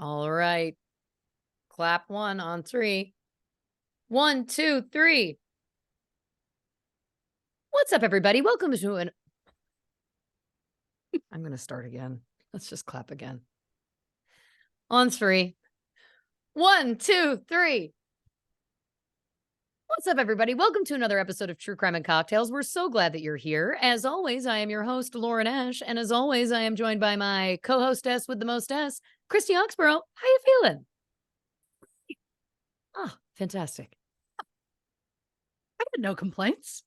All right. Clap one on three. 1, 2, 3. What's up, everybody? Welcome to an. I'm going to start again. Let's just clap again. On three. 1, 2, 3. What's up, everybody? Welcome to another episode of True Crime and Cocktails. We're so glad that you're here. As always, I am your host, Lauren Ash. And as always, I am joined by my co-hostess with the most S, Christy Oxborrow. How you feeling? Oh, fantastic. I got no complaints.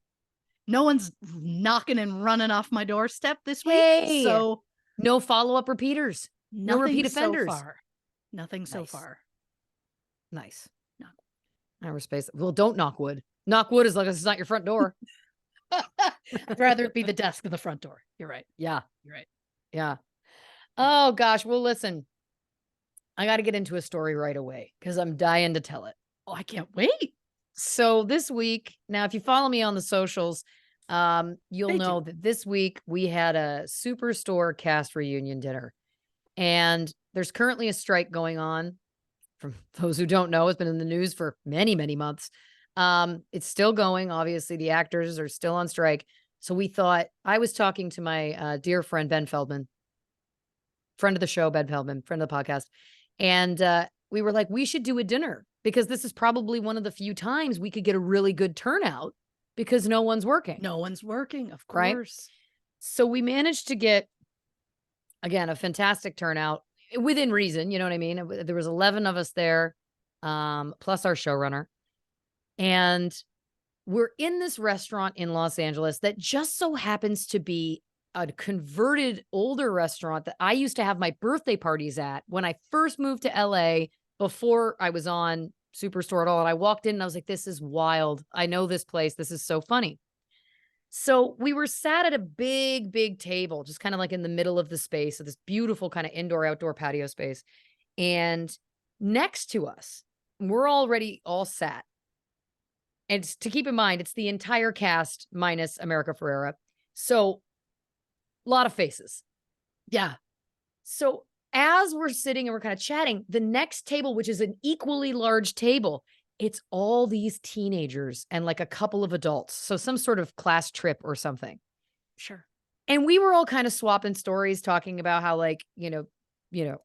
No one's knocking and running off my doorstep this week. Hey, so no follow-up repeaters. No repeat offenders. So far. Nothing so far. Nice. Knock. I respect. Well, don't knock wood. Knock wood is like it's not your front door. I'd rather it be the desk than the front door. You're right. Yeah. You're right. Yeah. Oh, gosh. Well, listen, I got to get into a story right away because I'm dying to tell it. Oh, I can't wait. So this week, now, if you follow me on the socials, you'll know that this week we had a Superstore cast reunion dinner. And there's currently a strike going on. From those who don't know, it's been in the news for many, many months. It's still going. Obviously, the actors are still on strike. So we thought, I was talking to my dear friend, Ben Feldman, friend of the show, Ben Feldman, friend of the podcast. And we were like, we should do a dinner because this is probably one of the few times we could get a really good turnout because no one's working. No one's working, of course. Right? So we managed to get, again, a fantastic turnout within reason. You know what I mean? There was 11 of us there, plus our showrunner. And we're in this restaurant in Los Angeles that just so happens to be a converted older restaurant that I used to have my birthday parties at when I first moved to LA before I was on Superstore at all. And I walked in and I was like, this is wild. I know this place. This is so funny. So we were sat at a big, big table, just kind of like in the middle of the space of this beautiful kind of indoor outdoor patio space. And next to us, we're already all sat. And to keep in mind, it's the entire cast minus America Ferrera. So a lot of faces. Yeah. So as we're sitting and we're kind of chatting, the next table, which is an equally large table, it's all these teenagers and like a couple of adults. So some sort of class trip or something. Sure. And we were all kind of swapping stories, talking about how like, you know,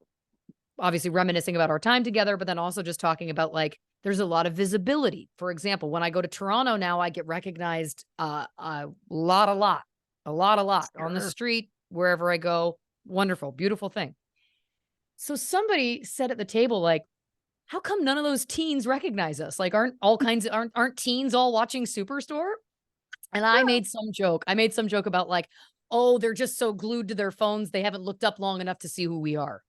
obviously reminiscing about our time together, but then also just talking about like, there's a lot of visibility. For example, when I go to Toronto now, I get recognized a lot on the street, wherever I go. Wonderful, beautiful thing. So somebody said at the table, like, how come none of those teens recognize us? Like, aren't teens all watching Superstore? And I made some joke. I made some joke about like, oh, they're just so glued to their phones. They haven't looked up long enough to see who we are.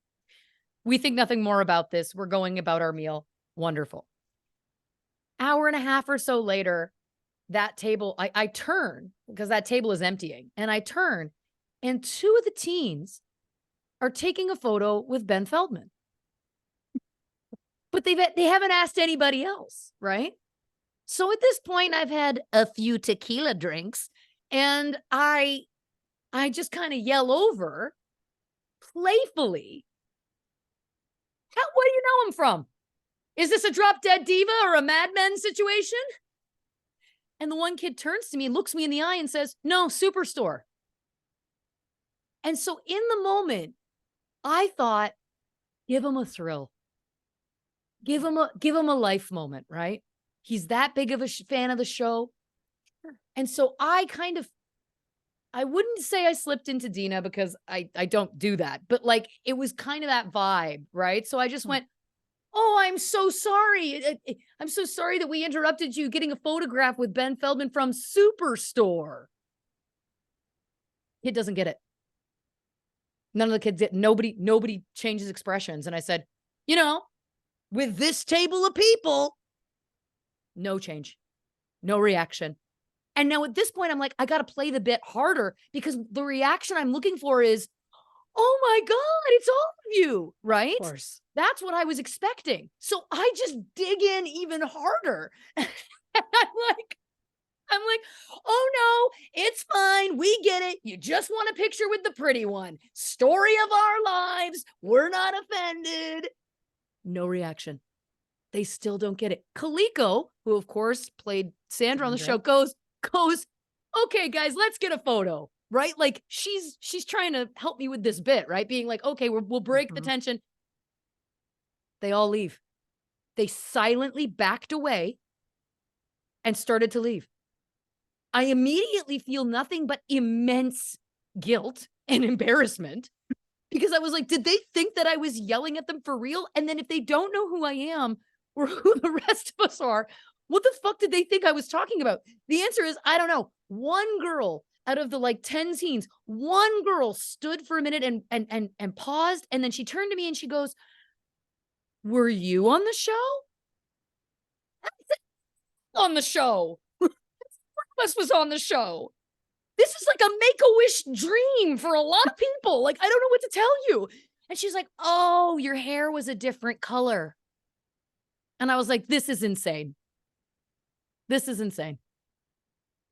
We think nothing more about this. We're going about our meal. Wonderful. Hour and a half or so later, that table, I turn because that table is emptying. And I turn and two of the teens are taking a photo with Ben Feldman. But they haven't asked anybody else, right? So at this point, I've had a few tequila drinks, and I just kind of yell over playfully, where do you know him from? Is this a Drop Dead Diva or a Mad Men situation? And the one kid turns to me, looks me in the eye and says, no, Superstore. And so in the moment, I thought, give him a thrill. Give him a life moment, right? He's that big of a fan of the show. And so I wouldn't say I slipped into Dina because I don't do that, but like, it was kind of that vibe, right? So I just went, oh, I'm so sorry. I'm so sorry that we interrupted you getting a photograph with Ben Feldman from Superstore. Kid doesn't get it. None of the kids did. Nobody changes expressions. And I said, with this table of people, no change, no reaction. And now at this point, I'm like, I got to play the bit harder because the reaction I'm looking for is, oh my God, it's all of you, right? Of course. That's what I was expecting. So I just dig in even harder. And I'm like, oh no, it's fine. We get it. You just want a picture with the pretty one. Story of our lives. We're not offended. No reaction. They still don't get it. Kaliko, who of course played Sandra on the show, goes, okay, guys, let's get a photo, right? Like she's trying to help me with this bit, right? Being like, okay, we'll break the tension. They all leave. They silently backed away and started to leave. I immediately feel nothing but immense guilt and embarrassment because I was like, did they think that I was yelling at them for real? And then if they don't know who I am or who the rest of us are, what the fuck did they think I was talking about? The answer is, I don't know. One girl out of the like 10 teens, one girl stood for a minute and paused. And then she turned to me and she goes, were you on the show? On the show. Us was on the show. This is like a make-a-wish dream for a lot of people. Like, I don't know what to tell you. And she's like, oh, your hair was a different color. And I was like, this is insane. This is insane.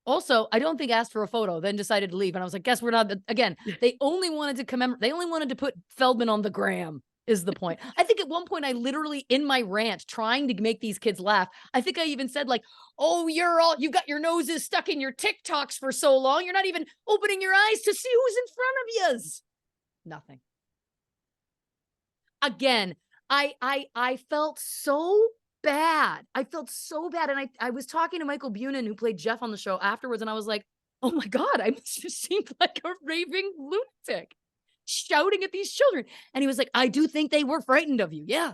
Also, I don't think asked for a photo, then decided to leave. And I was like, guess we're not, again, they only wanted to commemorate, they only wanted to put Feldman on the gram. Is the point. I think at one point I literally in my rant trying to make these kids laugh. I think I even said like, oh, you got your noses stuck in your TikToks for so long. You're not even opening your eyes to see who's in front of yous. Nothing. Again, I felt so bad. I felt so bad. And I was talking to Michael Bunin, who played Jeff on the show afterwards. And I was like, oh my God, I must have seemed like a raving lunatic, shouting at these children. And he was like, I do think they were frightened of you. Yeah.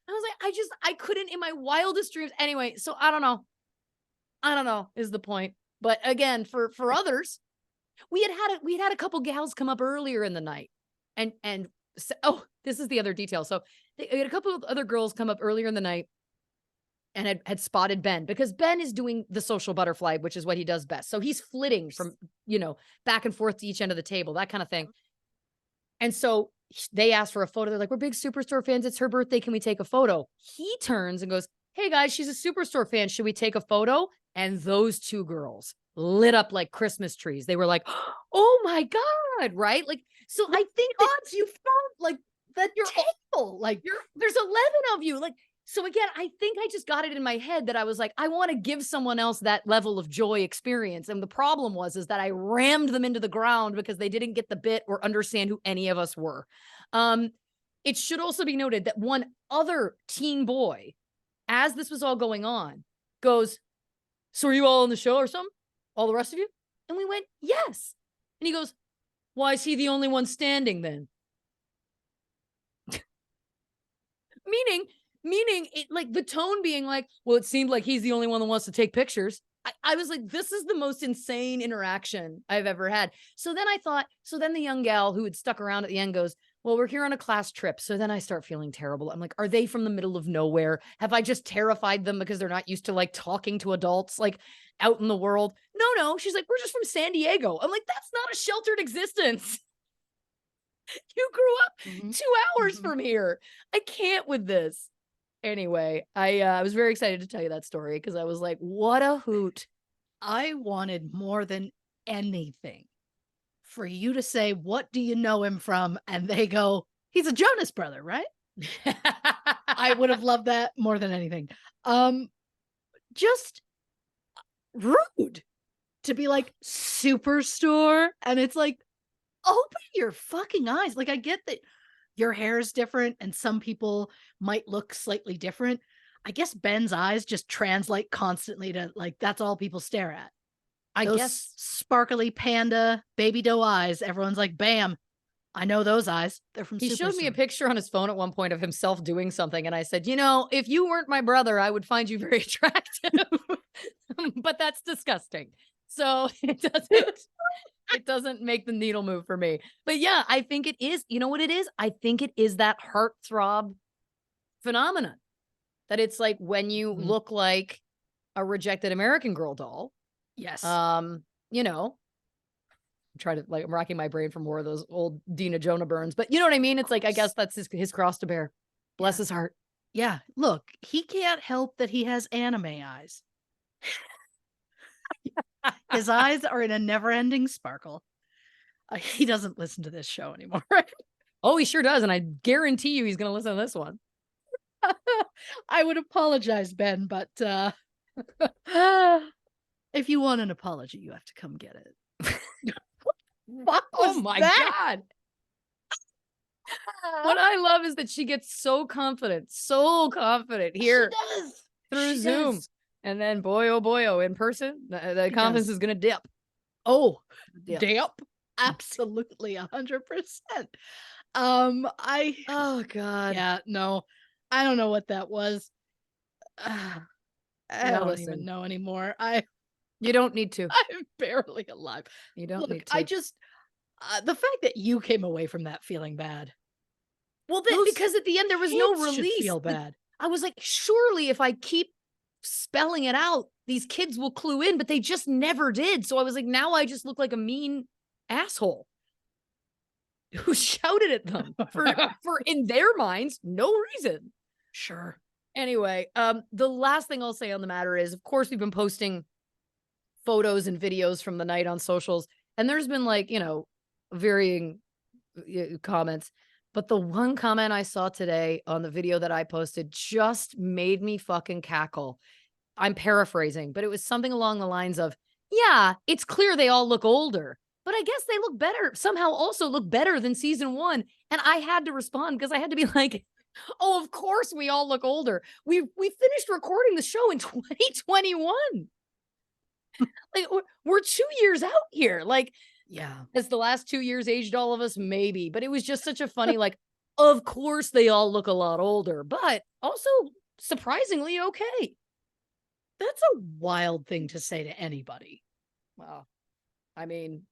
I was like, I couldn't in my wildest dreams. Anyway, so I don't know is the point. But again, for others, we had a couple gals come up earlier in the night and oh, this is the other detail. So we had a couple of other girls come up earlier in the night and had spotted Ben because Ben is doing the social butterfly, which is what he does best. So he's flitting from, back and forth to each end of the table, that kind of thing. And so they asked for a photo. They're like, we're big Superstore fans. It's her birthday. Can we take a photo? He turns and goes, hey guys, she's a Superstore fan. Should we take a photo? And those two girls lit up like Christmas trees. They were like, oh my God, right? Like, so I think odds you found like that you're table, like there's 11 of you. Like, so again, I think I just got it in my head that I was like, I want to give someone else that level of joy experience. And the problem was that I rammed them into the ground because they didn't get the bit or understand who any of us were. It should also be noted that one other teen boy, as this was all going on, goes, so are you all on the show or something? All the rest of you? And we went, yes. And he goes, why is he the only one standing then? Meaning it, like the tone being like, well, it seemed like he's the only one that wants to take pictures. I was like, this is the most insane interaction I've ever had. So then the young gal who had stuck around at the end goes, well, we're here on a class trip. So then I start feeling terrible. I'm like, are they from the middle of nowhere? Have I just terrified them because they're not used to like talking to adults like out in the world? No. She's like, we're just from San Diego. I'm like, that's not a sheltered existence. You grew up 2 hours from here. I can't with this. Anyway, I was very excited to tell you that story because I was like, what a hoot. I wanted more than anything for you to say, what do you know him from? And they go, he's a Jonas brother, right? I would have loved that more than anything. Just rude to be like Superstore. And it's like, open your fucking eyes. Like, I get that your hair is different and some people might look slightly different. I guess Ben's eyes just translate constantly to like, that's all people stare at. I guess sparkly panda baby doe eyes. Everyone's like, bam, I know those eyes. They're from He Superstore. showed me a picture on his phone at one point of himself doing something. And I said, if you weren't my brother, I would find you very attractive, but that's disgusting. So it doesn't make the needle move for me. But yeah, I think it is, you know what it is? I think it is that heartthrob phenomenon that it's like when you look like a rejected American Girl doll. Yes. I'm racking my brain for more of those old Dina Jonah burns, but you know what I mean? It's like, I guess that's his cross to bear. Bless his heart. Yeah. Look, he can't help that he has anime eyes. His eyes are in a never-ending sparkle. He doesn't listen to this show anymore. Oh, he sure does. And I guarantee you he's going to listen to this one. I would apologize, Ben, but if you want an apology, you have to come get it. What Oh was my that? God. What I love is that she gets so confident She here does. through She Zoom. does. And then boy, oh boy, oh, in person, the She confidence does. is gonna dip. Oh, Dip. damn. Absolutely 100%. I Oh God. yeah, no. I don't know what that was. I Now don't even listen, know anymore. you don't need to. I'm barely alive. You don't Look, need I to. just the fact that you came away from that feeling bad. Well, that Those because at the end there was no kids should release. feel Like, bad. I was like, surely if I keep spelling it out, these kids will clue in, but they just never did. So I was like, now I just look like a mean asshole who shouted at them for in their minds, no reason. Sure. Anyway, the last thing I'll say on the matter is, of course, we've been posting photos and videos from the night on socials, and there's been like, varying comments. But the one comment I saw today on the video that I posted just made me fucking cackle. I'm paraphrasing, but it was something along the lines of, yeah, it's clear they all look older, but I guess they look better, somehow also look better than season one. And I had to respond because I had to be like, oh, of course we all look older. We finished recording the show in 2021. Like we're 2 years out here. Like, Yeah. has the last 2 years aged all of us? Maybe, but it was just such a funny, like, of course they all look a lot older, but also surprisingly okay. That's a wild thing to say to anybody. Well, I mean,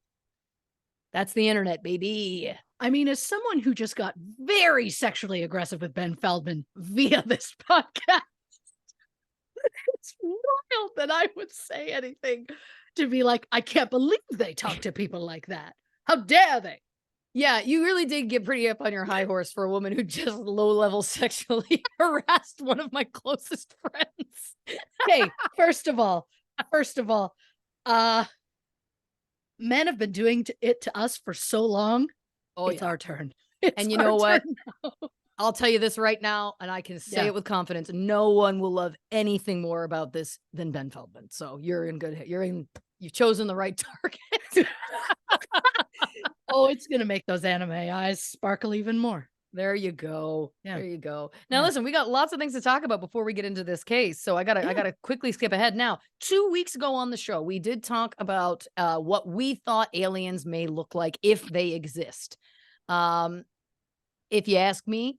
that's the internet, baby. I mean, as someone who just got very sexually aggressive with Ben Feldman via this podcast, it's wild that I would say anything to be like, I can't believe they talk to people like that. How dare they? Yeah, you really did get pretty up on your high horse for a woman who just low-level sexually harassed one of my closest friends. Hey, first of all, uh, men have been doing it to us for so long. Oh, It's yeah. our turn. It's And you our know what? turn now. I'll tell you this right now, and I can say Yeah. it with confidence. No one will love anything more about this than Ben Feldman. So you've chosen the right target. Oh, it's gonna make those anime eyes sparkle even more. There you go. Yeah. There you go. Now Yeah. listen, we got lots of things to talk about before we get into this case. So I Yeah. gotta quickly skip ahead now. 2 weeks ago on the show, we did talk about what we thought aliens may look like if they exist. If you ask me,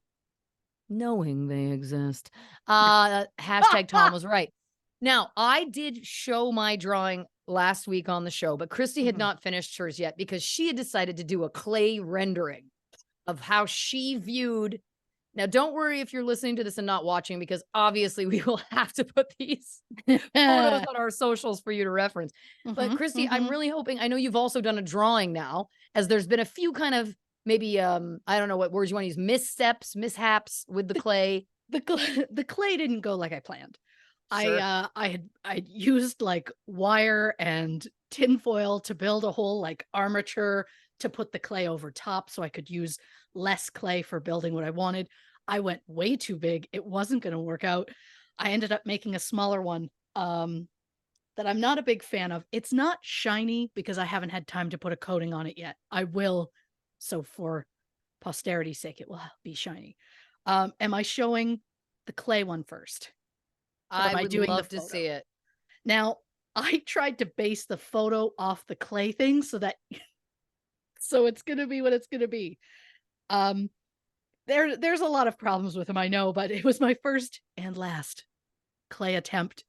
knowing they exist. Hashtag Tom was right. Now, I did show my drawing last week on the show, but Christy had Mhm. not finished hers yet because she had decided to do a clay rendering of how she viewed. Now, don't worry if you're listening to this and not watching, because obviously we will have to put these photos on our socials for you to reference. But Mhm, Christy, I'm mhm. really hoping, I know you've also done a drawing now, as there's been a few kind of maybe, I don't know what words you want to use, mishaps with the clay. The clay didn't go like I planned. Sure. I'd used like wire and tinfoil to build a whole like armature to put the clay over top so I could use less clay for building what I wanted. I went way too big. It wasn't going to work out. I ended up making a smaller one that I'm not a big fan of. It's not shiny because I haven't had time to put a coating on it yet. I will, so for posterity's sake it will be shiny. Am I showing the clay one first? Or I am I would doing the love to photo? see it. Now, I tried to base the photo off the clay thing so that so it's gonna be what it's gonna be. Um, there's a lot of problems with him, I know, but it was my first and last clay attempt.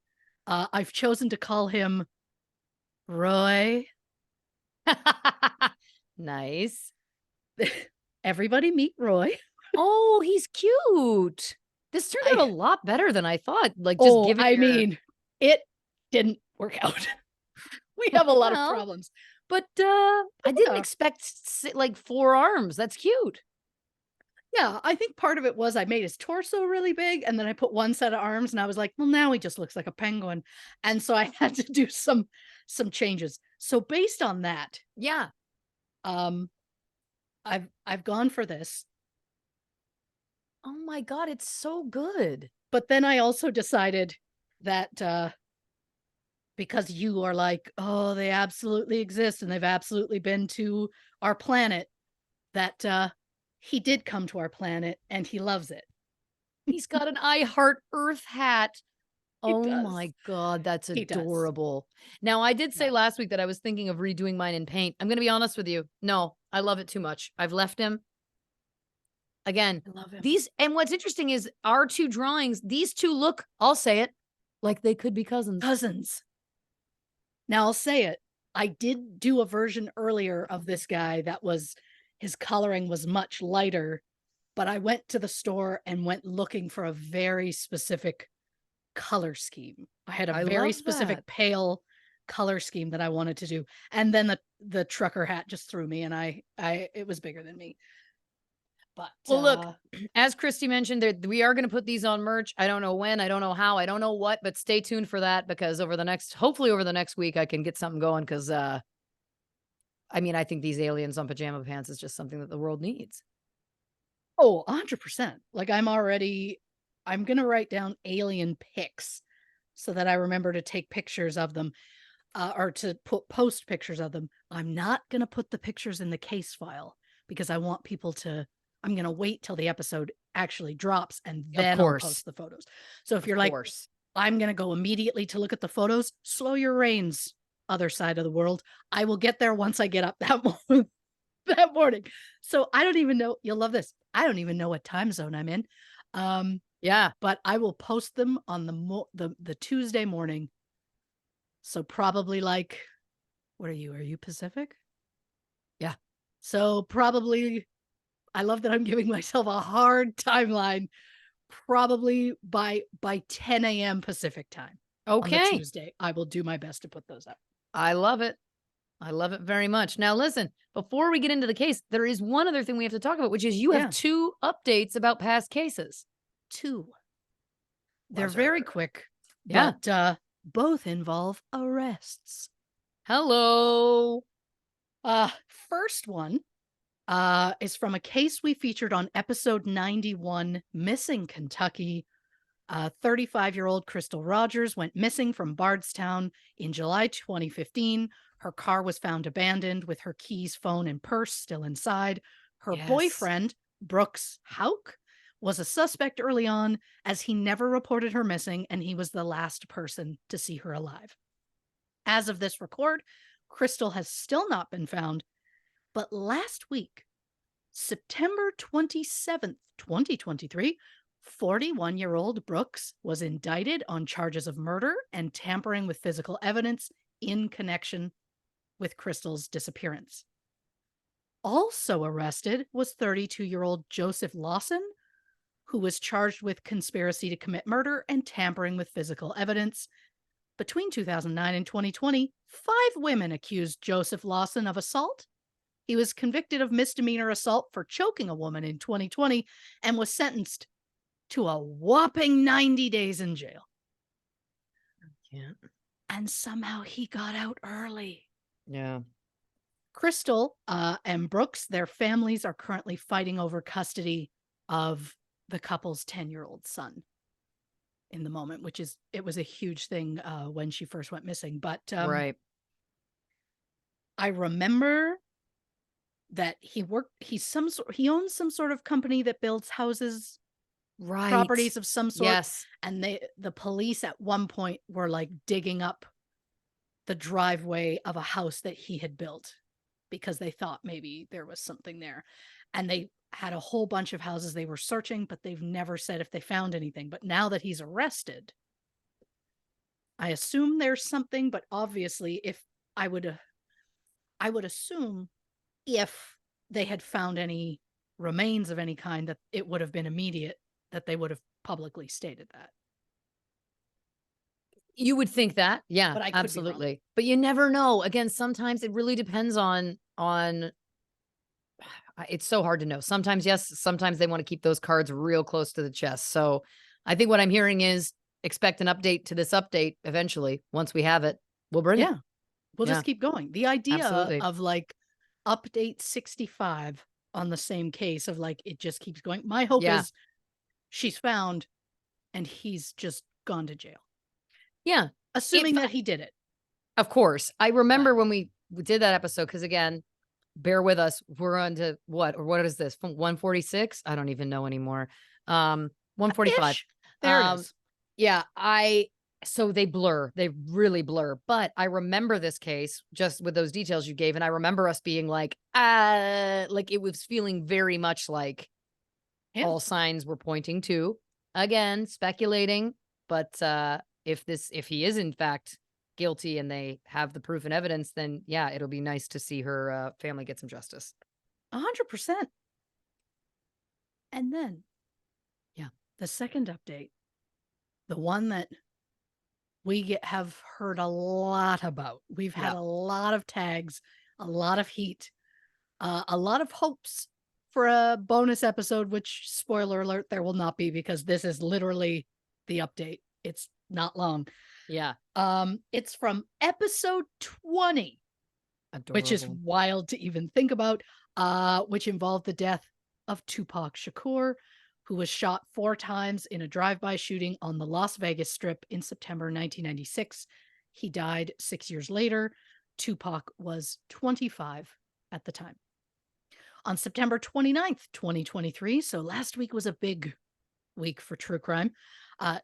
I've chosen to call him Roy. Nice. Everybody meet Roy. Oh, he's cute. This turned out I a lot better than I thought. Like, just given I your mean, it didn't work out. We have a lot of well, problems. but I didn't Yeah. expect like 4 arms. That's cute. Yeah, I think part of it was I made his torso really big, and then I put one set of arms, and I was like, "Well, now he just looks like a penguin." And so I had to do some changes. So based on that, Yeah. um, I've gone for this. Oh my God, it's so good. But then I also decided that because you are like, oh, they absolutely exist and they've absolutely been to our planet, that he did come to our planet and he loves it. He's got an I Heart Earth hat. He Oh does. my God, that's He does. adorable. Now, I did say Yeah. last week that I was thinking of redoing mine in paint. I'm going to be honest with you. No, I love it too much. I've left him. Again, I love him. these, and what's interesting is our two drawings, these two look, I'll say it, like they could be cousins. Cousins. Now I'll say it. I did do a version earlier of this guy that was his coloring was much lighter, but I went to the store and went looking for a very specific color scheme. I had a I very love specific that. pale color scheme that I wanted to do. And then the trucker hat just threw me and I it was bigger than me. But Well, look, as Christy mentioned, we are going to put these on merch. I don't know when, I don't know how, I don't know what, but stay tuned for that because hopefully over the next week, I can get something going because, I mean, I think these aliens on pajama pants is just something that the world needs. oh, 100%. Like I'm going to write down alien pics so that I remember to take pictures of them or to post pictures of them. I'm not going to put the pictures in the case file because I want people to I'm going to wait till the episode actually drops and Of then I'll course. post the photos. So if Of you're like, course. I'm going to go immediately to look at the photos, slow your reins, other side of the world. I will get there once I get up that morning. So I don't even know. You'll love this. I don't even know what time zone I'm in. Yeah. But I will post them on the Tuesday morning. So probably like, what are you? Are you Pacific? Yeah. So probably, I love that I'm giving myself a hard timeline. Probably by 10 a.m. Pacific time on the Okay. Tuesday, I will do my best to put those up. I love it. I love it very much. Now, listen, before we get into the case, there is one other thing we have to talk about, which is you have Yeah. 2 updates about past cases. 2. They're very Buzzer. quick, Yeah. but both involve arrests. Hello. First one is from a case we featured on episode 91, Missing Kentucky. 35-year-old Crystal Rogers went missing from Bardstown in July 2015. Her car was found abandoned with her keys, phone, and purse still inside. Her Yes. boyfriend, Brooks Hauk, was a suspect early on as he never reported her missing and he was the last person to see her alive. As of this record, Crystal has still not been found, but last week, September 27th, 2023, 41-year-old Brooks was indicted on charges of murder and tampering with physical evidence in connection with Crystal's disappearance. Also arrested was 32-year-old Joseph Lawson, who was charged with conspiracy to commit murder and tampering with physical evidence. Between 2009 and 2020, 5 women accused Joseph Lawson of assault. He was convicted of misdemeanor assault for choking a woman in 2020 and was sentenced to a whopping 90 days in jail. Yeah. And somehow he got out early. Yeah. Crystal and Brooks, their families are currently fighting over custody of the couple's 10-year-old son in the moment, it was a huge thing when she first went missing. But Right. I remember that he owns some sort of company that builds houses, Right. properties of some sort. Yes. And the police at one point were like digging up the driveway of a house that he had built because they thought maybe there was something there. And they had a whole bunch of houses they were searching, but they've never said if they found anything. But now that he's arrested, I assume there's something, but obviously if I would assume if they had found any remains of any kind that it would have been immediate, that they would have publicly stated that. You would think that. Yeah, But I could be wrong. absolutely. But you never know. Again, sometimes it really depends on it's so hard to know. Sometimes yes, sometimes they want to keep those cards real close to the chest. So, I think what I'm hearing is expect an update to this update eventually. Once we have it, we'll bring it. We'll Yeah. just keep going. The idea Absolutely. of like update 65 on the same case of like it just keeps going. My hope Yeah. is she's found, and he's just gone to jail. Yeah. Assuming that he did it. Of course. I remember when we did that episode, because again, bear with us. We're on to what is this? 146? I don't even know anymore. 145. Ish. There it is. Yeah, so they blur. They really blur. But I remember this case just with those details you gave, and I remember us being like it was feeling very much like all signs were pointing to, again, speculating, but if he is in fact guilty and they have the proof and evidence, then yeah, it'll be nice to see her family get some justice. 100%. And then, yeah, the second update, the one that we have heard a lot about. We've had a lot of tags, a lot of heat, a lot of hopes for a bonus episode, which, spoiler alert, there will not be, because this is literally the update. It's not long. Yeah. It's from episode 20, Adorable. which is wild to even think about, which involved the death of Tupac Shakur, who was shot 4 times in a drive-by shooting on the Las Vegas Strip in September 1996. He died 6 years later. Tupac was 25 at the time. On September 29th, 2023, so last week was a big week for true crime,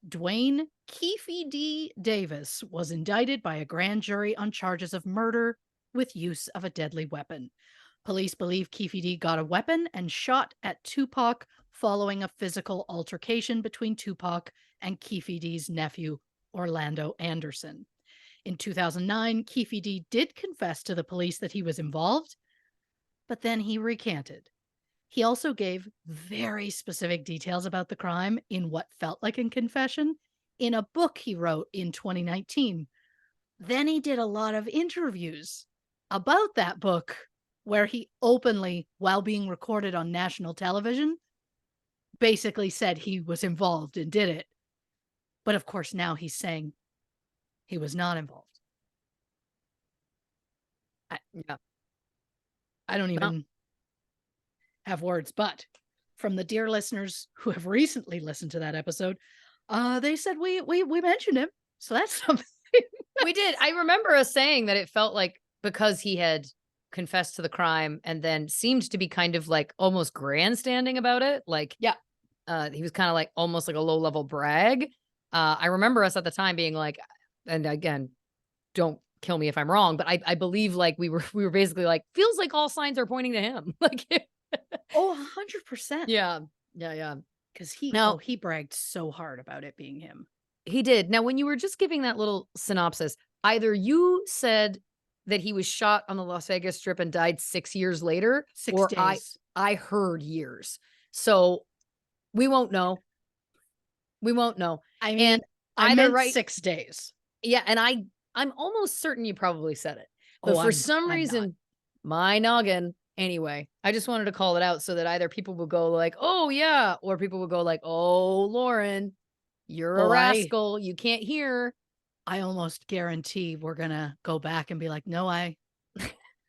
Dwayne Keefe D. Davis was indicted by a grand jury on charges of murder with use of a deadly weapon. Police believe Keefe D got a weapon and shot at Tupac following a physical altercation between Tupac and Keefe D's nephew, Orlando Anderson. In 2009, Keefe D did confess to the police that he was involved, but then he recanted. He also gave very specific details about the crime in what felt like a confession in a book he wrote in 2019. Then he did a lot of interviews about that book where he openly, while being recorded on national television, basically said he was involved and did it. But of course, now he's saying he was not involved. I don't even have words, but from the dear listeners who have recently listened to that episode, they said we mentioned him. So that's something. We did. I remember us saying that it felt like, because he had confessed to the crime and then seemed to be kind of like almost grandstanding about it. Like, yeah, he was kind of like almost like a low level brag. I remember us at the time being like, and again, don't kill me if I'm wrong, but I believe like we were basically like, feels like all signs are pointing to him. Like, oh, 100%. Yeah. Yeah. Because he bragged so hard about it being him. He did. Now, when you were just giving that little synopsis, either you said that he was shot on the Las Vegas Strip and died 6 years later, 6 days. I heard years. So we won't know. We won't know. I mean, I meant 6 days. Yeah, and I'm almost certain you probably said it. But for some reason, my noggin, anyway, I just wanted to call it out so that either people will go like, oh yeah, or people will go like, oh, Lauren, you're a rascal. You can't hear. I almost guarantee we're going to go back and be like, no, I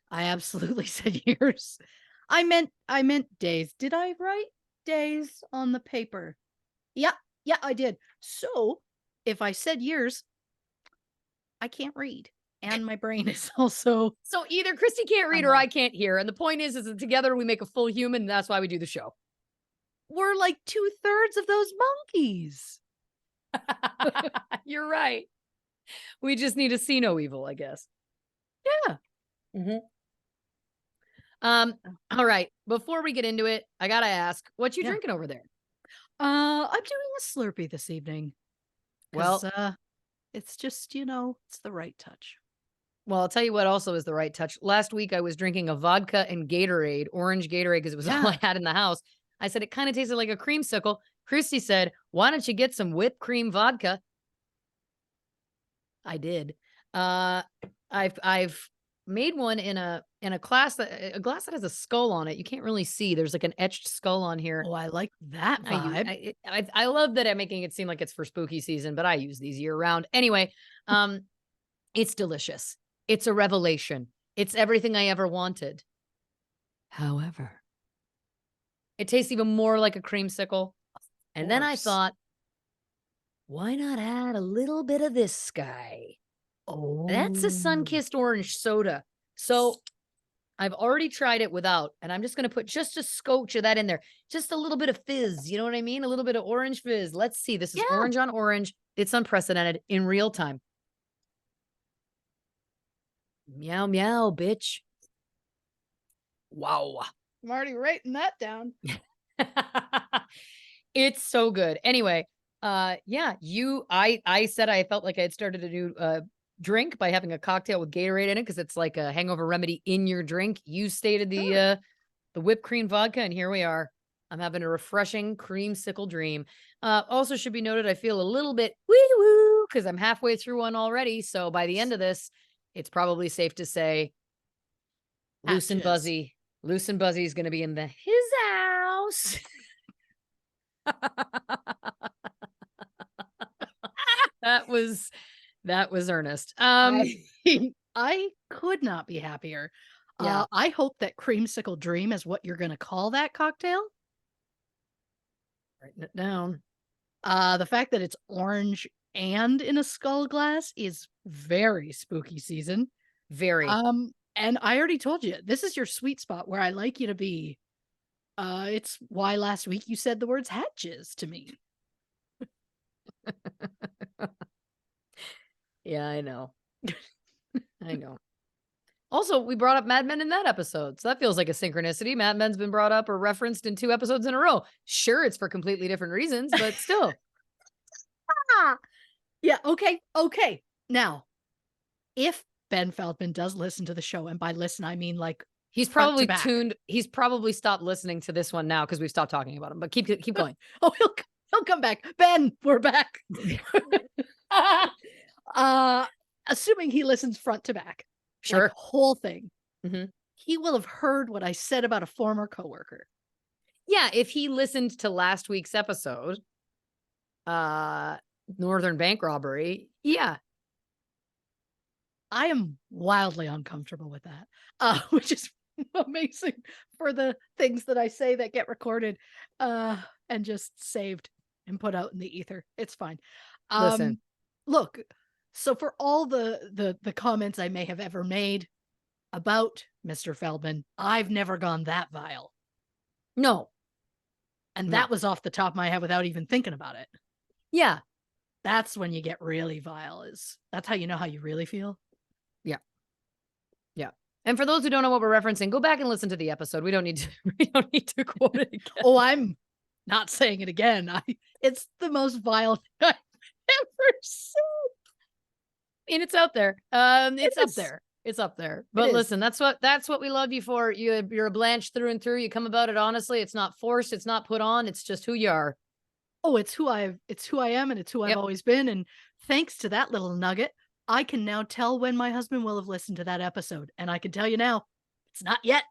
absolutely said years. I meant days. Did I write days on the paper? Yeah, I did. So if I said years, I can't read. And my brain is also. So either Christy can't read or I can't hear. And the point is that together we make a full human. And that's why we do the show. We're like 2/3 of those monkeys. You're right. We just need to see no evil, I guess. Yeah. All right. Before we get into it, I gotta ask, what you drinking over there? I'm doing a Slurpee this evening. Well, it's just, it's the right touch. Well, I'll tell you what also is the right touch. Last week I was drinking a vodka and Gatorade, orange Gatorade, because it was all I had in the house. I said it kind of tasted like a creamsicle. Christy said, "Why don't you get some whipped cream vodka?" I did. I've made one in a glass that has a skull on it. You can't really see. There's like an etched skull on here. Oh, I like that vibe. I love that I'm making it seem like it's for spooky season, but I use these year round. Anyway, it's delicious. It's a revelation. It's everything I ever wanted. However, it tastes even more like a creamsicle. And then I course. thought, why not add a little bit of this guy? That's a Oh. sun-kissed orange soda. So I've already tried it without, and I'm just going to put just a scotch of that in there. Just a little bit of fizz. You know what I mean? A little bit of orange fizz. Let's see. This is Yeah. orange on orange. It's unprecedented in real time. Meow, meow, bitch. Wow. I'm already writing that down. It's so good. Anyway, yeah, I said I felt like I had started a new drink by having a cocktail with Gatorade in it because it's like a hangover remedy in your drink. You stated Sure. the whipped cream vodka, and here we are. I'm having a refreshing creamsicle dream. Also should be noted, I feel a little bit wee woo because I'm halfway through one already. So by the end of this, it's probably safe to say Loose and Hatches. Buzzy. Loose and Buzzy is going to be in his house. That was earnest. I I could not be happier. Yeah, I hope that creamsicle dream is what you're gonna call that cocktail. writing it down. The fact that it's orange and in a skull glass is very spooky season. Very. And I already told you, this is your sweet spot where I like you to be. It's why last week you said the words hatches to me. Yeah, I know. I know. Also, we brought up Mad Men in that episode. So that feels like a synchronicity. Mad Men's been brought up or referenced in 2 episodes in a row. Sure, it's for completely different reasons, but still. Ah! Yeah, okay. Now, if Ben Feldman does listen to the show, and by listen I mean like He's front to probably back. he's probably stopped listening to this one now because we've stopped talking about him. But keep going. Oh, he'll come back. Ben, we're back. uh Assuming he listens front to back. Like Sure. whole thing. Mhm. He will have heard what I said about a former coworker. Yeah, if he listened to last week's episode, uh, Northern Bank robbery, yeah. I am wildly uncomfortable with that, which is amazing for the things that I say that get recorded, and just saved and put out in the ether. It's fine. Listen, Um, Look, so for all the comments I may have ever made about Mr. Feldman, I've never gone that vile. no, And no. that was off the top of my head without even thinking about it. Yeah, That's when you get really vile. That's how you know how you really feel? yeah, yeah. And for those who don't know what we're referencing, go back and listen to the episode. We don't need to we don't need to quote it again. Oh, I'm not saying it again. It's the most vile thing I've ever said. And it's out there. It's It up is. there. It's up there. But is. listen, that's what we love you for. You're a Blanche through and through. You come about it honestly. It's not forced. It's not put on. It's just who you are. Oh, it's who I am, and it's who I've Yep. always been. And thanks to that little nugget, I can now tell when my husband will have listened to that episode. And I can tell you now, it's not yet.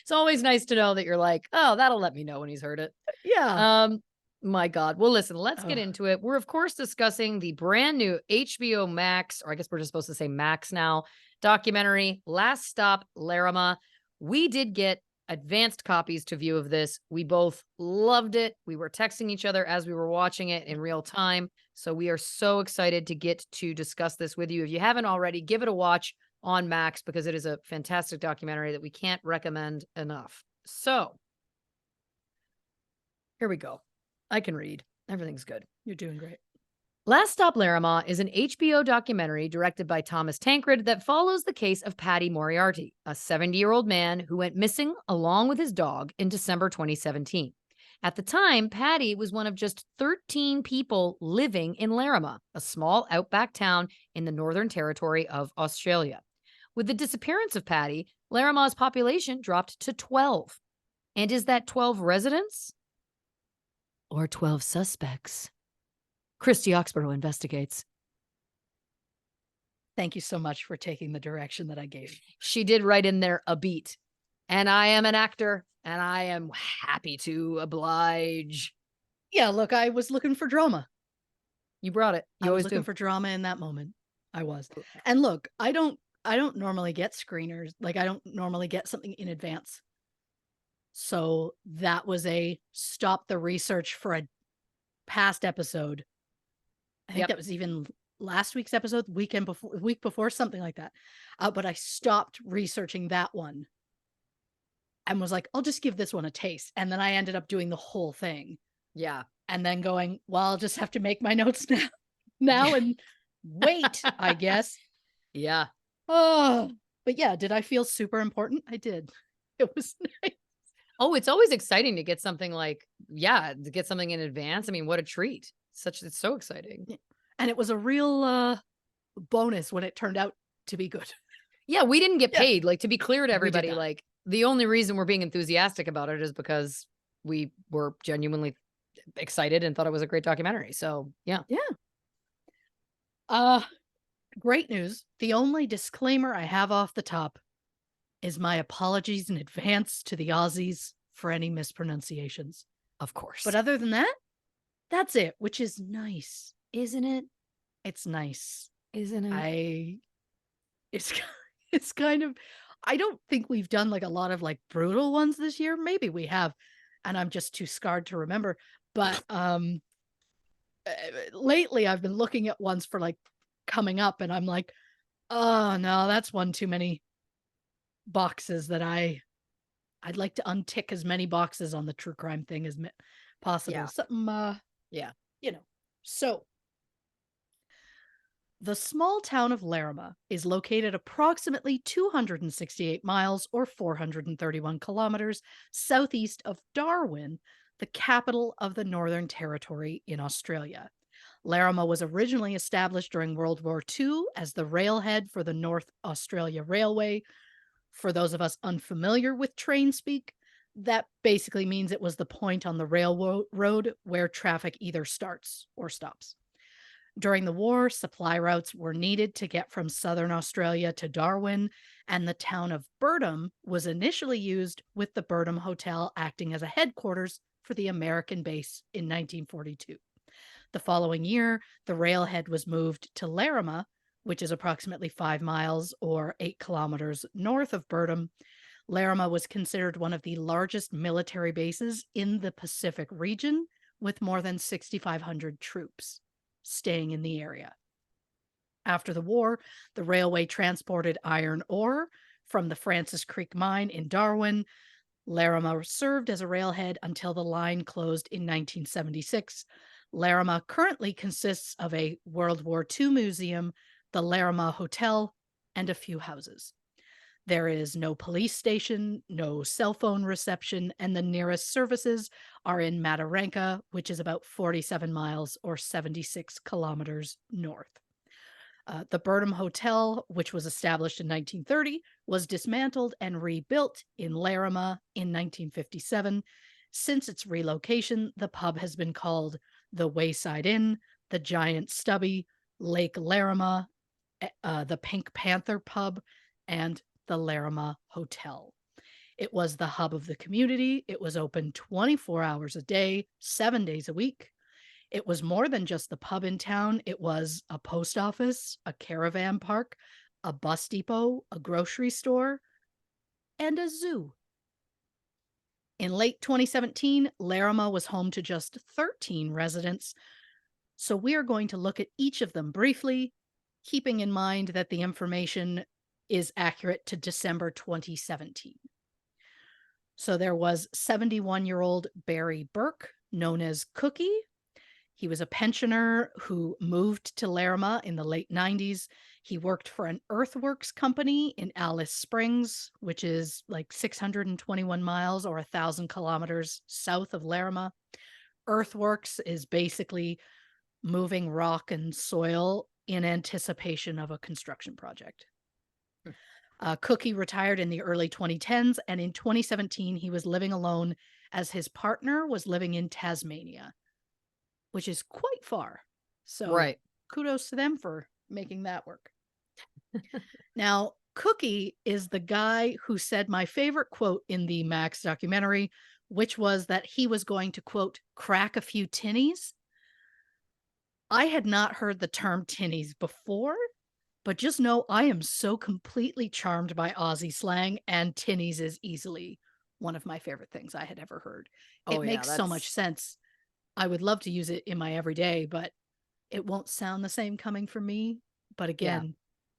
It's always nice to know that you're like, oh, that'll let me know when he's heard it. Yeah. My God. Well, listen, let's get Ugh. into it. We're of course discussing the brand new HBO Max, or I guess we're just supposed to say Max now, documentary, Last Stop Larrimah. We did get advanced copies to view of this. We both loved it. We were texting each other as we were watching it in real time. So we are so excited to get to discuss this with you. If you haven't already, give it a watch on Max because it is a fantastic documentary that we can't recommend enough. So here we go. I can read. Everything's good. You're doing great. Last Stop Larrimah is an HBO documentary directed by Thomas Tancred that follows the case of Paddy Moriarty, a 70-year-old man who went missing along with his dog in December 2017. At the time, Paddy was one of just 13 people living in Larrimah, a small outback town in the Northern Territory of Australia. With the disappearance of Paddy, Larrimah's population dropped to 12. And is that 12 residents? Or 12 suspects? Christy Oxborrow investigates. Thank you so much for taking the direction that I gave you. She did write in there a beat. And I am an actor, and I am happy to oblige. Yeah, look, I was looking for drama. You brought it. You I was always looking do. for drama in that moment. I was. And look, I don't normally get screeners. Like I don't normally get something in advance. So that was a stop the research for a past episode. I think Yep. that was even last week's episode, week before, something like that. But I stopped researching that one and was like, I'll just give this one a taste. And then I ended up doing the whole thing Yeah. and then going, well, I'll just have to make my notes now and wait, I guess. Yeah. Oh, but yeah, did I feel super important? I did. It was nice. Oh, it's always exciting to get something like yeah, to get something in advance. I mean, what a treat. It's so exciting. Yeah. And it was a real bonus when it turned out to be good. Yeah, we didn't get Yeah, paid. Like, to be clear to we did everybody, not. like, the only reason we're being enthusiastic about it is because we were genuinely excited and thought it was a great documentary. So, yeah. Yeah. Uh Great news. The only disclaimer I have off the top is my apologies in advance to the Aussies for any mispronunciations. Of course. But other than that, that's it, which is nice. Isn't it? It's nice. Isn't it? I it's it's kind of I don't think we've done like a lot of like brutal ones this year. Maybe we have, and I'm just too scarred to remember. But lately I've been looking at ones for like coming up and I'm like, "Oh no, that's one too many boxes that I'd like to untick as many boxes on the true crime thing as possible." Yeah. Something Yeah. you know. So, the small town of Larrimah is located approximately 268 miles or 431 kilometers southeast of Darwin, the capital of the Northern Territory in Australia. Larrimah was originally established during World War II as the railhead for the North Australia Railway. For those of us unfamiliar with train speak, that basically means it was the point on the railroad where traffic either starts or stops. During the war, supply routes were needed to get from southern Australia to Darwin, and the town of Birdham was initially used with the Birdham Hotel acting as a headquarters for the American base in 1942. The following year, the railhead was moved to Larrimah, which is approximately 5 miles or 8 kilometers north of Birdham. Larrimah was considered one of the largest military bases in the Pacific region, with more than 6,500 troops staying in the area. After the war, the railway transported iron ore from the Francis Creek mine in Darwin. Larrimah served as a railhead until the line closed in 1976. Larrimah currently consists of a World War II museum, the Larrimah Hotel, and a few houses. There is no police station, no cell phone reception, and the nearest services are in Mataranka, which is about 47 miles or 76 kilometers north. The Birdham Hotel, which was established in 1930, was dismantled and rebuilt in Larrimah in 1957. Since its relocation, the pub has been called the Wayside Inn, the Giant Stubby, Lake Larrimah, the Pink Panther Pub, and the Larrimah Hotel. It was the hub of the community. It was open 24 hours a day, 7 days a week. It was more than just the pub in town. It was a post office, a caravan park, a bus depot, a grocery store, and a zoo. In late 2017, Larrimah was home to just 13 residents. So we are going to look at each of them briefly, keeping in mind that the information is accurate to December 2017. So there was 71-year-old Barry Burke, known as Cookie. He was a pensioner who moved to Larrimah in the late 90s. He worked for an earthworks company in Alice Springs, which is like 621 miles or 1,000 kilometers south of Larrimah. Earthworks is basically moving rock and soil in anticipation of a construction project. Cookie retired in the early 2010s, and in 2017, he was living alone as his partner was living in Tasmania, which is quite far. So, Right. kudos to them for making that work. Now, Cookie is the guy who said my favorite quote in the Max documentary, which was that he was going to, quote, crack a few tinnies. I had not heard the term tinnies before, but just know I am so completely charmed by Aussie slang, and tinnies is easily one of my favorite things I had ever heard. Oh It yeah, makes so much that's sense. I would love to use it in my everyday, but it won't sound the same coming from me. But yeah, again,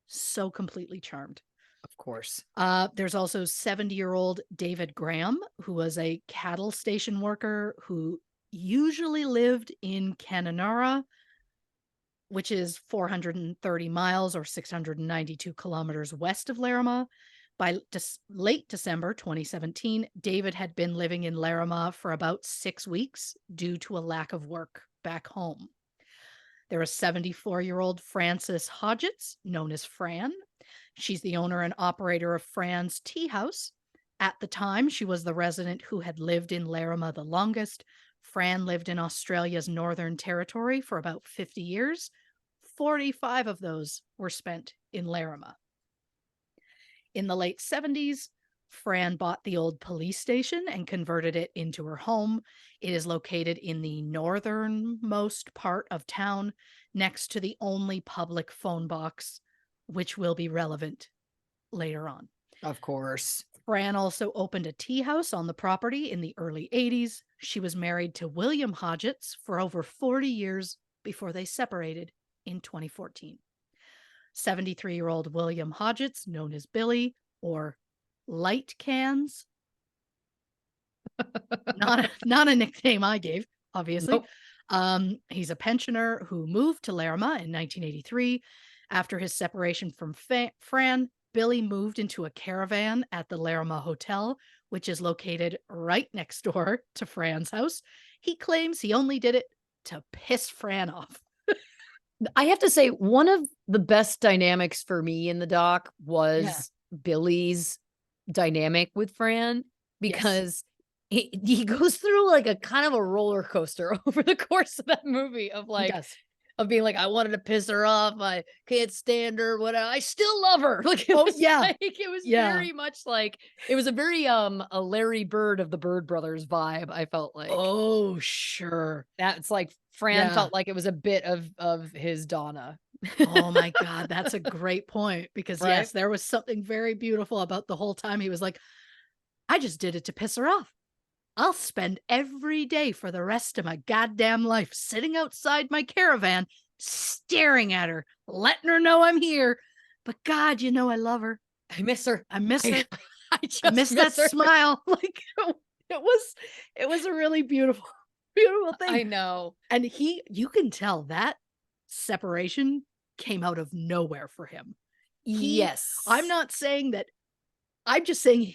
so completely charmed. of course. There's also 70-year-old David Graham, who was a cattle station worker who usually lived in Cananara, which is 430 miles or 692 kilometers west of Larrimah. By late December 2017, David had been living in Larrimah for about 6 weeks due to a lack of work back home. There was 74-year-old Frances Hodgetts, known as Fran. She's the owner and operator of Fran's Tea House. At the time, she was the resident who had lived in Larrimah the longest. Fran lived in Australia's Northern Territory for about 50 years. 45 of those were spent in Larrimah. In the late 70s, Fran bought the old police station and converted it into her home. It is located in the northernmost part of town, next to the only public phone box, which will be relevant later on. Of course. Fran also opened a tea house on the property in the early 80s. She was married to William Hodgetts for over 40 years before they separated in 2014. 73-year-old William Hodgetts, known as Billy or Light Cans, not a nickname I gave, obviously. Nope. He's a pensioner who moved to Larrimah in 1983. After his separation from Fran, Billy moved into a caravan at the Larrimah Hotel, which is located right next door to Fran's house. He claims he only did it to piss Fran off. I have to say, one of the best dynamics for me in the doc was Billy's dynamic with Fran, because he goes through like a kind of a roller coaster over the course of that movie of He like does. of being like, I wanted to piss her off, I can't stand her, whatever. I still love her. Like it Oh, was yeah. like it was Yeah. very much like it was a very a Larry Bird of the Bird Brothers vibe, I felt like. Oh, sure. That's like Fran Yeah. felt like it was a bit of his Donna. Oh my God, that's a great point because Right? yes, there was something very beautiful about the whole time he was like, I just did it to piss her off. I'll spend every day for the rest of my goddamn life sitting outside my caravan, staring at her, letting her know I'm here. But God, you know I love her. I miss her. I miss her. I just I miss that her. smile. Like it was a really beautiful, beautiful thing. I know. And you can tell that separation came out of nowhere for him. Yes. I'm not saying that, I'm just saying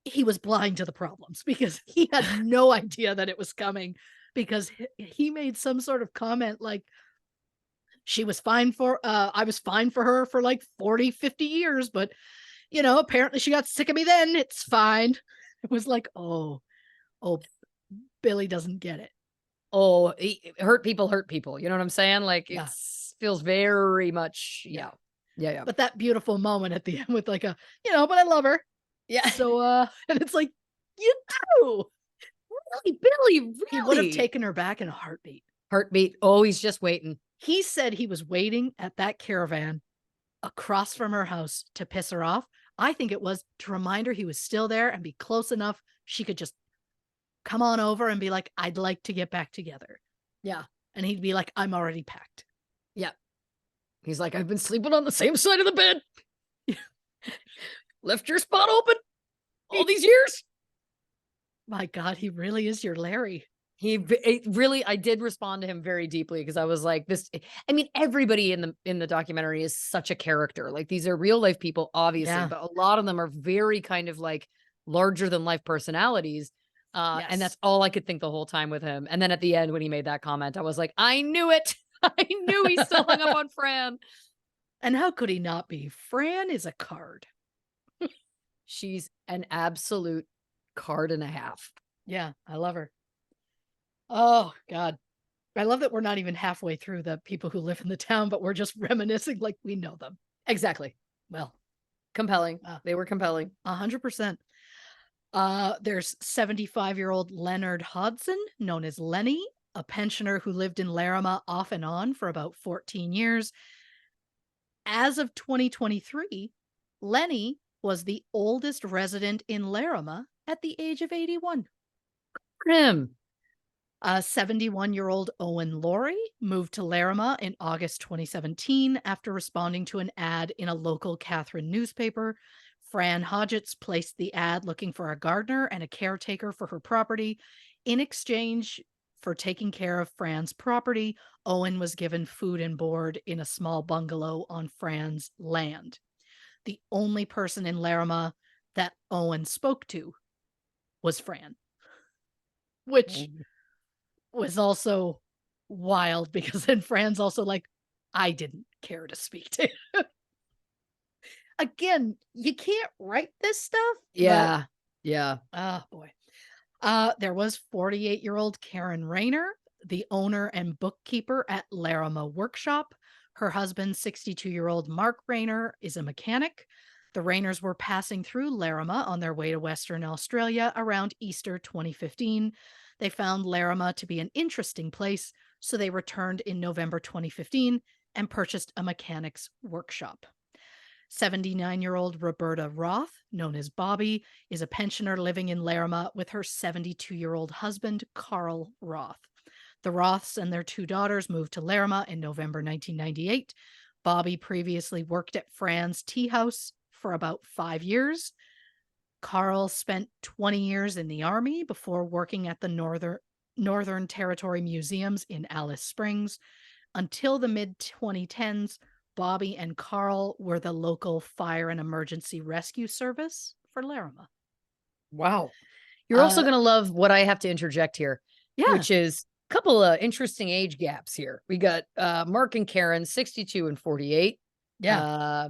he was blind to the problems because he had no idea that it was coming, because he made some sort of comment like, she was fine for, I was fine for her for like 40, 50 years, but apparently she got sick of me then. It's fine. It was like, oh, Billy doesn't get it. Oh, hurt people hurt people. You know what I'm saying? Like Yeah. feels very much yeah. Yeah. But that beautiful moment at the end with like but I love her. Yeah. So, and it's like, you do. Really, Billy, really. He would have taken her back in a heartbeat. Heartbeat. Oh, he's just waiting. He said he was waiting at that caravan across from her house to piss her off. I think it was to remind her he was still there and be close enough she could just come on over and be like, I'd like to get back together. Yeah. And he'd be like, I'm already packed. Yeah. He's like, I've been sleeping on the same side of the bed. Left your spot open all these years. My God, he really is your Larry. I did respond to him very deeply because I was like, I mean, everybody in the documentary is such a character. Like these are real life people, obviously, but a lot of them are very kind of like larger than life personalities. And that's all I could think the whole time with him. And then at the end, when he made that comment, I was like, I knew it. I knew he still hung up on Fran. And how could he not be? Fran is a card. She's an absolute card and a half. Yeah, I love her. Oh, God. I love that we're not even halfway through the people who live in the town, but we're just reminiscing like we know them. Exactly. Well, compelling. They were compelling. 100%. There's 75-year-old Leonard Hodson, known as Lenny, a pensioner who lived in Larrimah off and on for about 14 years. As of 2023, Lenny was the oldest resident in Larrimah at the age of 81. Him. 71-year-old Owen Laurie moved to Larrimah in August 2017 after responding to an ad in a local Catherine newspaper. Fran Hodgetts placed the ad looking for a gardener and a caretaker for her property. In exchange for taking care of Fran's property, Owen was given food and board in a small bungalow on Fran's land. The only person in Larrimah that Owen spoke to was Fran, which was also wild because then Fran's also like, I didn't care to speak to you. Again, you can't write this stuff. Yeah. Yeah. Oh boy. There was 48-year-old Karen Rayner, the owner and bookkeeper at Larrimah Workshop. Her husband, 62-year-old Mark Rayner, is a mechanic. The Rayners were passing through Larrimah on their way to Western Australia around Easter 2015. They found Larrimah to be an interesting place, so they returned in November 2015 and purchased a mechanic's workshop. 79-year-old Roberta Roth, known as Bobby, is a pensioner living in Larrimah with her 72-year-old husband, Carl Roth. The Roths and their two daughters moved to Larrimah in November 1998. Bobby previously worked at Fran's Tea House for about 5 years. Carl spent 20 years in the Army before working at the Northern Territory Museums in Alice Springs. Until the mid-2010s, Bobby and Carl were the local fire and emergency rescue service for Larrimah. Wow. You're also Uh, going to love what I have to interject here, Yeah. which is a couple of interesting age gaps here. We got Mark and Karen, 62 and 48. Yeah.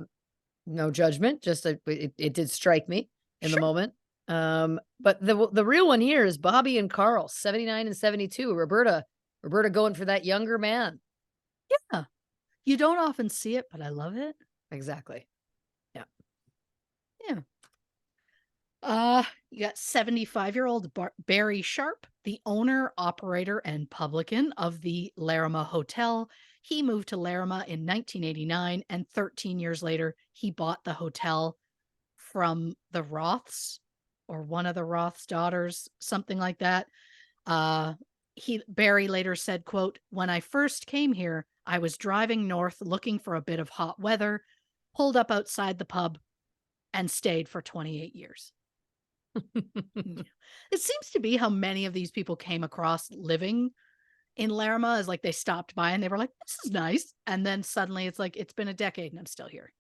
No judgment, just it did strike me in the Sure. moment. But the real one here is Bobby and Carl, 79 and 72. Roberta going for that younger man. Yeah. You don't often see it, but I love it. Exactly. Yeah. You got 75-year-old Barry Sharp, the owner, operator, and publican of the Larrimah Hotel. He moved to Larrimah in 1989, and 13 years later, he bought the hotel from the Roths or one of the Roths' daughters, something like that. Barry later said, quote, "When I first came here, I was driving north looking for a bit of hot weather, pulled up outside the pub, and stayed for 28 years." Yeah. It seems to be how many of these people came across living in Larrimah is like they stopped by and they were like, "This is nice." And then suddenly it's like, it's been a decade and I'm still here.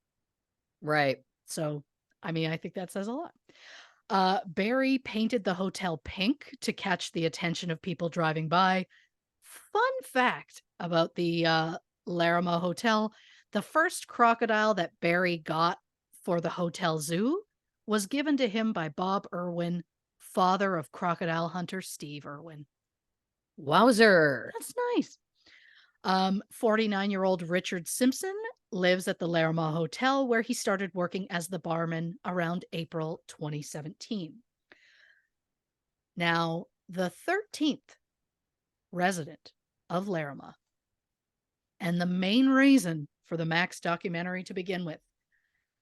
Right. So, I mean, I think that says a lot. Barry painted the hotel pink to catch the attention of people driving by. Fun fact about the Larrimah Hotel: the first crocodile that Barry got for the hotel zoo was given to him by Bob Irwin, father of crocodile hunter Steve Irwin. Wowzer. That's nice. 49-year-old Richard Simpson lives at the Larrimah Hotel, where he started working as the barman around April 2017. Now, the 13th resident of Larrimah, and the main reason for the Max documentary to begin with,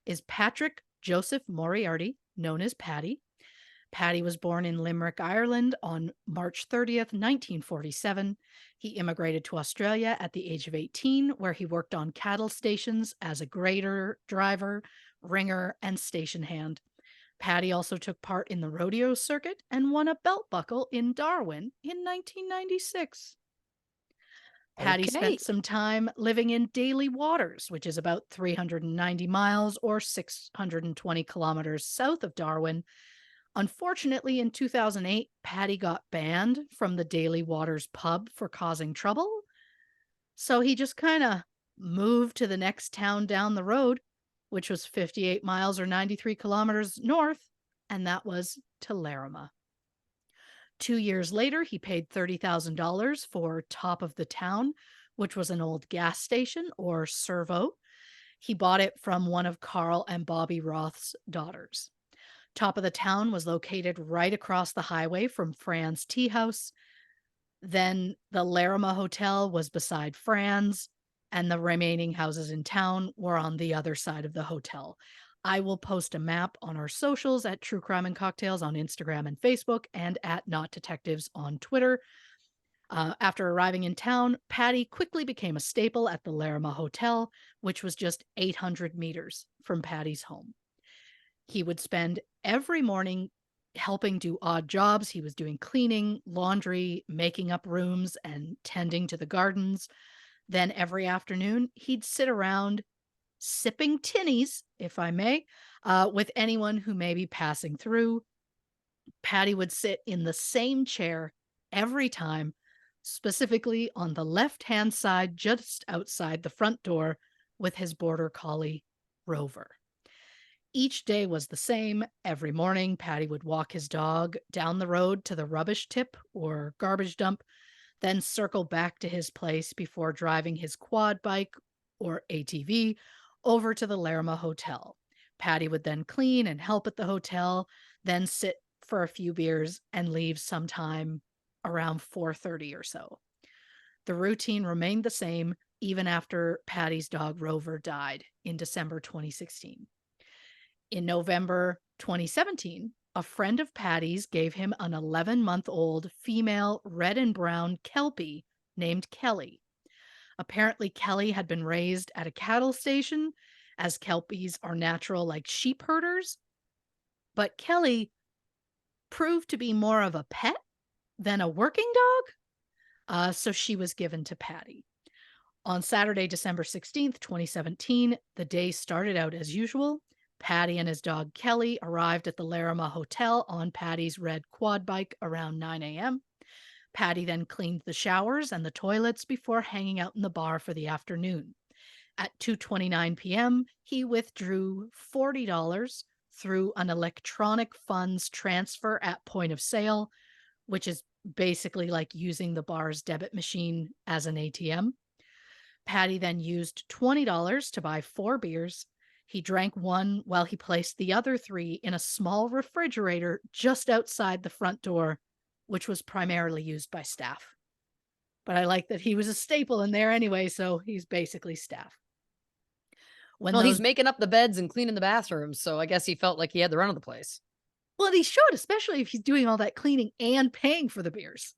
is Patrick Joseph Moriarty, known as Paddy. Paddy was born in Limerick, Ireland on March 30th, 1947. He immigrated to Australia at the age of 18, where he worked on cattle stations as a grader, driver, ringer, and station hand. Paddy also took part in the rodeo circuit and won a belt buckle in Darwin in 1996. Paddy Okay. spent some time living in Daly Waters, which is about 390 miles or 620 kilometers south of Darwin. Unfortunately, in 2008, Paddy got banned from the Daly Waters pub for causing trouble. So he just kind of moved to the next town down the road, which was 58 miles or 93 kilometers north, and that was to Larrimah. 2 years later, he paid $30,000 for Top of the Town, which was an old gas station or servo. He bought it from one of Carl and Bobby Roth's daughters. Top of the Town was located right across the highway from Fran's Tea House. Then the Larrimah Hotel was beside Fran's, and the remaining houses in town were on the other side of the hotel. I will post a map on our socials at True Crime and Cocktails on Instagram and Facebook, and at Not Detectives on Twitter. After arriving in town, Patty quickly became a staple at the Larrimah Hotel, which was just 800 meters from Patty's home. He would spend every morning helping do odd jobs. He was doing cleaning, laundry, making up rooms, and tending to the gardens. Then every afternoon, he'd sit around sipping tinnies, if I may, with anyone who may be passing through. Patty would sit in the same chair every time, specifically on the left hand side, just outside the front door, with his border collie, Rover. Each day was the same. Every morning, Patty would walk his dog down the road to the rubbish tip or garbage dump, then circle back to his place before driving his quad bike or ATV over to the Larrimah Hotel. Patty would then clean and help at the hotel, then sit for a few beers and leave sometime around 4:30 or so. The routine remained the same even after Patty's dog Rover died in December 2016. In November 2017, a friend of Patty's gave him an 11-month-old female red and brown Kelpie named Kelly. Apparently, Kelly had been raised at a cattle station, as Kelpies are natural like sheep herders. But Kelly proved to be more of a pet than a working dog, so she was given to Patty. On Saturday, December 16th, 2017, the day started out as usual. Patty and his dog Kelly arrived at the Larrimah Hotel on Patty's red quad bike around 9 a.m. Patty then cleaned the showers and the toilets before hanging out in the bar for the afternoon. At 2:29 p.m., he withdrew $40 through an electronic funds transfer at point of sale, which is basically like using the bar's debit machine as an ATM. Patty then used $20 to buy 4 beers. He drank one while he placed the other 3 in a small refrigerator just outside the front door, which was primarily used by staff. But I like that he was a staple in there anyway, so he's basically staff. When Well, he's those making up the beds and cleaning the bathrooms, so I guess he felt like he had the run of the place. Well, he should, especially if he's doing all that cleaning and paying for the beers.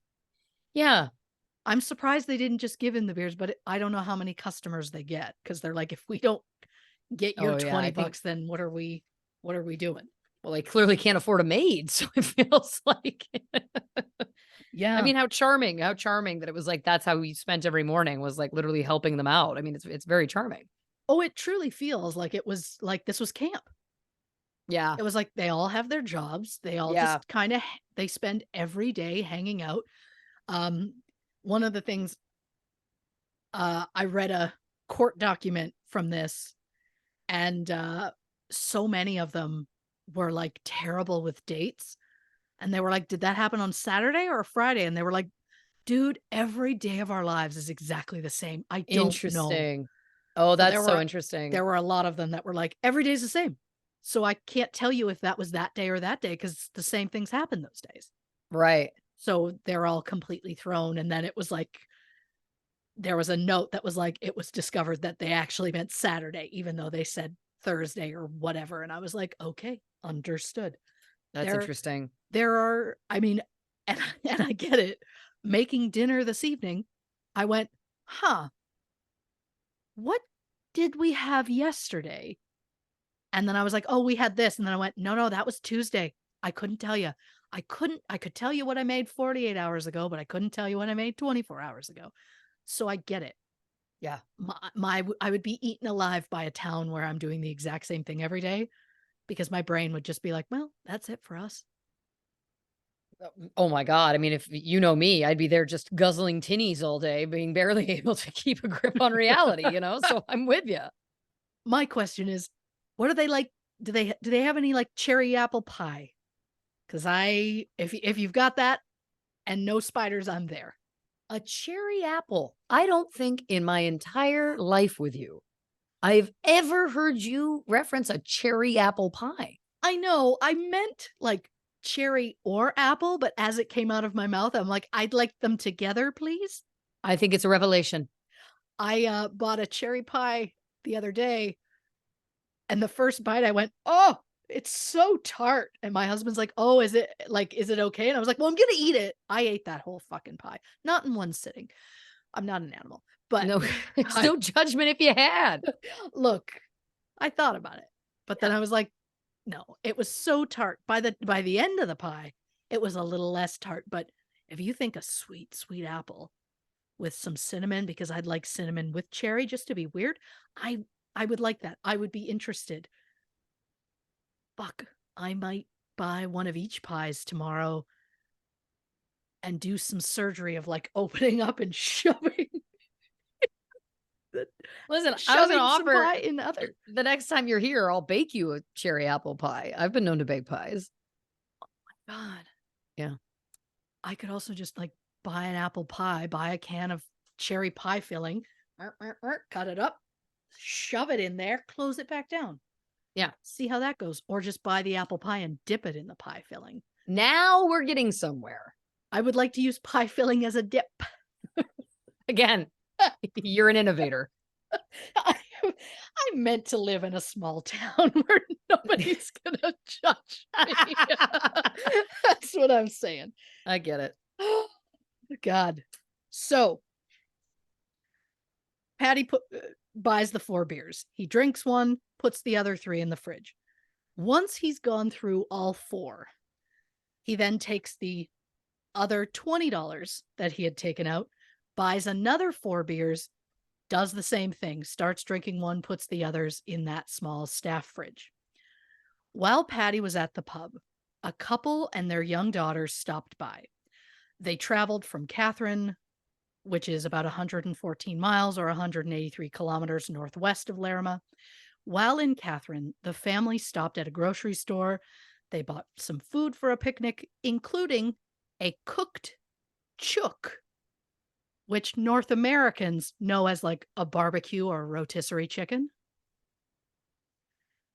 Yeah. I'm surprised they didn't just give him the beers, but I don't know how many customers they get, because they're like, if we don't get your Oh, yeah, 20 I think bucks, then what are we doing? well, they clearly can't afford a maid, so it feels like I Yeah. mean, how charming that it was like that's how he spent every morning was, like, literally helping them out. I mean, it's very charming. Oh, it truly feels like it was like this was camp. Yeah. It was like they all have their jobs. They all Yeah. just kind of they spend every day hanging out. Um, one of the things I read a court document from this, and so many of them were like terrible with dates. And they were like, "Did that happen on Saturday or Friday?" And they were like, "Dude, every day of our lives is exactly the same. I don't know." Interesting. Oh, So that's so interesting. there were a lot of them that were like, "Every day's the same." So I can't tell you if that was that day or that day, because the same things happen those days. Right. So they're all completely thrown. And then it was like there was a note that was like, it was discovered that they actually meant Saturday, even though they said Thursday or whatever. And I was like, okay, understood. That's There interesting. there are, I mean, and I get it. Making dinner this evening, I went, huh, what did we have yesterday? And then I was like, "Oh, we had this." And then I went, "No, no, that was Tuesday. I couldn't tell you. I could tell you what I made 48 hours ago, but I couldn't tell you what I made 24 hours ago." So I get it. Yeah. I would be eaten alive by a town where I'm doing the exact same thing every day, because my brain would just be like, "Well, that's it for us." Oh my god. I mean, if you know me, I'd be there just guzzling tinnies all day, being barely able to keep a grip on reality, you know? So I'm with you. My question is, what are they like? Do they have any like cherry apple pie? Because if you've got that and no spiders, I'm there. A cherry apple. I don't think in my entire life with you, I've ever heard you reference a cherry apple pie. I know, I meant, like, cherry or apple, but as it came out of my mouth, I'm like, "I'd like them together, please." I think it's a revelation. I, bought a cherry pie the other day, And the first bite I went, "Oh, it's so tart." And my husband's like, "Oh, is it okay?" And I was like, "Well, I'm gonna eat it." I ate that whole fucking pie. Not in one sitting. I'm not an animal, but No, it's I no judgment if you had. look, I thought about it, but then Yeah. I was like, "No." It was so tart. By the end of the pie, it was a little less tart, but if you think a sweet, sweet apple with some cinnamon, because I'd like cinnamon with cherry just to be weird, I I would like that. I would be interested. Fuck, I might buy one of each pies tomorrow and do some surgery of, like, opening up and the Listen, I was gonna shoving some offer pie in the other. the next time you're here, I'll bake you a cherry apple pie. I've been known to bake pies. God, Yeah. I could also just, like, buy an apple pie, buy a can of cherry pie filling, cut it up, shove it in there, close it back down. Yeah. See how that goes, or just buy the apple pie and dip it in the pie filling. Now we're getting somewhere. I would like to use pie filling as a dip. Again, you're an innovator. I I meant to live in a small town where nobody's gonna judge me. That's what I'm saying. I get it. God. So, Patty buys the 4 beers. He drinks one, puts the other 3 in the fridge. Once he's gone through all 4, he then takes the other $20 that he had taken out, buys another 4 beers, does the same thing, starts drinking one, puts the others in that small staff fridge. While Patty was at the pub, a couple and their young daughters stopped by. They traveled from Catherine, which is about 114 miles or 183 kilometers northwest of Larrimah. While in Catherine, the family stopped at a grocery store. They bought some food for a picnic, including a cooked chook, which North Americans know as like a barbecue or rotisserie chicken.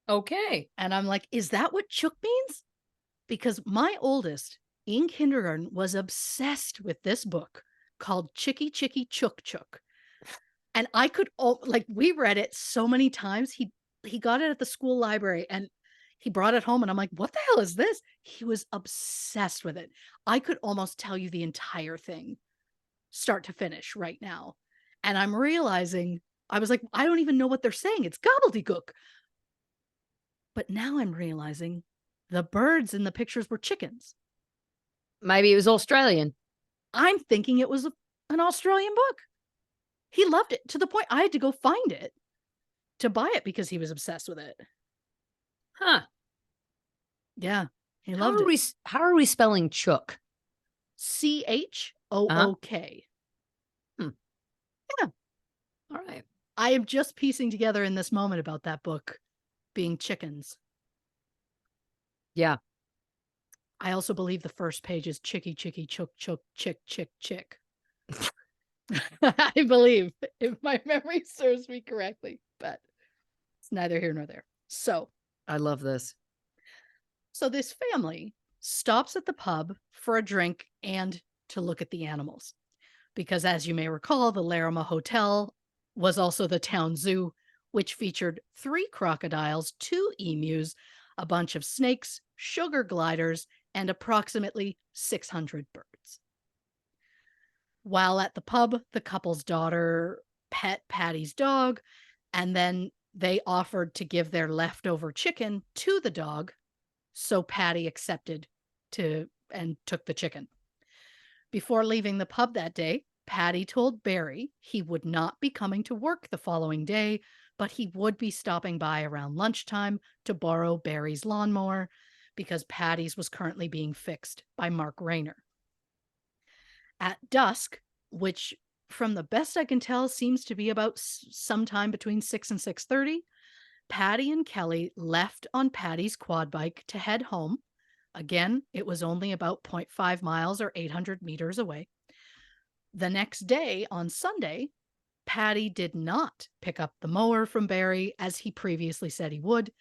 Okay. And I'm like, is that what chook means? Because my oldest in kindergarten was obsessed with this book called Chicky Chicky Chook Chook. And I could like we read it so many times. He got it at the school library and he brought it home and I'm like, "What the hell is this?" He was obsessed with it. I could almost tell you the entire thing start to finish right now. And I'm realizing I was like, "I don't even know what they're saying. It's gobbledygook." But now I'm realizing the birds in the pictures were chickens. Maybe it was Australian. I'm thinking it was an Australian book. He loved it to the point I had to go find it to buy it because he was obsessed with it. Huh. Yeah, he How loved are it. how are we spelling chook? Uh-huh. Chook. Hmm. Yeah, All right. I am just piecing together in this moment about that book being chickens. Yeah. I also believe the first page is chicky, chicky, chook, chook, chick, chick, chick. I believe, if my memory serves me correctly, but it's neither here nor there. I love this. So this family stops at the pub for a drink and to look at the animals. Because as you may recall, the Larrimah Hotel was also the town zoo, which featured 3 crocodiles, 2 emus, a bunch of snakes, sugar gliders, and approximately 600 birds. While at the pub, the couple's daughter pet Patty's dog, and then they offered to give their leftover chicken to the dog, so Patty accepted to and took the chicken. Before leaving the pub that day, Patty told Barry he would not be coming to work the following day, but he would be stopping by around lunchtime to borrow Barry's lawnmower because Patty's was currently being fixed by Mark Rayner. At dusk, which from the best I can tell seems to be about sometime between 6 and 6:30, Patty and Kelly left on Patty's quad bike to head home. Again, it was only about 0.5 miles or 800 meters away. The next day, on Sunday, Patty did not pick up the mower from Barry as he previously said he would.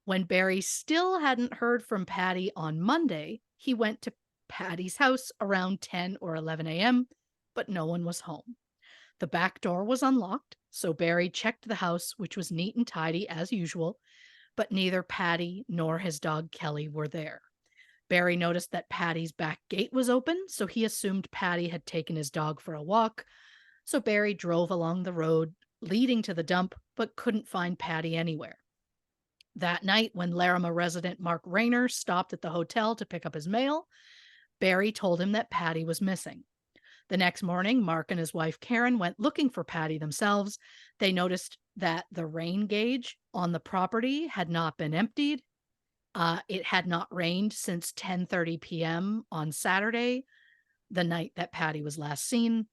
When Barry still hadn't heard from Patty on Monday, he went to Patty's house around 10 or 11 a.m., but no one was home. The back door was unlocked, so Barry checked the house, which was neat and tidy as usual. but neither Patty nor his dog Kelly were there. Barry noticed that Patty's back gate was open, so he assumed Patty had taken his dog for a walk. So Barry drove along the road leading to the dump, but couldn't find Patty anywhere. That night, when Larrimah resident Mark Rayner stopped at the hotel to pick up his mail, Barry told him that Patty was missing. The next morning, Mark and his wife Karen went looking for Patty themselves. They noticed that the rain gauge on the property had not been emptied. It had not rained since 10:30 p.m. on Saturday, the night that Patty was last seen.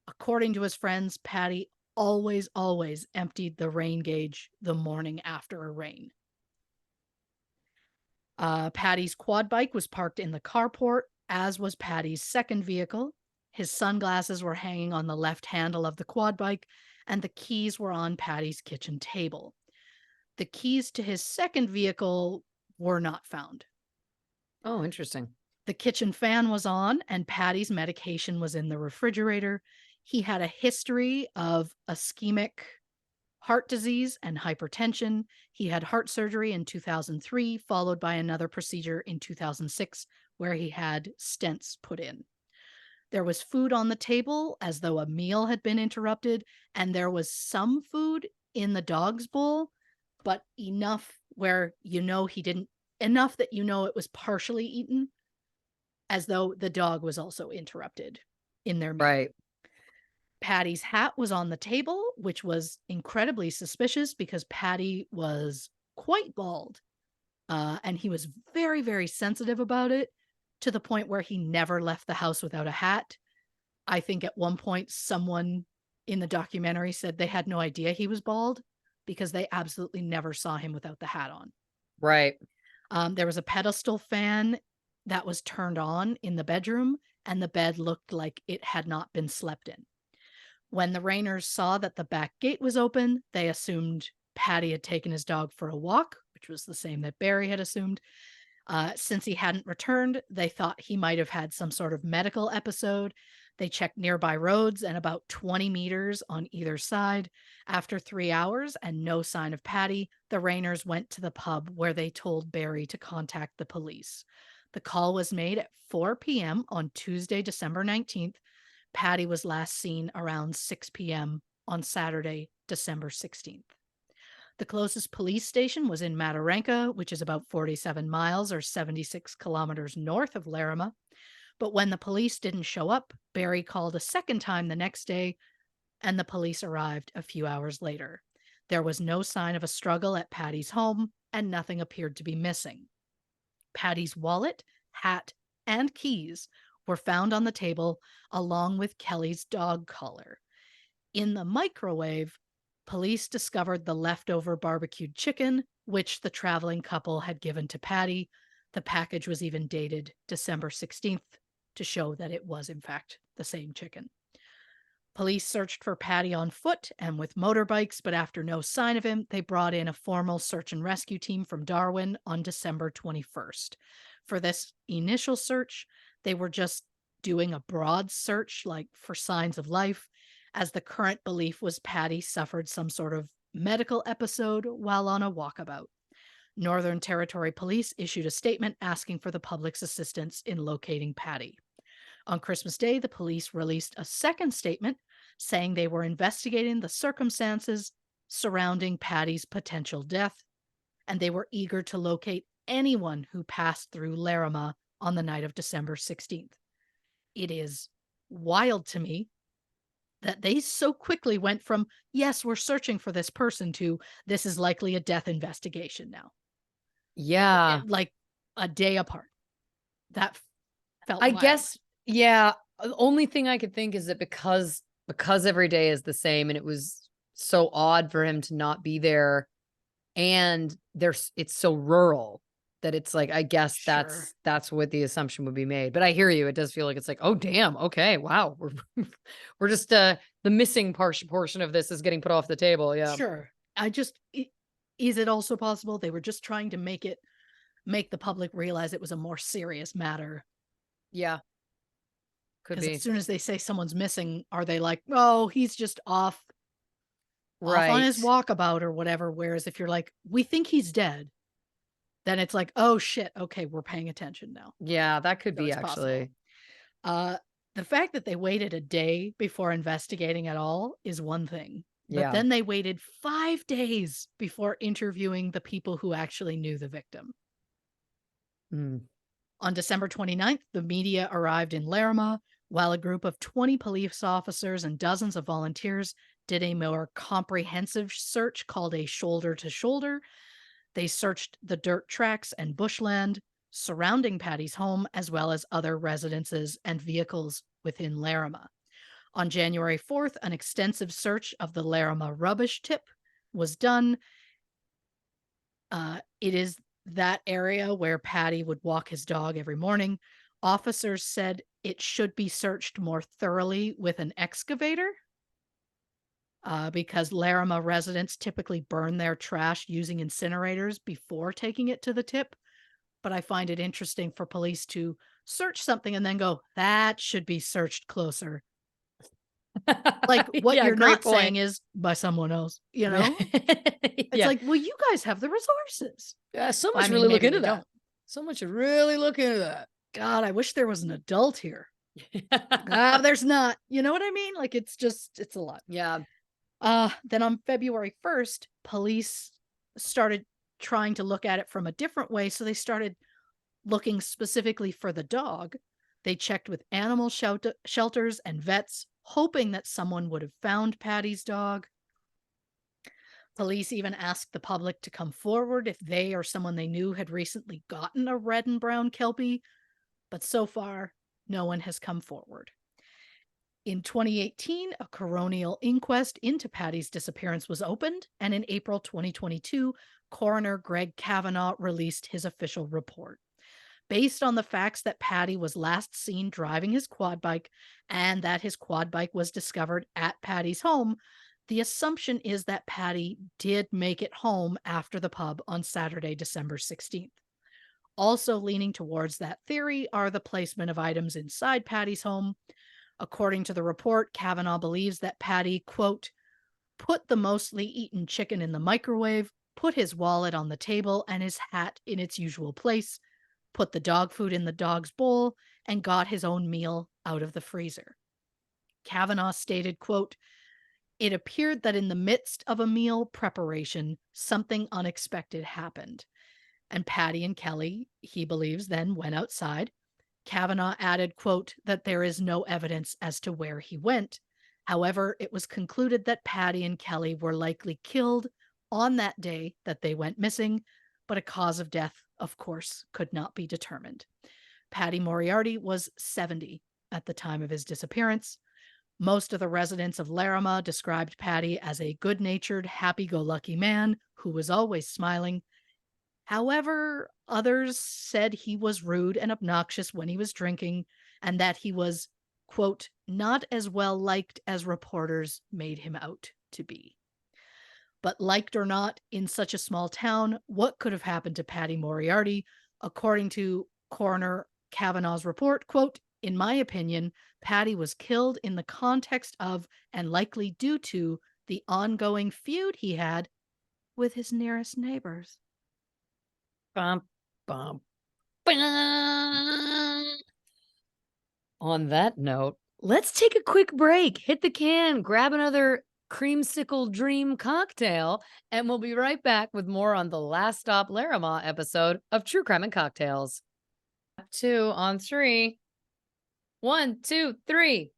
According to his friends, Patty always emptied the rain gauge the morning after a rain. Patty's quad bike was parked in the carport, as was Patty's second vehicle. His sunglasses were hanging on the left handle of the quad bike, and the keys were on Patty's kitchen table. The keys to his second vehicle were not found. Oh, interesting. The kitchen fan was on, and Patty's medication was in the refrigerator. He had a history of ischemic heart disease and hypertension. He had heart surgery in 2003, followed by another procedure in 2006, where he had stents put in. There was food on the table as though a meal had been interrupted, and there was some food in the dog's bowl, but enough where enough that it was partially eaten, as though the dog was also interrupted in their meal. Right. Patty's hat was on the table, which was incredibly suspicious because Patty was quite bald. And he was very, very sensitive about it, to the point where he never left the house without a hat. I think at one point someone in the documentary said they had no idea he was bald because they absolutely never saw him without the hat on. Right. There was a pedestal fan that was turned on in the bedroom, and the bed looked like it had not been slept in. When the Rayners saw that the back gate was open, they assumed Patty had taken his dog for a walk, which was the same that Barry had assumed. Since he hadn't returned, they thought he might have had some sort of medical episode. They checked nearby roads and about 20 meters on either side. After 3 hours and no sign of Patty, the Rayners went to the pub where they told Barry to contact the police. The call was made at 4 p.m. on Tuesday, December 19th. Patty was last seen around 6 p.m. on Saturday, December 16th. The closest police station was in Mataranka, which is about 47 miles or 76 kilometers north of Larrimah. But when the police didn't show up, Barry called a second time the next day, and the police arrived a few hours later. There was no sign of a struggle at Patty's home, and nothing appeared to be missing. Patty's wallet, hat, and keys were found on the table, along with Kelly's dog collar. In the microwave, police discovered the leftover barbecued chicken, which the traveling couple had given to Patty. The package was even dated December 16th to show that it was, in fact, the same chicken. Police searched for Patty on foot and with motorbikes, but after no sign of him, they brought in a formal search and rescue team from Darwin on December 21st. For this initial search, they were just doing a broad search, like for signs of life, as the current belief was Patty suffered some sort of medical episode while on a walkabout. Northern Territory Police issued a statement asking for the public's assistance in locating Patty. On Christmas Day, the police released a second statement saying they were investigating the circumstances surrounding Patty's potential death, and they were eager to locate anyone who passed through Larrimah on the night of December 16th. It is wild to me that they so quickly went from, yes, we're searching for this person, to this is likely a death investigation now. Yeah. Like a day apart. That felt I wild. guess, yeah. The only thing I could think is that because every day is the same and it was so odd for him to not be there, and it's so rural that it's like, I guess Sure. that's what the assumption would be made. But I hear you. It does feel like it's like, oh damn, okay, wow. We're just the missing portion of this is getting put off the table. Yeah. Sure. Is it also possible they were just trying to make the public realize it was a more serious matter? Yeah. Could Because be. as soon as they say someone's missing, are they like, oh, he's just off off on his Right. walkabout or whatever. Whereas if you're like, we think he's dead, then it's like, oh shit, okay, we're paying attention now. Yeah, that could So be it's possible. actually. Uh, the fact that they waited a day before investigating at all is one thing, but Yeah. then they waited 5 days before interviewing the people who actually knew the victim. Mm. On December 29th, the media arrived in Larrimah, while a group of 20 police officers and dozens of volunteers did a more comprehensive search called a shoulder to shoulder. They searched the dirt tracks and bushland surrounding Patty's home, as well as other residences and vehicles within Larrimah. On January 4th, an extensive search of the Larrimah rubbish tip was done. It is that area where Patty would walk his dog every morning. Officers said it should be searched more thoroughly with an excavator because Larrimah residents typically burn their trash using incinerators before taking it to the tip. But I find it interesting for police to search something and then go, that should be searched closer. Like what Yeah, you're great not point. saying is by someone else, you know? It's Yeah. like, well, you guys have the resources. Yeah, someone I should mean, really look maybe into they that. don't. Someone should really look into that. God, I wish there was an adult here. There's not. You know what I mean? Like it's a lot. Yeah. Then on February 1st, police started trying to look at it from a different way. So they started looking specifically for the dog. They checked with animal shelters and vets, hoping that someone would have found Patty's dog. Police even asked the public to come forward if they or someone they knew had recently gotten a red and brown Kelpie, but so far, no one has come forward. In 2018, a coronial inquest into Patty's disappearance was opened, and in April 2022, coroner Greg Kavanaugh released his official report. Based on the facts that Patty was last seen driving his quad bike and that his quad bike was discovered at Patty's home, the assumption is that Patty did make it home after the pub on Saturday, December 16th. Also leaning towards that theory are the placement of items inside Patty's home. According to the report, Kavanaugh believes that Patty, quote, put the mostly eaten chicken in the microwave, put his wallet on the table and his hat in its usual place, put the dog food in the dog's bowl, and got his own meal out of the freezer. Kavanaugh stated, quote, it appeared that in the midst of a meal preparation, something unexpected happened. And Patty and Kelly, he believes, then went outside. Kavanaugh added, quote, that there is no evidence as to where he went. However, it was concluded that Patty and Kelly were likely killed on that day that they went missing, but a cause of death, of course, could not be determined. Patty Moriarty was 70 at the time of his disappearance. Most of the residents of Larrimah described Patty as a good-natured, happy-go-lucky man who was always smiling. However, others said he was rude and obnoxious when he was drinking and that he was, quote, not as well liked as reporters made him out to be. But liked or not, in such a small town, what could have happened to Patty Moriarty? According to Coroner Kavanaugh's report, quote, in my opinion, Patty was killed in the context of and likely due to the ongoing feud he had with his nearest neighbors. Bum, bum, bum. On that note, let's take a quick break, hit the can, grab another creamsicle dream cocktail, and we'll be right back with more on the Last Stop Larrimah episode of True Crime and Cocktails. 2 on 3. 1, 2, 3.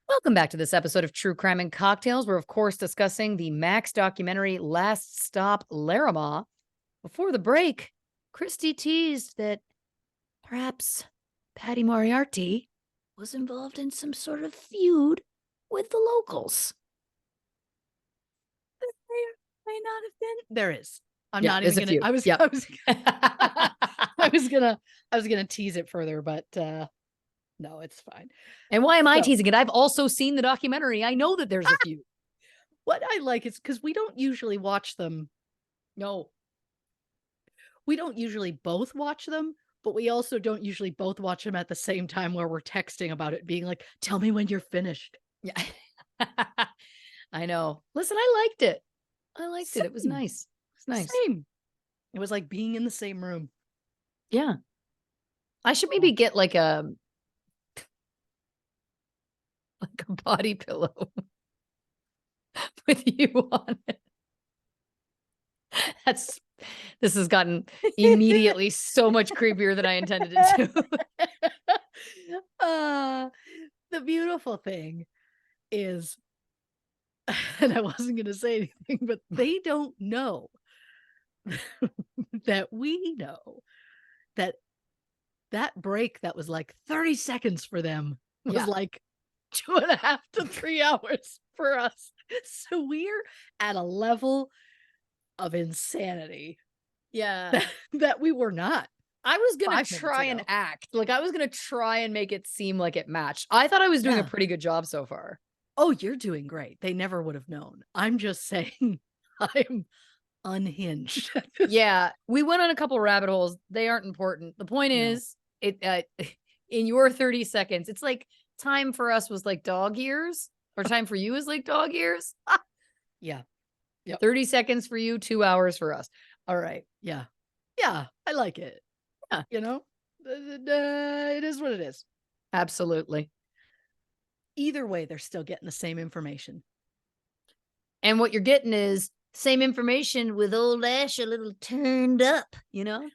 Welcome back to this episode of True Crime and Cocktails. We're, of course, discussing the Max documentary Last Stop Larrimah. Before the break, Christy teased that perhaps Patty Moriarty was involved in some sort of feud with the locals. May not have been. There is. I'm Yeah, not there's even a gonna. few. I was. Yep. I was gonna tease it further, but no, it's fine. And why am I So- teasing it? I've also seen the documentary. I know that there's a few. What I like is because we don't usually watch them. No. We don't usually both watch them, but we also don't usually both watch them at the same time where we're texting about it, being like, "Tell me when you're finished." Yeah. I know. Listen, I liked it. I liked it. It was Same. nice. It's nice. Same. It was like being in the same room. Yeah. I should maybe get like a body pillow with you on it. This has gotten immediately so much creepier than I intended it to. uh, the beautiful thing is, and I wasn't going to say anything, but they don't know that we know that that break that was like 30 seconds for them was Yeah. like 2.5 to 3 hours for us. So we're at a level of insanity Yeah. that we were not I was gonna 5 minutes try and ago. act. Like, I was gonna try and make it seem like it matched. I thought I was doing a Yeah. pretty good job so far. Oh, you're doing great. They never would have known. I'm just saying I'm unhinged at this. Yeah, we went on a couple rabbit holes. They aren't important. The point No. is, in your 30 seconds, it's like time for us was like dog years, or time for you is like dog years. Yeah. Yep. 30 seconds for you, 2 hours for us. All right. Yeah. Yeah. I like it. Yeah. You know? It is what it is. Absolutely. Either way, they're still getting the same information. And what you're getting is same information with old Ash a little turned up, you know?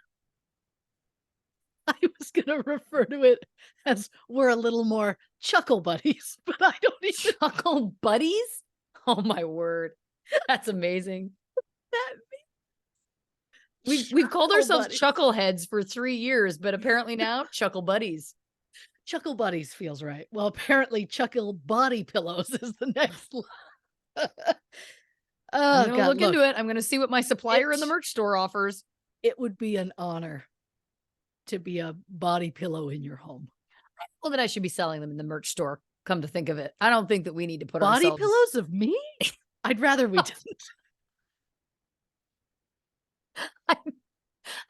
I was gonna refer to it as we're a little more chuckle buddies, but I don't even Chuckle buddies? Oh my word. That's amazing. that We've called ourselves buddies. chuckleheads for 3 years, but apparently now chuckle buddies. Chuckle buddies feels right. Well, apparently chuckle body pillows is the next one. I'm Oh gonna god, look look, into it. I'm gonna see what my supplier in the it merch store offers. it would be an honor to be a body pillow in your home. Well, that I should be selling them in the merch store. Come to think of it, I don't think that we need to put Body ourselves. pillows of me? I'd rather we didn't.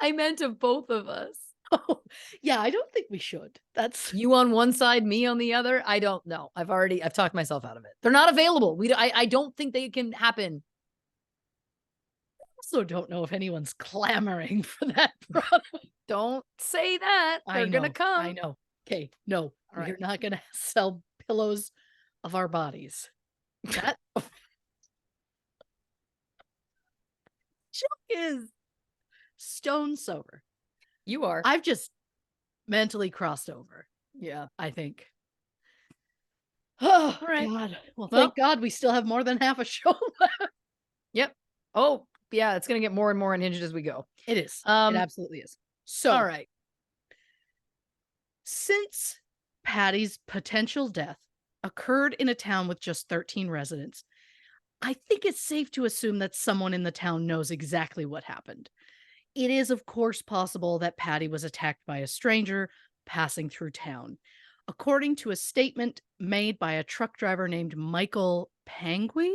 I meant of both of us. Oh, yeah, I don't think we should. That's You on one side, me on the other. I don't know. I've talked myself out of it. They're not available. I don't think they can happen. also don't know if anyone's clamoring for that product. Don't say that. They're gonna come. I know. Okay, no, All we're right. not gonna sell pillows of our bodies. That Chuck is stone sober. You are. I've just mentally crossed over, Yeah. I think. Oh, All right. God. Well, Well- thank God we still have more than half a show left. Yep. Oh, yeah. It's gonna get more and more unhinged as we go. It is. It Um. absolutely is. So, All right. since Patty's potential death occurred in a town with just 13 residents, I think it's safe to assume that someone in the town knows exactly what happened. It is, of course, possible that Patty was attacked by a stranger passing through town. According to a statement made by a truck driver named Michael Pangui,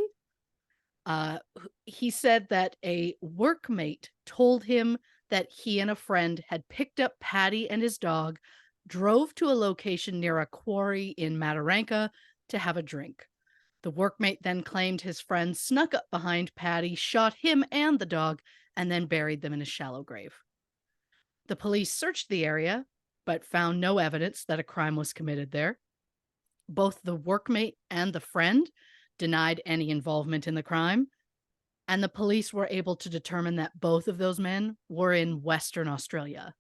he said that a workmate told him that he and a friend had picked up Patty and his dog, drove to a location near a quarry in Mataranka to have a drink. The workmate then claimed his friend snuck up behind Patty, shot him and the dog, and then buried them in a shallow grave. The police searched the area, but found no evidence that a crime was committed there. Both the workmate and the friend denied any involvement in the crime, and the police were able to determine that both of those men were in Western Australia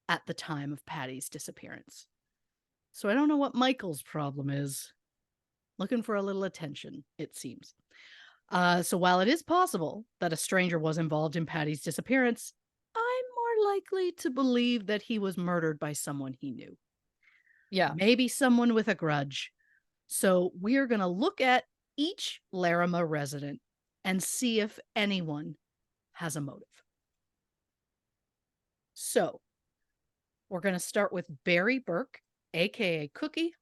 at the time of Patty's disappearance. So I don't know what Michael's problem is. Looking for a little attention, it seems. So while it is possible that a stranger was involved in Patty's disappearance, I'm more likely to believe that he was murdered by someone he knew. Yeah. Maybe someone with a grudge. So we're going to look at each Larrimah resident and see if anyone has a motive. So we're going to start with Barry Burke, aka Cookie.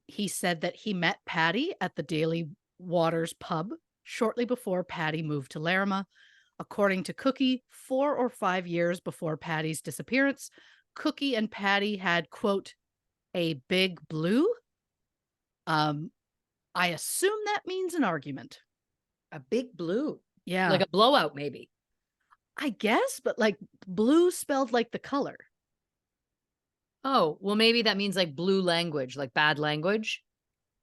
He said that he met Patty at the Daily Waters pub shortly before Patty moved to Larrimah. According to Cookie, 4 or 5 years before Patty's disappearance, Cookie and Patty had, quote, a big blue. I assume that means an argument. A big blue. Yeah, Like a blowout, maybe. I guess, but like blue spelled like the color. Oh, well, maybe that means like blue language, like bad language.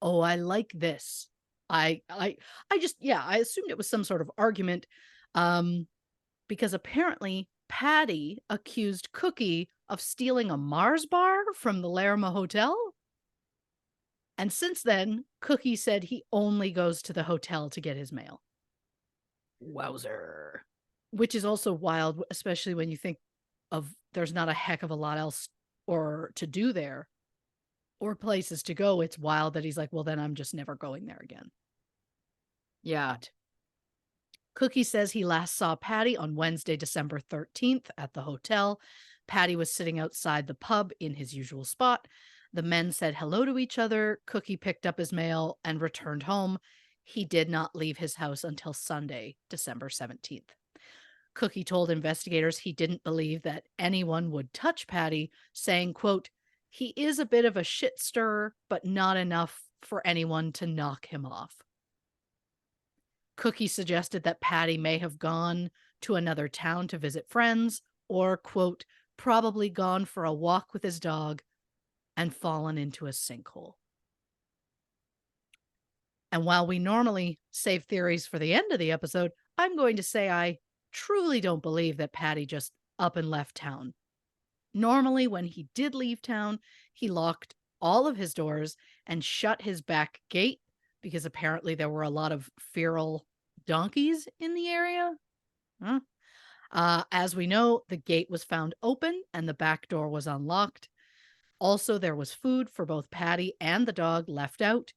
Oh, I like this. I just yeah, I assumed it was some sort of argument um because apparently Patty accused Cookie of stealing a Mars bar from the Larrimah Hotel. And since then, Cookie said he only goes to the hotel to get his mail, Wowzer. which is also wild, especially when you think of there's not a heck of a lot else or to do there or places to go. It's wild that he's like, well, then I'm just never going there again. Yeah. But Cookie says he last saw Patty on Wednesday, December 13th at the hotel. Patty was sitting outside the pub in his usual spot. The men said hello to each other. Cookie picked up his mail and returned home. He did not leave his house until Sunday, December 17th. Cookie told investigators he didn't believe that anyone would touch Patty, saying, quote, he is a bit of a shit stirrer, but not enough for anyone to knock him off. Cookie suggested that Patty may have gone to another town to visit friends or, quote, probably gone for a walk with his dog and fallen into a sinkhole. And while we normally save theories for the end of the episode, I'm going to say I truly don't believe that Patty just up and left town. Normally, when he did leave town, he locked all of his doors and shut his back gate because apparently there were a lot of feral donkeys in the area. Huh? As we know, the gate was found open and the back door was unlocked. Also, there was food for both Patty and the dog left out,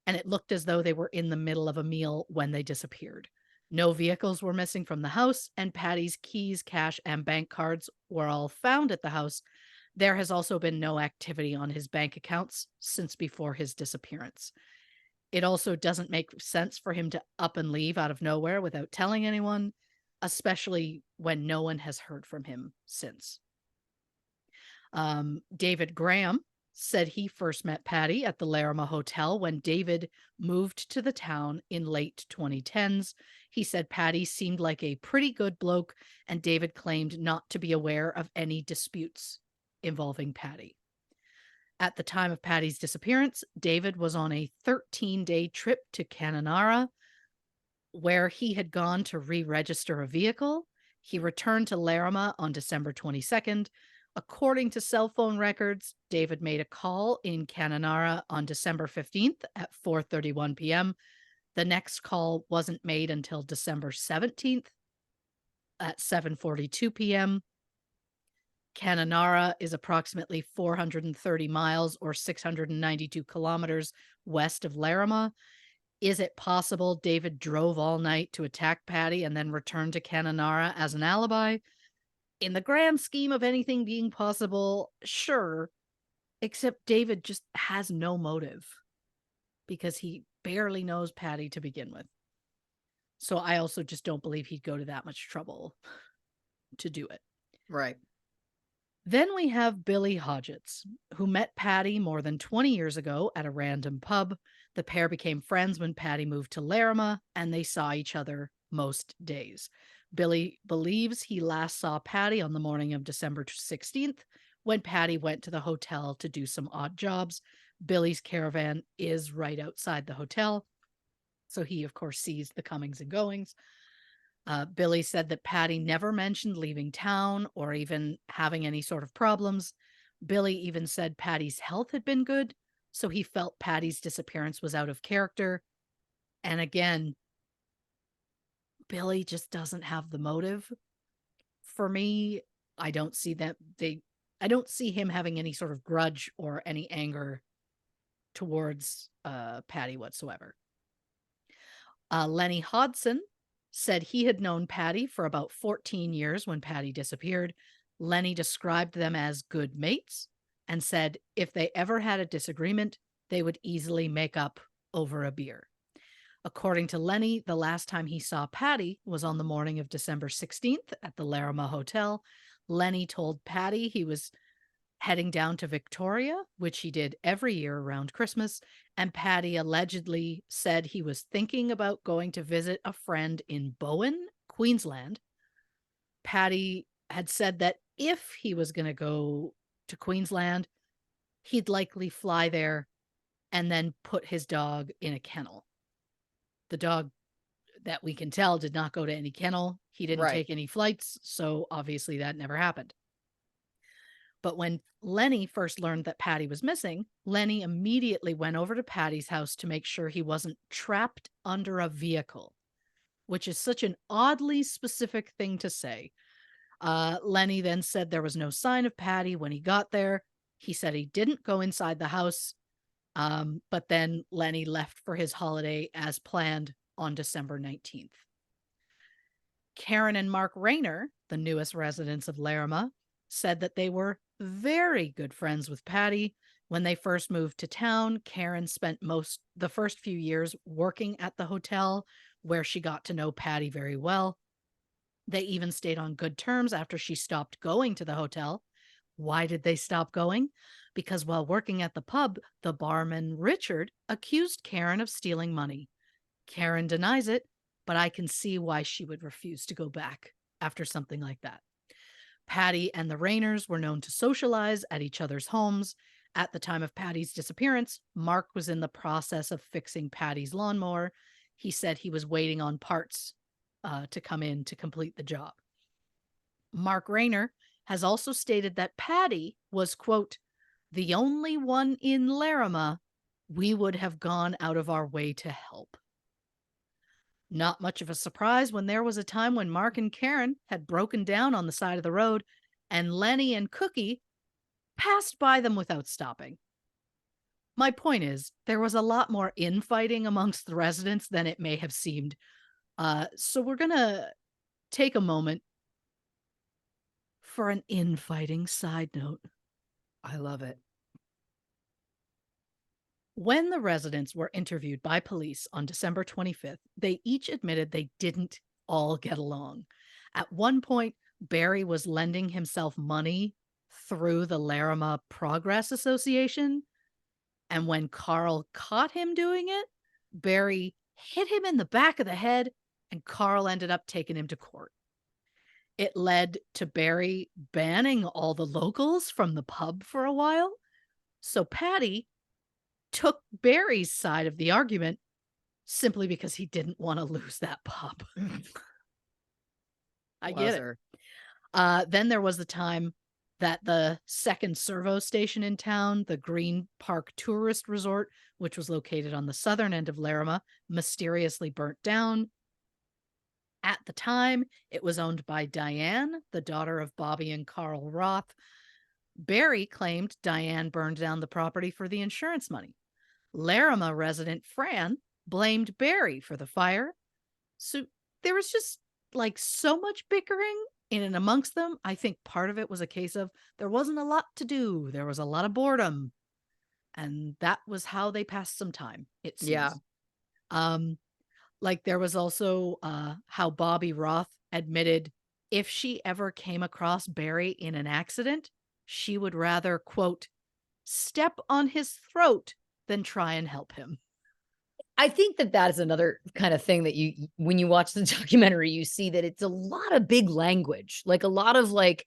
and it looked as though they were in the middle of a meal when they disappeared. No vehicles were missing from the house, and Patty's keys, cash, and bank cards were all found at the house. There has also been no activity on his bank accounts since before his disappearance. It also doesn't make sense for him to up and leave out of nowhere without telling anyone, especially when no one has heard from him since. David Graham said he first met Patty at the Larrimah Hotel when David moved to the town in late 2010s. He said Patty seemed like a pretty good bloke, and David claimed not to be aware of any disputes involving Patty. At the time of Patty's disappearance, David was on a 13-day trip to Cananara, where he had gone to re-register a vehicle. He returned to Larrimah on December 22nd. According to cell phone records, David made a call in Cananara on December 15th at 4:31 p.m. The next call wasn't made until December 17th at 7:42 p.m. Cananara is approximately 430 miles or 692 kilometers west of Larrimah. Is it possible David drove all night to attack Patty and then returned to Cananara as an alibi? In the grand scheme of anything being possible, sure, except David just has no motive because he barely knows Patty to begin with. So I also just don't believe he'd go to that much trouble to do it. Right. Then we have Billy Hodgetts, who met Patty more than 20 years ago at a random pub. The pair became friends when Patty moved to Larrimah, and they saw each other most days. Billy believes he last saw Patty on the morning of December 16th when Patty went to the hotel to do some odd jobs. Billy's caravan is right outside the hotel, so he, of course, sees the comings and goings. Billy said that Patty never mentioned leaving town or even having any sort of problems. Billy even said Patty's health had been good, so he felt Patty's disappearance was out of character. And again, Billy just doesn't have the motive. For me, I don't see I don't see him having any sort of grudge or any anger towards Patty whatsoever. Lenny Hodson said he had known Patty for about 14 years when Patty disappeared. Lenny described them as good mates and said if they ever had a disagreement, they would easily make up over a beer. According to Lenny, the last time he saw Patty was on the morning of December 16th at the Larrimah Hotel. Lenny told Patty he was heading down to Victoria, which he did every year around Christmas, and Patty allegedly said he was thinking about going to visit a friend in Bowen, Queensland. Patty had said that if he was going to go to Queensland, he'd likely fly there and then put his dog in a kennel. The dog, that we can tell, did not go to any kennel. He didn't Right. take any flights, so obviously that never happened. But when Lenny first learned that Patty was missing, Lenny immediately went over to Patty's house to make sure he wasn't trapped under a vehicle, which is such an oddly specific thing to say. Lenny then said there was no sign of Patty when he got there. He said he didn't go inside the house, but then Lenny left for his holiday as planned on December 19th. Karen and Mark Rayner, the newest residents of Larrimah, said that they were very good friends with Patty. When they first moved to town, Karen spent the first few years working at the hotel, where she got to know Patty very well. They even stayed on good terms after she stopped going to the hotel. Why did they stop going? Because while working at the pub, the barman Richard accused Karen of stealing money. Karen denies it, but I can see why she would refuse to go back after something like that. Patty and the Rayners were known to socialize at each other's homes. At the time of Patty's disappearance, Mark was in the process of fixing Patty's lawnmower. He said he was waiting on parts to come in to complete the job. Mark Rayner has also stated that Patty was, quote, the only one in Larrimah we would have gone out of our way to help. Not much of a surprise when there was a time when Mark and Karen had broken down on the side of the road, and Lenny and Cookie passed by them without stopping. My point is, there was a lot more infighting amongst the residents than it may have seemed. So we're going to take a moment for an infighting side note. I love it. When the residents were interviewed by police on December 25th, they each admitted they didn't all get along. At one point, Barry was lending himself money through the Larrimah Progress Association, and when Carl caught him doing it, Barry hit him in the back of the head, and Carl ended up taking him to court. It led to Barry banning all the locals from the pub for a while, so Patty took Barry's side of the argument simply because he didn't want to lose that pub. I get it. Then there was the time that the second servo station in town, the Green Park Tourist Resort, which was located on the southern end of Larrimah, mysteriously burnt down. At the time, it was owned by Diane, the daughter of Bobby and Carl Roth. Barry claimed Diane burned down the property for the insurance money. Larrimah resident Fran blamed Barry for the fire. So there was just like so much bickering in and amongst them. I think part of it was a case of there wasn't a lot to do. There was a lot of boredom. And that was how they passed some time, it seems. Yeah. Like there was also how Bobby Roth admitted if she ever came across Barry in an accident, she would rather, quote, step on his throat than try and help him. I think that is another kind of thing that when you watch the documentary, you see that it's a lot of big language, like a lot of like,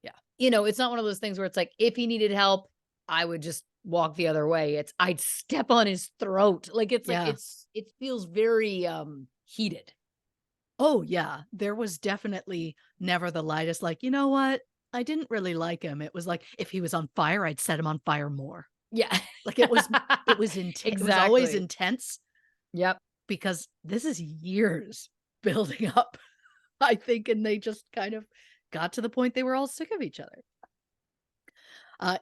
yeah, it's not one of those things where it's like, if he needed help, I would just walk the other way. It's I'd step on his throat. Like it's like it feels very heated. Oh yeah, there was definitely never the lightest like, you know what? I didn't really like him. It was like if he was on fire, I'd set him on fire more. Yeah. Like it was intense. It was always intense. Yep. Because this is years building up, I think, and they just kind of got to the point they were all sick of each other.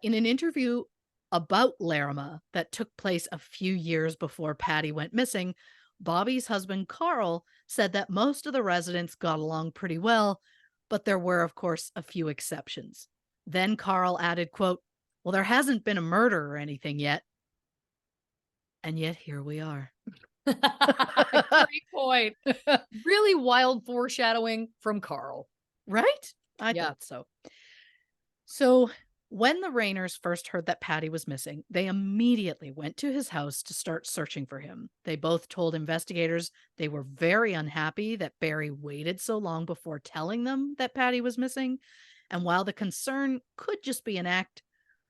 In an interview about Larrimah that took place a few years before Patty went missing, Bobby's husband Carl said that most of the residents got along pretty well, but there were, of course, a few exceptions. Then Carl added, quote, well, there hasn't been a murder or anything yet. And yet here we are. Great point. Really wild foreshadowing from Carl. Right? I Yeah. thought so. So When the Rayners first heard that Patty was missing, they immediately went to his house to start searching for him. They both told investigators they were very unhappy that Barry waited so long before telling them that Patty was missing. And while the concern could just be an act,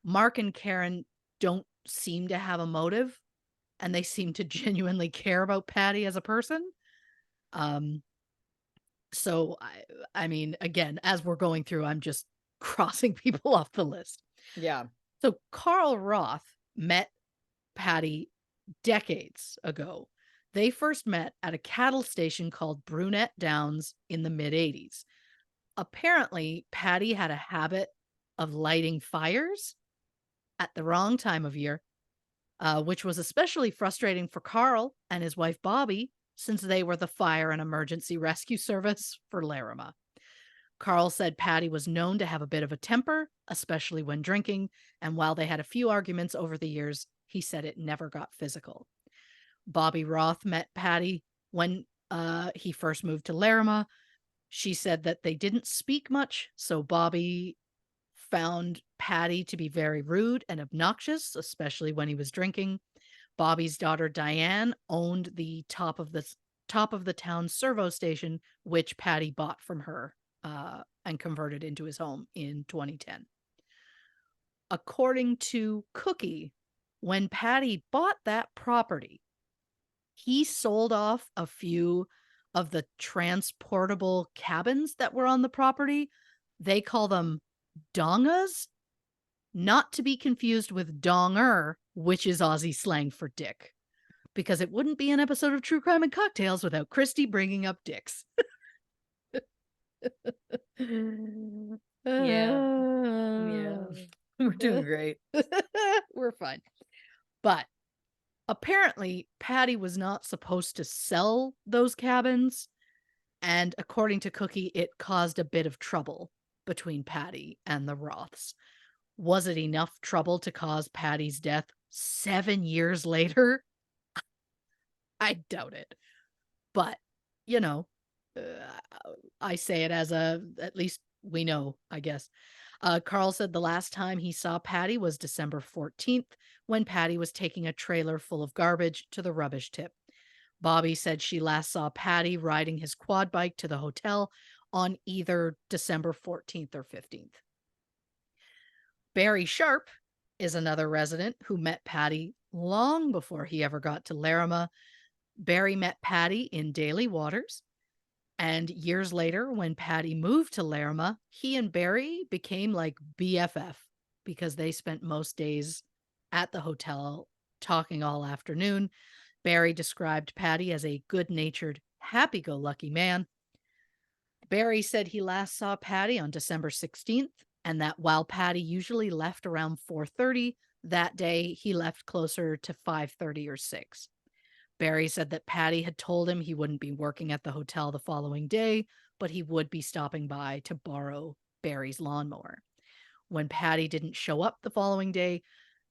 Mark and Karen don't seem to have a motive, and they seem to genuinely care about Patty as a person. Um, so I mean, again, as we're going through, I'm just crossing people off the list. Yeah. So Carl Roth met Patty decades ago. They first met at a cattle station called Brunette Downs in the mid 80s. Apparently, Patty had a habit of lighting fires at the wrong time of year, which was especially frustrating for Carl and his wife Bobby, since they were the fire and emergency rescue service for Larrimah. Carl said Patty was known to have a bit of a temper, especially when drinking, and while they had a few arguments over the years, he said it never got physical. Bobby Roth met Patty when he first moved to Larrimah. She said that they didn't speak much, so Bobby found Patty to be very rude and obnoxious, especially when he was drinking. Bobby's daughter Diane owned the top of the town servo station, which Patty bought from her and converted into his home in 2010. According to Cookie, when Patty bought that property, he sold off a few of the transportable cabins that were on the property. They call them dongas, not to be confused with donger, which is Aussie slang for dick, because it wouldn't be an episode of True Crime and Cocktails without Christy bringing up dicks. Yeah. We're doing great. We're fine. But apparently, Patty was not supposed to sell those cabins. And according to Cookie, it caused a bit of trouble between Patty and the Roths. Was it enough trouble to cause Patty's death 7 years later? I doubt it. But, you know, I say it as at least we know, I guess. Carl said the last time he saw Patty was December 14th, when Patty was taking a trailer full of garbage to the rubbish tip. Bobby said she last saw Patty riding his quad bike to the hotel on either December 14th or 15th. Barry Sharp is another resident who met Patty long before he ever got to Larrimah. Barry met Patty in Daly Waters, and years later, when Patty moved to Larrimah, he and Barry became like BFF because they spent most days at the hotel talking all afternoon. Barry described Patty as a good-natured, happy-go-lucky man. Barry said he last saw Patty on December 16th, and that while Patty usually left around 4:30, that day he left closer to 5:30 or 6. Barry said that Patty had told him he wouldn't be working at the hotel the following day, but he would be stopping by to borrow Barry's lawnmower. When Patty didn't show up the following day,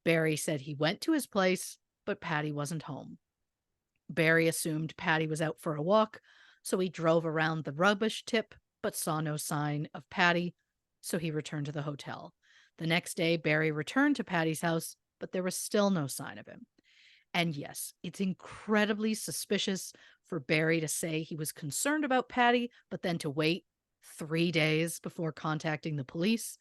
Barry said he went to his place, but Patty wasn't home. Barry assumed Patty was out for a walk, so he drove around the rubbish tip, but saw no sign of Patty, so he returned to the hotel. The next day, Barry returned to Patty's house, but there was still no sign of him. And yes, it's incredibly suspicious for Barry to say he was concerned about Patty, but then to wait 3 days before contacting the police.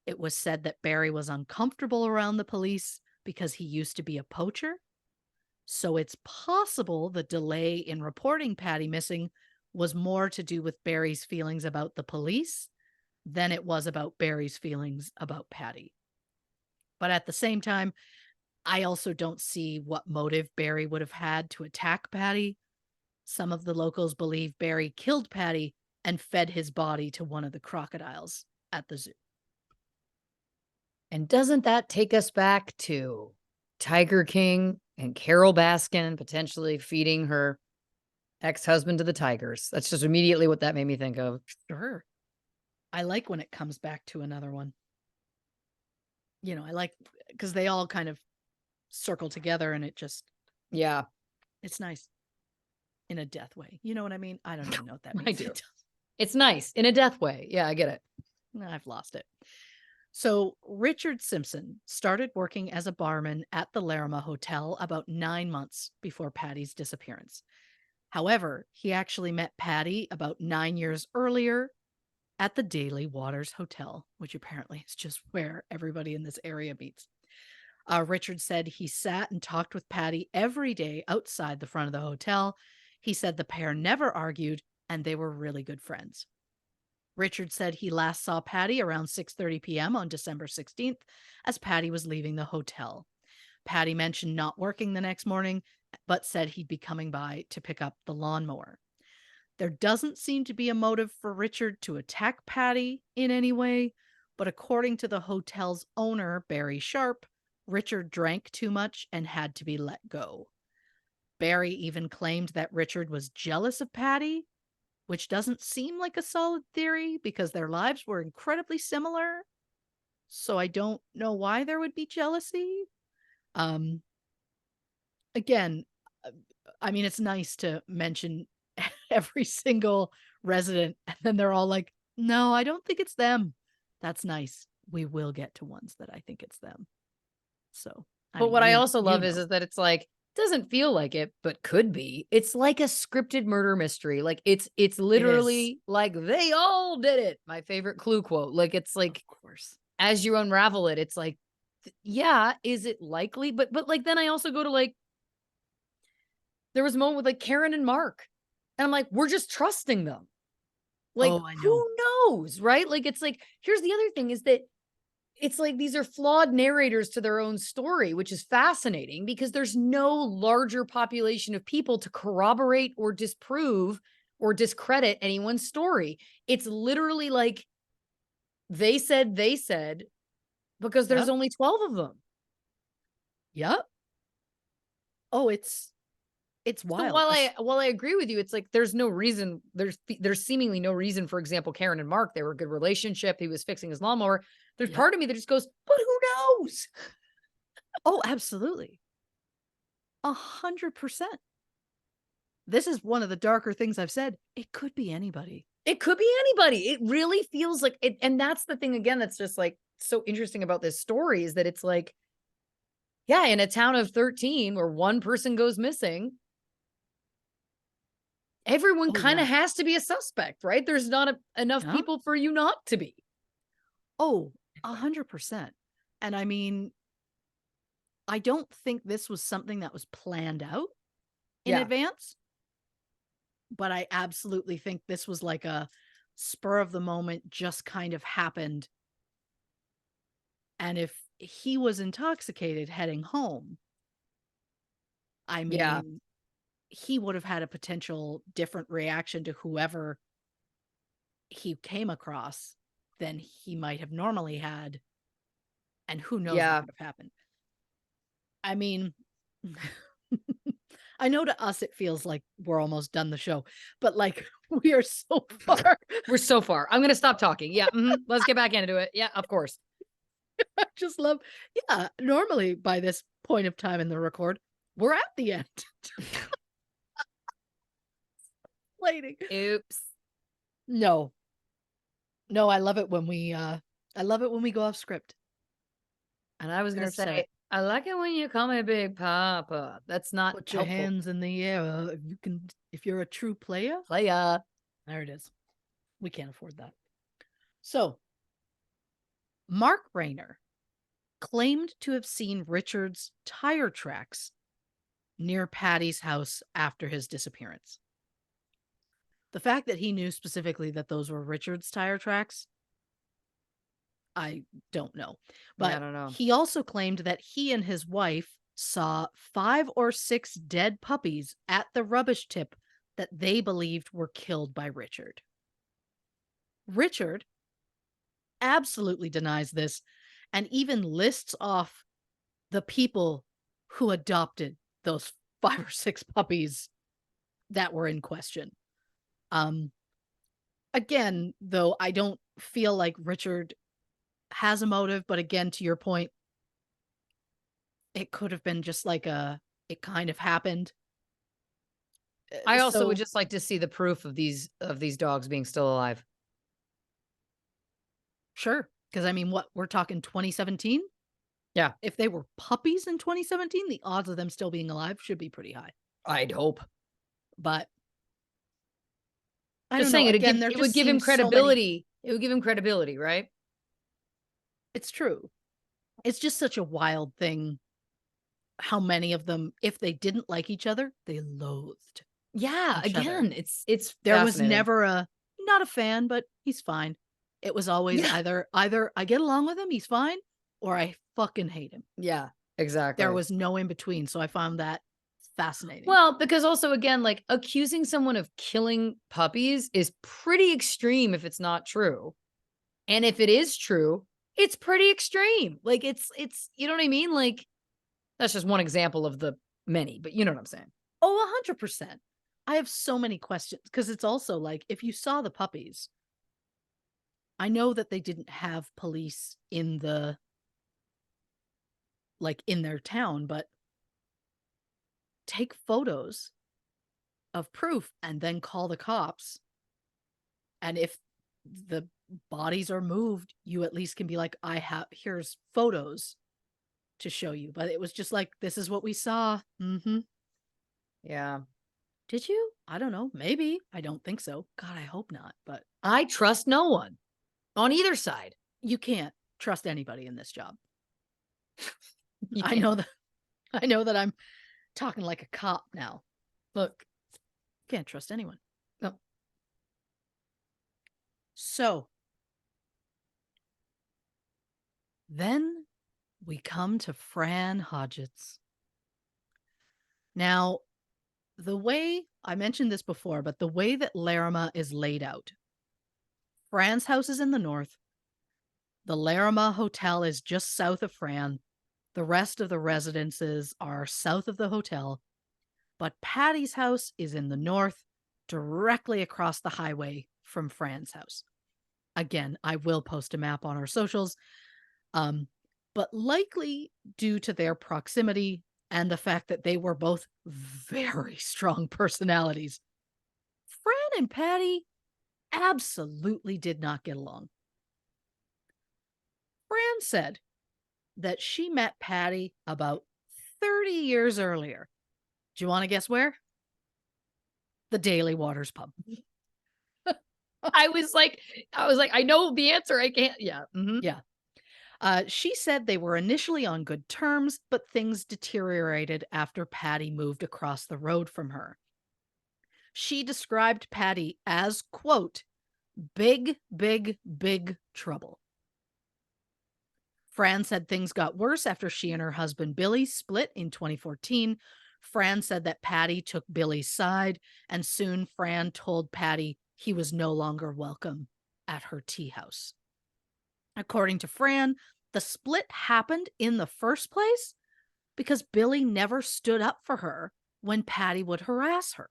It was said that Barry was uncomfortable around the police because he used to be a poacher. So it's possible the delay in reporting Patty missing was more to do with Barry's feelings about the police than it was about Barry's feelings about Patty. But at the same time, I also don't see what motive Barry would have had to attack Patty. Some of the locals believe Barry killed Patty and fed his body to one of the crocodiles at the zoo. And doesn't that take us back to Tiger King and Carol Baskin potentially feeding her ex-husband to the tigers? That's just immediately what that made me think of. Sure. I like when it comes back to another one. You know, I like because they all kind of circle together and it just, Yeah, it's nice in a death way. You know what I mean? I don't even know what that I means. do. It's nice in a death way. Yeah, I get it. I've lost it. So, Richard Simpson started working as a barman at the Larrimah Hotel about 9 months before Patty's disappearance. However, he actually met Patty about 9 years earlier at the Daily Waters Hotel, which apparently is just where everybody in this area meets. Richard said he sat and talked with Patty every day outside the front of the hotel. He said the pair never argued and they were really good friends. Richard said he last saw Patty around 6:30 p.m. on December 16th as Patty was leaving the hotel. Patty mentioned not working the next morning, but said he'd be coming by to pick up the lawnmower. There doesn't seem to be a motive for Richard to attack Patty in any way, but according to the hotel's owner, Barry Sharp, Richard drank too much and had to be let go. Barry even claimed that Richard was jealous of Patty, which doesn't seem like a solid theory because their lives were incredibly similar. So I don't know why there would be jealousy. Um, again, uh, I mean, it's nice to mention every single resident, and then they're all like, no, I don't think it's them. That's nice. We will get to ones that I think it's them. So, I But mean, what I also love is, know. is that it's like, doesn't feel like it, but could be. It's like a scripted murder mystery. Like it's It is. literally like they all did it. My favorite Clue quote. Like it's like Of course. as you unravel it, it's like, yeah, is it likely? But like then I also go to like there was a moment with like Karen and Mark, and I'm like, we're just trusting them. Like Oh, I know. who knows, right? Like it's like here's the other thing is that it's like these are flawed narrators to their own story, which is fascinating because there's no larger population of people to corroborate or disprove or discredit anyone's story. It's literally like they said, because there's Yep. only 12 of them. Yep. Oh, it's So wild. while I agree with you, it's like there's no reason, there's seemingly no reason, for example, Karen and Mark, they were a good relationship. He was fixing his lawnmower. There's Yep. part of me that just goes, but who knows? Oh, absolutely. 100%. This is one of the darker things I've said. It could be anybody. It could be anybody. It really feels like it. And that's the thing again, that's just like so interesting about this story is that it's like, yeah, in a town of 13 where one person goes missing, everyone Oh, kind yeah. of has to be a suspect, right? There's not enough Yeah. people for you not to be. Oh, Anyway. 100%. And I mean, I don't think this was something that was planned out in Yeah. advance, but I absolutely think this was like a spur of the moment, just kind of happened. And if he was intoxicated heading home, I Yeah. mean, he would have had a potential different reaction to whoever he came across than he might have normally had. And who knows what Yeah. would have happened. I mean, I know to us it feels like we're almost done the show, but like we are so far. We're so far. I'm going to stop talking. Yeah. Let's get back into it. Yeah, of course. I just love, yeah, normally by this point of time in the record, we're at the end. Waiting. Oops. No, no, I love it when we go off script. And I was going to I've said say, it. I like it when you call me Big Papa. That's not Put your helpful. hands in the air. If you can, if you're a true player, Playa. there it is. We can't afford that. So, Mark Rayner claimed to have seen Richard's tire tracks near Patty's house after his disappearance. The fact that he knew specifically that those were Richard's tire tracks, I don't know. Yeah, I But don't know. he also claimed that he and his wife saw 5 or 6 dead puppies at the rubbish tip that they believed were killed by Richard. Richard absolutely denies this and even lists off the people who adopted those 5 or 6 puppies that were in question. Um, again, though, I don't feel like Richard has a motive, but again, to your point, it could have been just like it kind of happened. I also would So just like to see the proof of these dogs being still alive. sure. Because I mean, what we're talking 2017? Yeah. If they were puppies in 2017, the odds of them still being alive should be pretty high. I'd hope. But I Just don't know. saying Again, there it would just give him seems so many. credibility. It would give him credibility, right? It's true. It's just such a wild thing how many of them, if they didn't like each other, they loathed Yeah, each other. again, it's There was fascinating. never a not a fan, but he's fine. It was always Yeah. either I get along with him, he's fine, or I fucking hate him. Yeah, exactly. There was no in between, so I found that fascinating. Well, because also again, like accusing someone of killing puppies is pretty extreme if it's not true. And if it is true, it's pretty extreme. Like it's you know what I mean? Like that's just one example of the many, but you know what I'm saying. Oh, 100%. I have so many questions because it's also like if you saw the puppies, I know that they didn't have police in the like in their town, but take photos of proof and then call the cops. And if the bodies are moved, you at least can be like, here's photos to show you. But it was just like, this is what we saw. Mm-hmm. Yeah. Did you? I don't know. Maybe. I don't think so. God, I hope not. But I trust no one on either side. you can't trust anybody in this job. You I can't. know that I'm talking like a cop now. Look. Can't trust anyone. No. So then we come to Fran Hodgetts. Now, the way I mentioned this before, but the way that Larrimah is laid out, Fran's house is in the north. The Larrimah Hotel is just south of Fran. The rest of the residences are south of the hotel. But Patty's house is in the north, directly across the highway from Fran's house. Again, I will post a map on our socials. But likely due to their proximity and the fact that they were both very strong personalities, Fran and Patty absolutely did not get along. Fran said that she met Patty about 30 years earlier. Do you want to guess where? The Daily Waters pub. I was like, I know the answer. I can't. Yeah. Mm-hmm. Yeah. She said they were initially on good terms, but things deteriorated after Patty moved across the road from her. She described Patty as, quote, big, big, big trouble. Fran said things got worse after she and her husband Billy split in 2014. Fran said that Patty took Billy's side, and soon Fran told Patty he was no longer welcome at her tea house. According to Fran, the split happened in the first place because Billy never stood up for her when Patty would harass her.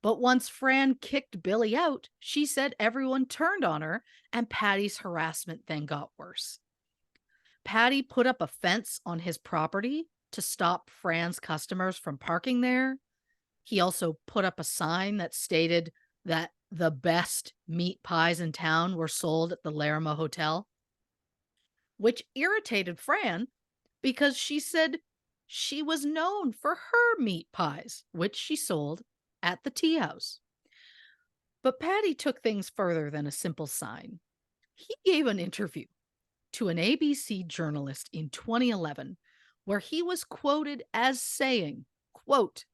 But once Fran kicked Billy out, she said everyone turned on her and Patty's harassment then got worse. Patty put up a fence on his property to stop Fran's customers from parking there. He also put up a sign that stated that the best meat pies in town were sold at the Larrimah Hotel, which irritated Fran because she said she was known for her meat pies, which she sold at the tea house. But Patty took things further than a simple sign. He gave an interview to an ABC journalist in 2011 where he was quoted as saying, quote,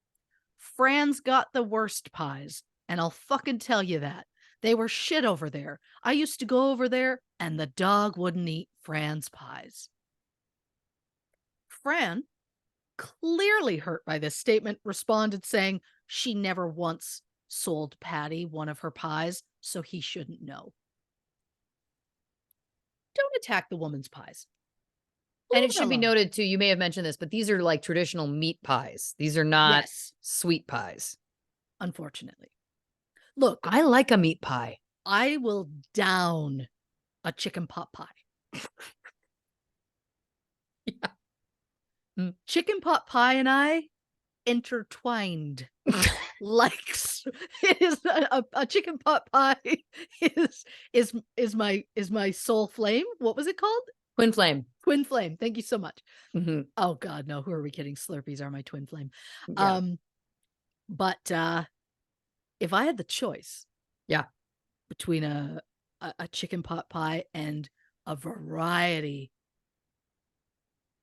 Fran's got the worst pies, and I'll fucking tell you that. They were shit over there. I used to go over there, and the dog wouldn't eat Fran's pies. Fran, clearly hurt by this statement, responded saying she never once sold Patty one of her pies, so he shouldn't know. Don't attack the woman's pies. And it should be noted too, you may have mentioned this, but these are like traditional meat pies. These are not sweet pies. Unfortunately. Look, I like a meat pie. I will down a chicken pot pie. Yeah. Chicken pot pie and I intertwined likes it is a chicken pot pie is my soul flame. What was it called? Twin flame. Twin flame. Thank you so much. Mhm. Oh God, no, who are we kidding? Slurpees are my twin flame. Yeah. But if I had the choice Yeah. between a chicken pot pie and a variety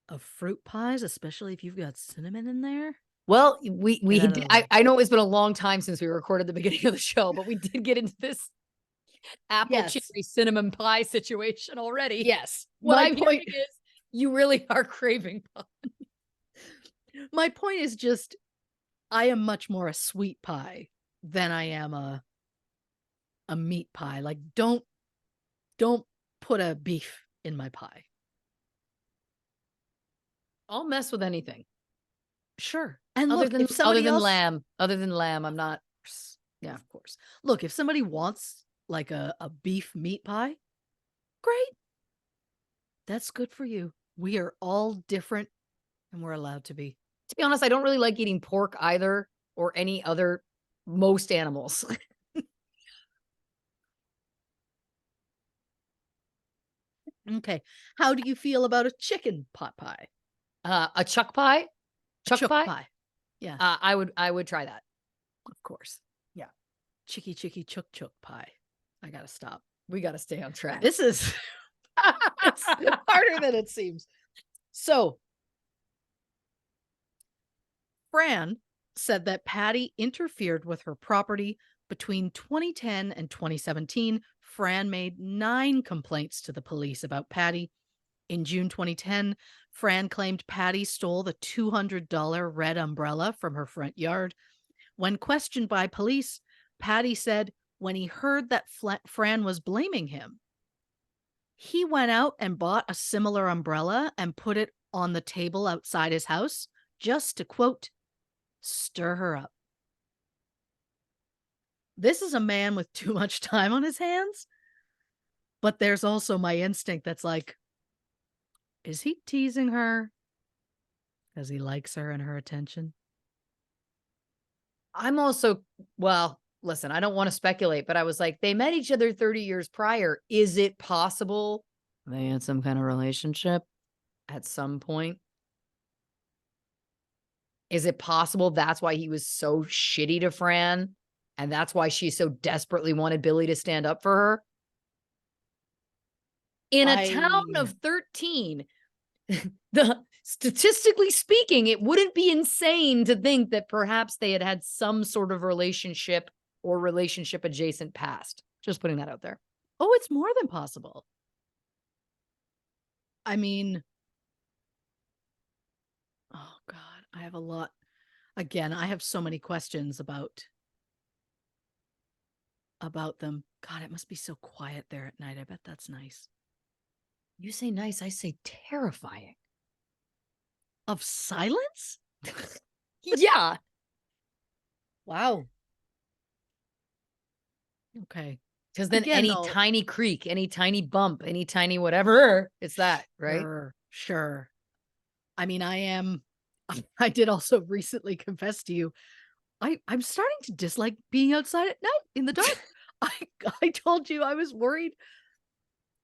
of fruit pies, especially if you've got cinnamon in there. Well, we Get out did, of the way. I know it's been a long time since we recorded the beginning of the show, but we did get into this apple Yes. cherry cinnamon pie situation already. Yes. What My I'm point hearing is you really are craving pie. my point is just I am much more a sweet pie than I am a meat pie. Like don't put a beef in my pie. I'll mess with anything. Sure. And Other look, than if somebody else lamb. Other than lamb, I'm not. yeah, of course. Look, if somebody wants like a beef meat pie, great. That's good for you. We are all different and we're allowed to be. To be honest, I don't really like eating pork either, or any other most animals. Okay. How do you feel about a chicken pot pie? A chuck pie? Chuck Chook pie? pie. Yeah, I would try that. of course. Yeah. Chicky chook pie. I gotta stop. We gotta stay on track. This is it's harder than it seems. So Fran said that Patty interfered with her property between 2010 and 2017. Fran made 9 complaints to the police about Patty. In June 2010, Fran claimed Patty stole the $200 red umbrella from her front yard. When questioned by police, Patty said when he heard that Fran was blaming him, he went out and bought a similar umbrella and put it on the table outside his house just to, quote, stir her up. This is a man with too much time on his hands, but there's also my instinct that's like, is he teasing her because he likes her and her attention? I'm also, well, listen, I don't want to speculate, but I was like, they met each other 30 years prior. Is it possible they had some kind of relationship at some point? Is it possible that's why he was so shitty to Fran? And that's why she so desperately wanted Billy to stand up for her? In a town of 13, statistically speaking, it wouldn't be insane to think that perhaps they had had some sort of relationship or relationship adjacent past. Just putting that out there. Oh, it's more than possible. I mean, oh God, I have a lot. Again, I have so many questions about them. God, it must be so quiet there at night. I bet that's nice. You say nice, I say terrifying. Of silence? Yeah. Wow. Okay. Because then Again, any though, tiny creak, any tiny bump, any tiny whatever, it's that, right? Sure. I mean, I did also recently confess to you, I'm starting to dislike being outside at night in the dark. I told you I was worried.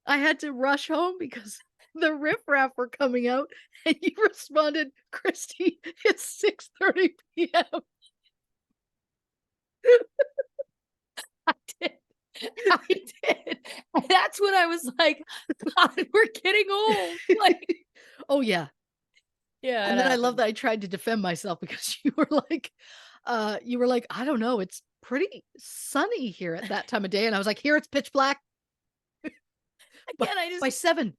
I had to rush home because the riffraff were coming out, and you responded, Christy, it's 6:30 p.m. I did. I did. And that's when I was like, God, we're getting old. Like, Oh yeah. yeah. And then I love that I tried to defend myself because you were like, I don't know, it's pretty sunny here at that time of day. And I was like, here it's pitch black. Again, I just By 7.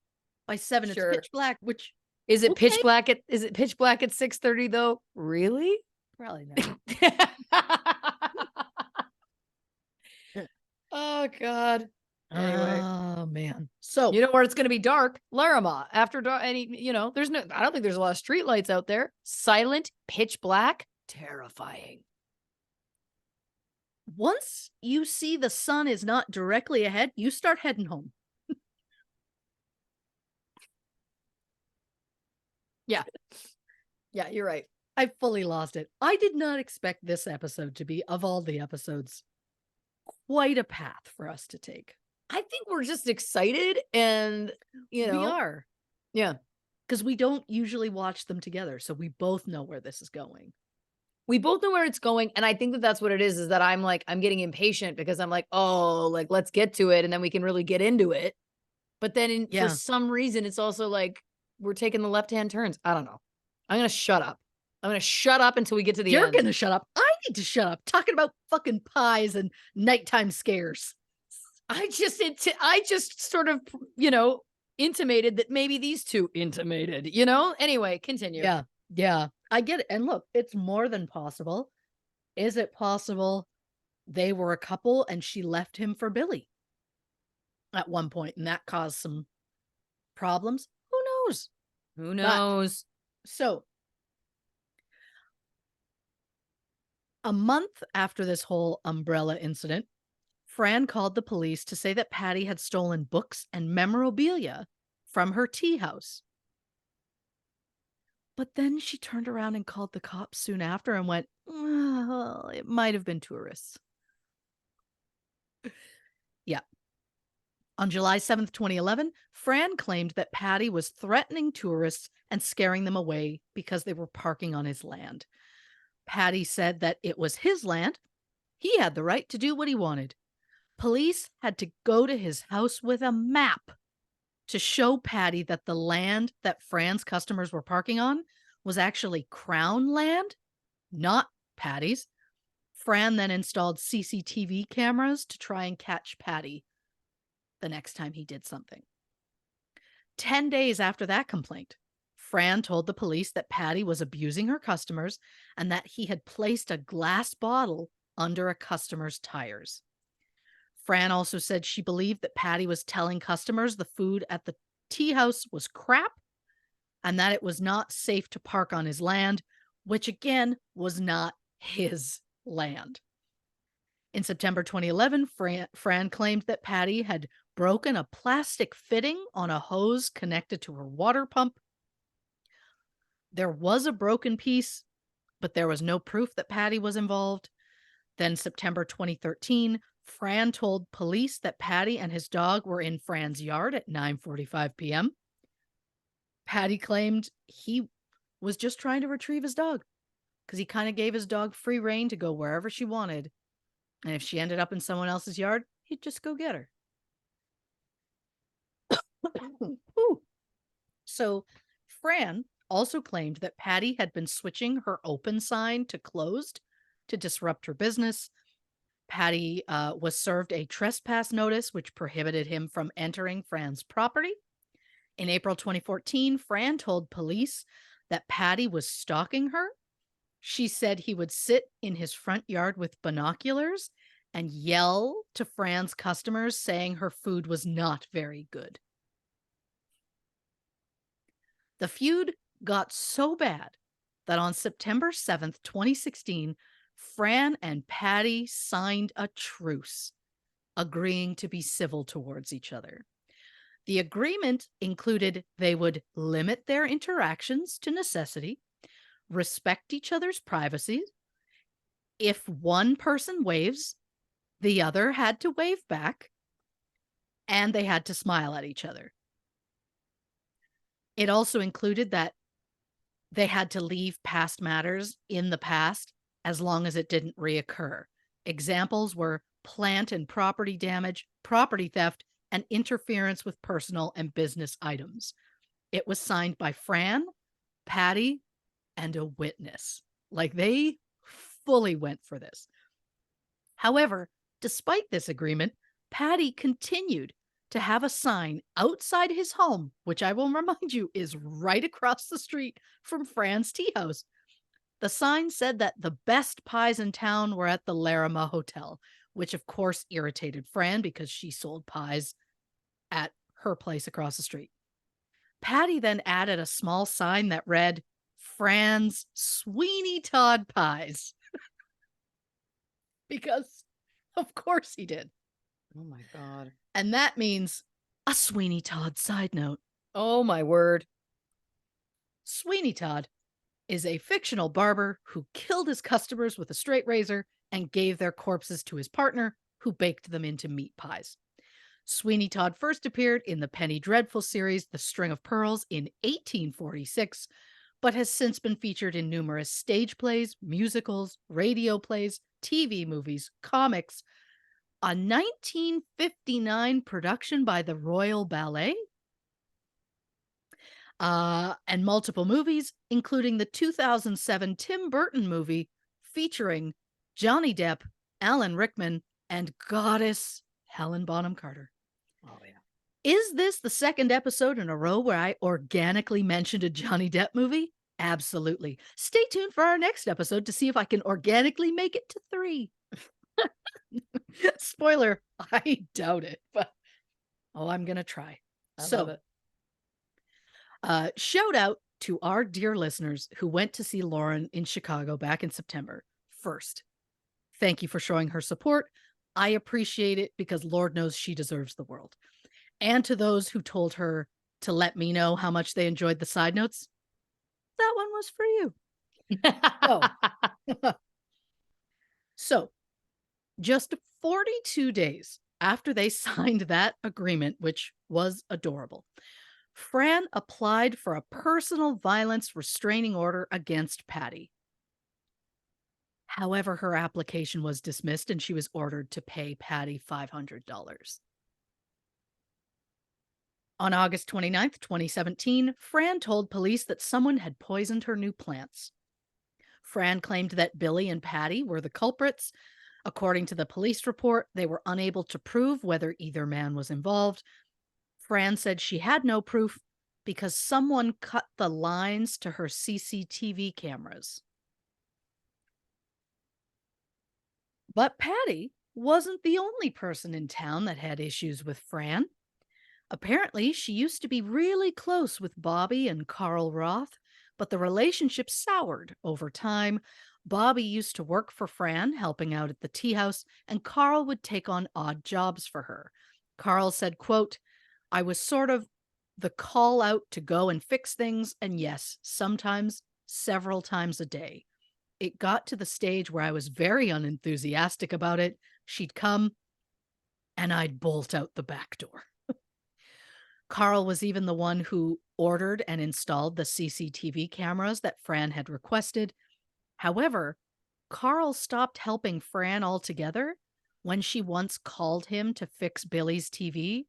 By 7, Sure. it's pitch black, which is it pitch okay. black at 6:30 though? Really? Probably not. Oh God. Anyway. Oh man. So You know where it's going to be dark? Larrimah. After dark, I don't think there's a lot of street lights out there. Silent, pitch black, terrifying. once you see the sun is not directly ahead, you start heading home. Yeah. Yeah, you're right. I fully lost it. I did not expect this episode to be, of all the episodes, quite a path for us to take. I think we're just excited and, We are, yeah. because we don't usually watch them together, so we both know where this is going. We both know where it's going, and I think that that's what it is that I'm like, I'm getting impatient because I'm like, "Oh, like, let's get to it, and then we can really get into it." But then for Yeah. some reason, it's also like, we're taking the left-hand turns. I don't know. I'm gonna shut up. I'm gonna shut up until we get to the You're end. gonna shut up. I need to shut up talking about fucking pies and nighttime scares. I just sort of, intimated that maybe these 2 intimated, Anyway, continue. Yeah, yeah, I get it, and look, it's more than possible. Is it possible they were a couple and she left him for Billy at one point, and that caused some problems? Who knows? Who But knows? so, a month after this whole umbrella incident, Fran called the police to say that Patty had stolen books and memorabilia from her tea house. But then she turned around and called the cops soon after and went, "Well, it might have been tourists." Yeah. On July 7th, 2011, Fran claimed that Patty was threatening tourists and scaring them away because they were parking on his land. Patty said that it was his land. He had the right to do what he wanted. Police had to go to his house with a map to show Patty that the land that Fran's customers were parking on was actually Crown land, not Patty's. Fran then installed CCTV cameras to try and catch Patty the next time he did something. 10 days after that complaint, Fran told the police that Patty was abusing her customers and that he had placed a glass bottle under a customer's tires. Fran also said she believed that Patty was telling customers the food at the tea house was crap and that it was not safe to park on his land, which again was not his land. In September 2011, Fran claimed that Patty had broken a plastic fitting on a hose connected to her water pump. There was a broken piece, but there was no proof that Patty was involved. Then, September 2013, Fran told police that Patty and his dog were in Fran's yard at 9:45 p.m. Patty claimed he was just trying to retrieve his dog because he kind of gave his dog free rein to go wherever she wanted. And if she ended up in someone else's yard, he'd just go get her. So, Fran also claimed that Patty had been switching her open sign to closed to disrupt her business. Patty was served a trespass notice, which prohibited him from entering Fran's property. In April 2014, Fran told police that Patty was stalking her. She said he would sit in his front yard with binoculars and yell to Fran's customers saying her food was not very good. The feud got so bad that on September 7th, 2016, Fran and Patty signed a truce, agreeing to be civil towards each other. The agreement included they would limit their interactions to necessity, respect each other's privacy. If one person waves, the other had to wave back, and they had to smile at each other. It also included that they had to leave past matters in the past as long as it didn't reoccur. Examples were plant and property damage, property theft, and interference with personal and business items. It was signed by Fran, Patty, and a witness. Like they fully went for this. However, despite this agreement, Patty continued to have a sign outside his home, which I will remind you is right across the street from Fran's tea house. The sign said that the best pies in town were at the Larrimah Hotel, which of course irritated Fran because she sold pies at her place across the street. Patty then added a small sign that read, Fran's Sweeney Todd Pies. Because of course he did. Oh my God. And that means a Sweeney Todd side note. Oh my word. Sweeney Todd is a fictional barber who killed his customers with a straight razor and gave their corpses to his partner, who baked them into meat pies. Sweeney Todd first appeared in the Penny Dreadful series The String of Pearls in 1846, but has since been featured in numerous stage plays, musicals, radio plays, TV movies, comics, a 1959 production by the Royal Ballet, and multiple movies, including the 2007 Tim Burton movie featuring Johnny Depp, Alan Rickman, and goddess Helen Bonham Carter. Oh, yeah. Is this the second episode in a row where I organically mentioned a Johnny Depp movie? Absolutely. Stay tuned for our next episode to see if I can organically make it to 3. Spoiler, I doubt it, but I'm going to try. I love it. Shout out to our dear listeners who went to see Lauren in Chicago back in September. First, thank you for showing her support. I appreciate it because Lord knows she deserves the world. And to those who told her to let me know how much they enjoyed the side notes, that one was for you. So, just 42 days after they signed that agreement, which was adorable, Fran applied for a personal violence restraining order against Patty. However, her application was dismissed and she was ordered to pay Patty $500. On August 29th, 2017, Fran told police that someone had poisoned her new plants. Fran claimed that Billy and Patty were the culprits. According to the police report, they were unable to prove whether either man was involved. Fran said she had no proof because someone cut the lines to her CCTV cameras. But Patty wasn't the only person in town that had issues with Fran. Apparently, she used to be really close with Bobby and Carl Roth, but the relationship soured over time. Bobby used to work for Fran, helping out at the tea house, and Carl would take on odd jobs for her. Carl said, quote, "I was sort of the call out to go and fix things, and yes, sometimes several times a day. It got to the stage where I was very unenthusiastic about it. She'd come, and I'd bolt out the back door." Carl was even the one who ordered and installed the CCTV cameras that Fran had requested. However, Carl stopped helping Fran altogether when she once called him to fix Billy's TV.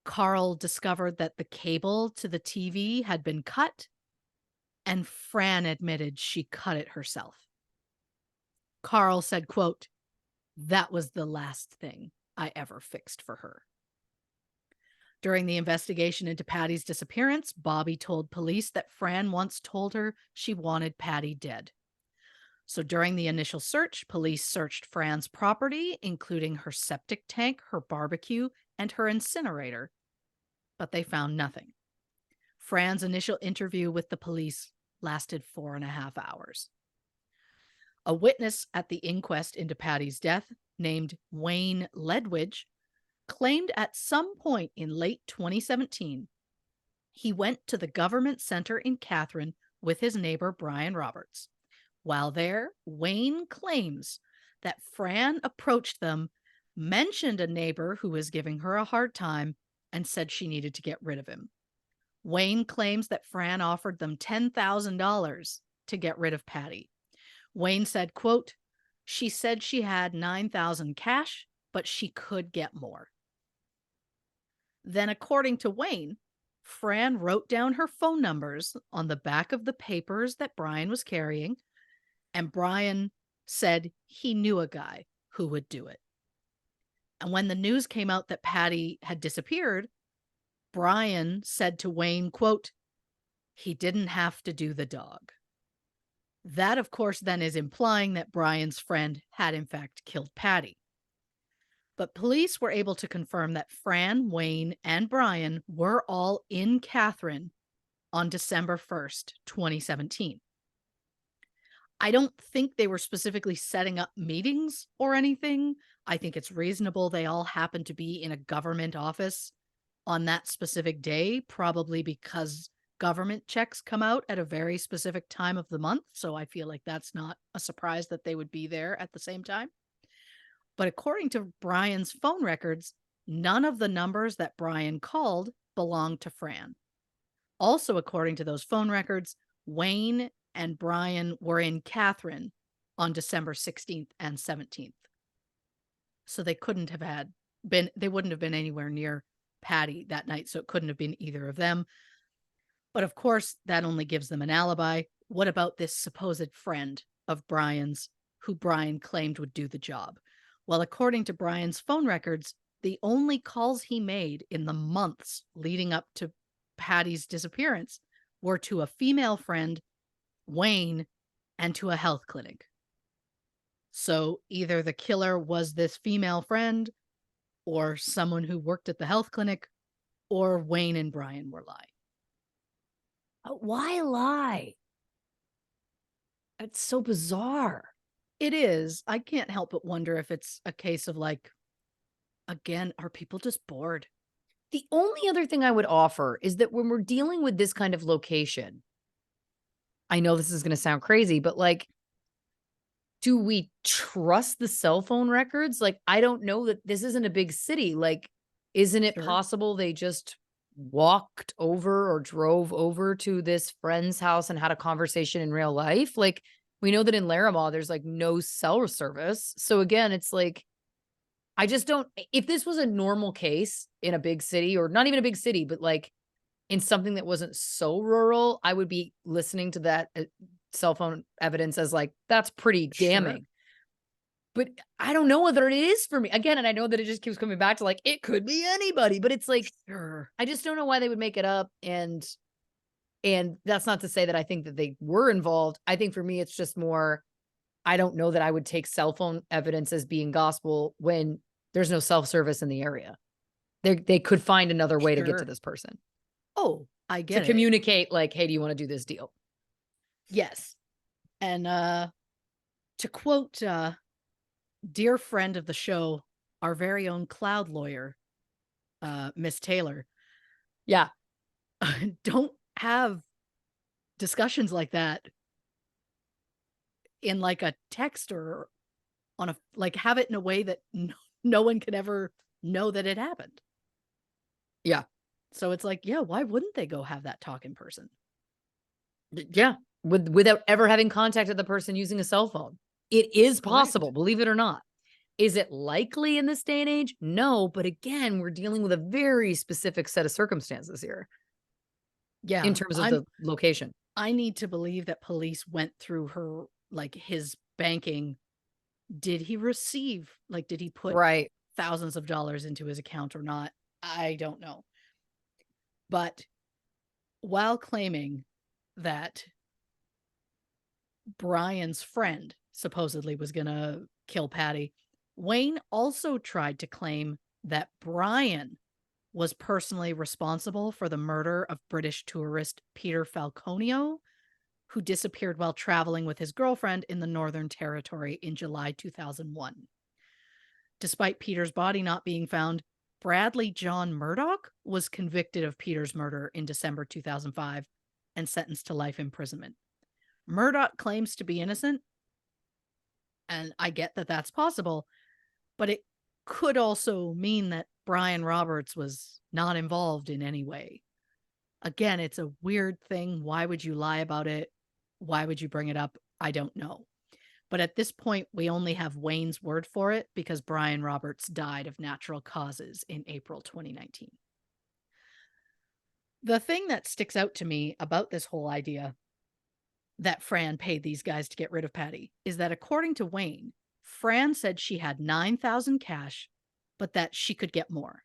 Carl discovered that the cable to the TV had been cut, and Fran admitted she cut it herself. Carl said, quote, "That was the last thing I ever fixed for her." During the investigation into Patty's disappearance, Bobby told police that Fran once told her she wanted Patty dead. So during the initial search, police searched Fran's property, including her septic tank, her barbecue, and her incinerator, but they found nothing. Fran's initial interview with the police lasted 4.5 hours. A witness at the inquest into Patty's death, named Wayne Ledwidge, claimed at some point in late 2017, he went to the government center in Catherine with his neighbor Brian Roberts. While there, Wayne claims that Fran approached them, mentioned a neighbor who was giving her a hard time, and said she needed to get rid of him. Wayne claims that Fran offered them $10,000 to get rid of Patty. Wayne said, quote, "She said she had $9,000 cash, but she could get more." Then, according to Wayne, Fran wrote down her phone numbers on the back of the papers that Brian was carrying, and Brian said he knew a guy who would do it. And when the news came out that Patty had disappeared, Brian said to Wayne, quote, "He didn't have to do the dog." That, of course, then is implying that Brian's friend had in fact killed Patty. But police were able to confirm that Fran, Wayne, and Brian were all in Catherine on December 1st, 2017. I don't think they were specifically setting up meetings or anything. I think it's reasonable they all happened to be in a government office on that specific day, probably because government checks come out at a very specific time of the month, so I feel like that's not a surprise that they would be there at the same time. But according to Brian's phone records, none of the numbers that Brian called belonged to Fran. Also, according to those phone records, Wayne and Brian were in Catherine on December 16th and 17th. So they couldn't have they wouldn't have been anywhere near Patty that night. So it couldn't have been either of them. But of course, that only gives them an alibi. What about this supposed friend of Brian's who Brian claimed would do the job? Well, according to Brian's phone records, the only calls he made in the months leading up to Patty's disappearance were to a female friend, Wayne, and to a health clinic. So either the killer was this female friend or someone who worked at the health clinic, or Wayne and Brian were lying. Why lie? It's so bizarre. It is. I can't help but wonder if it's a case of like, again, are people just bored? The only other thing I would offer is that when we're dealing with this kind of location, I know this is going to sound crazy, but like, do we trust the cell phone records? Like, I don't know that this isn't a big city. Like, isn't it Sure. possible they just walked over or drove over to this friend's house and had a conversation in real life? Like, we know that in Larrimah, there's like no cell service. So again, it's like, I just don't, if this was a normal case in a big city or not even a big city, but like in something that wasn't so rural, I would be listening to that cell phone evidence as like, that's pretty damning. Sure. But I don't know whether it is for me. Again, and I know that it just keeps coming back to like, it could be anybody, but it's like, Sure. I just don't know why they would make it up. And that's not to say that I think that they were involved. I think for me, it's just more, I don't know that I would take cell phone evidence as being gospel when there's no self-service in the area. They could find another way to get to this person. Oh, I get to communicate like, hey, do you want to do this deal? Yes. And to quote dear friend of the show, our very own cloud lawyer, Miss Taylor. Yeah. Don't have discussions like that in like a text or on a, like have it in a way that no one can ever know that it happened. Yeah. So it's like, yeah, why wouldn't they go have that talk in person? Yeah. Without ever having contacted the person using a cell phone. It is possible, believe it or not. Is it likely in this day and age? No. But again, we're dealing with a very specific set of circumstances here. Yeah. In terms of the location. I need to believe that police went through her, like his banking. Did he receive, like, did he put thousands of dollars into his account or not? I don't know. But while claiming that Brian's friend supposedly was going to kill Patty, Wayne also tried to claim that Brian was personally responsible for the murder of British tourist Peter Falconio, who disappeared while traveling with his girlfriend in the Northern Territory in July 2001. Despite Peter's body not being found, Bradley John Murdoch was convicted of Peter's murder in December 2005 and sentenced to life imprisonment. Murdoch claims to be innocent, and I get that that's possible, but it could also mean that Brian Roberts was not involved in any way. Again, it's a weird thing. Why would you lie about it? Why would you bring it up? I don't know. But at this point, we only have Wayne's word for it because Brian Roberts died of natural causes in April 2019. The thing that sticks out to me about this whole idea that Fran paid these guys to get rid of Patty is that according to Wayne, Fran said she had $9,000 cash, but that she could get more.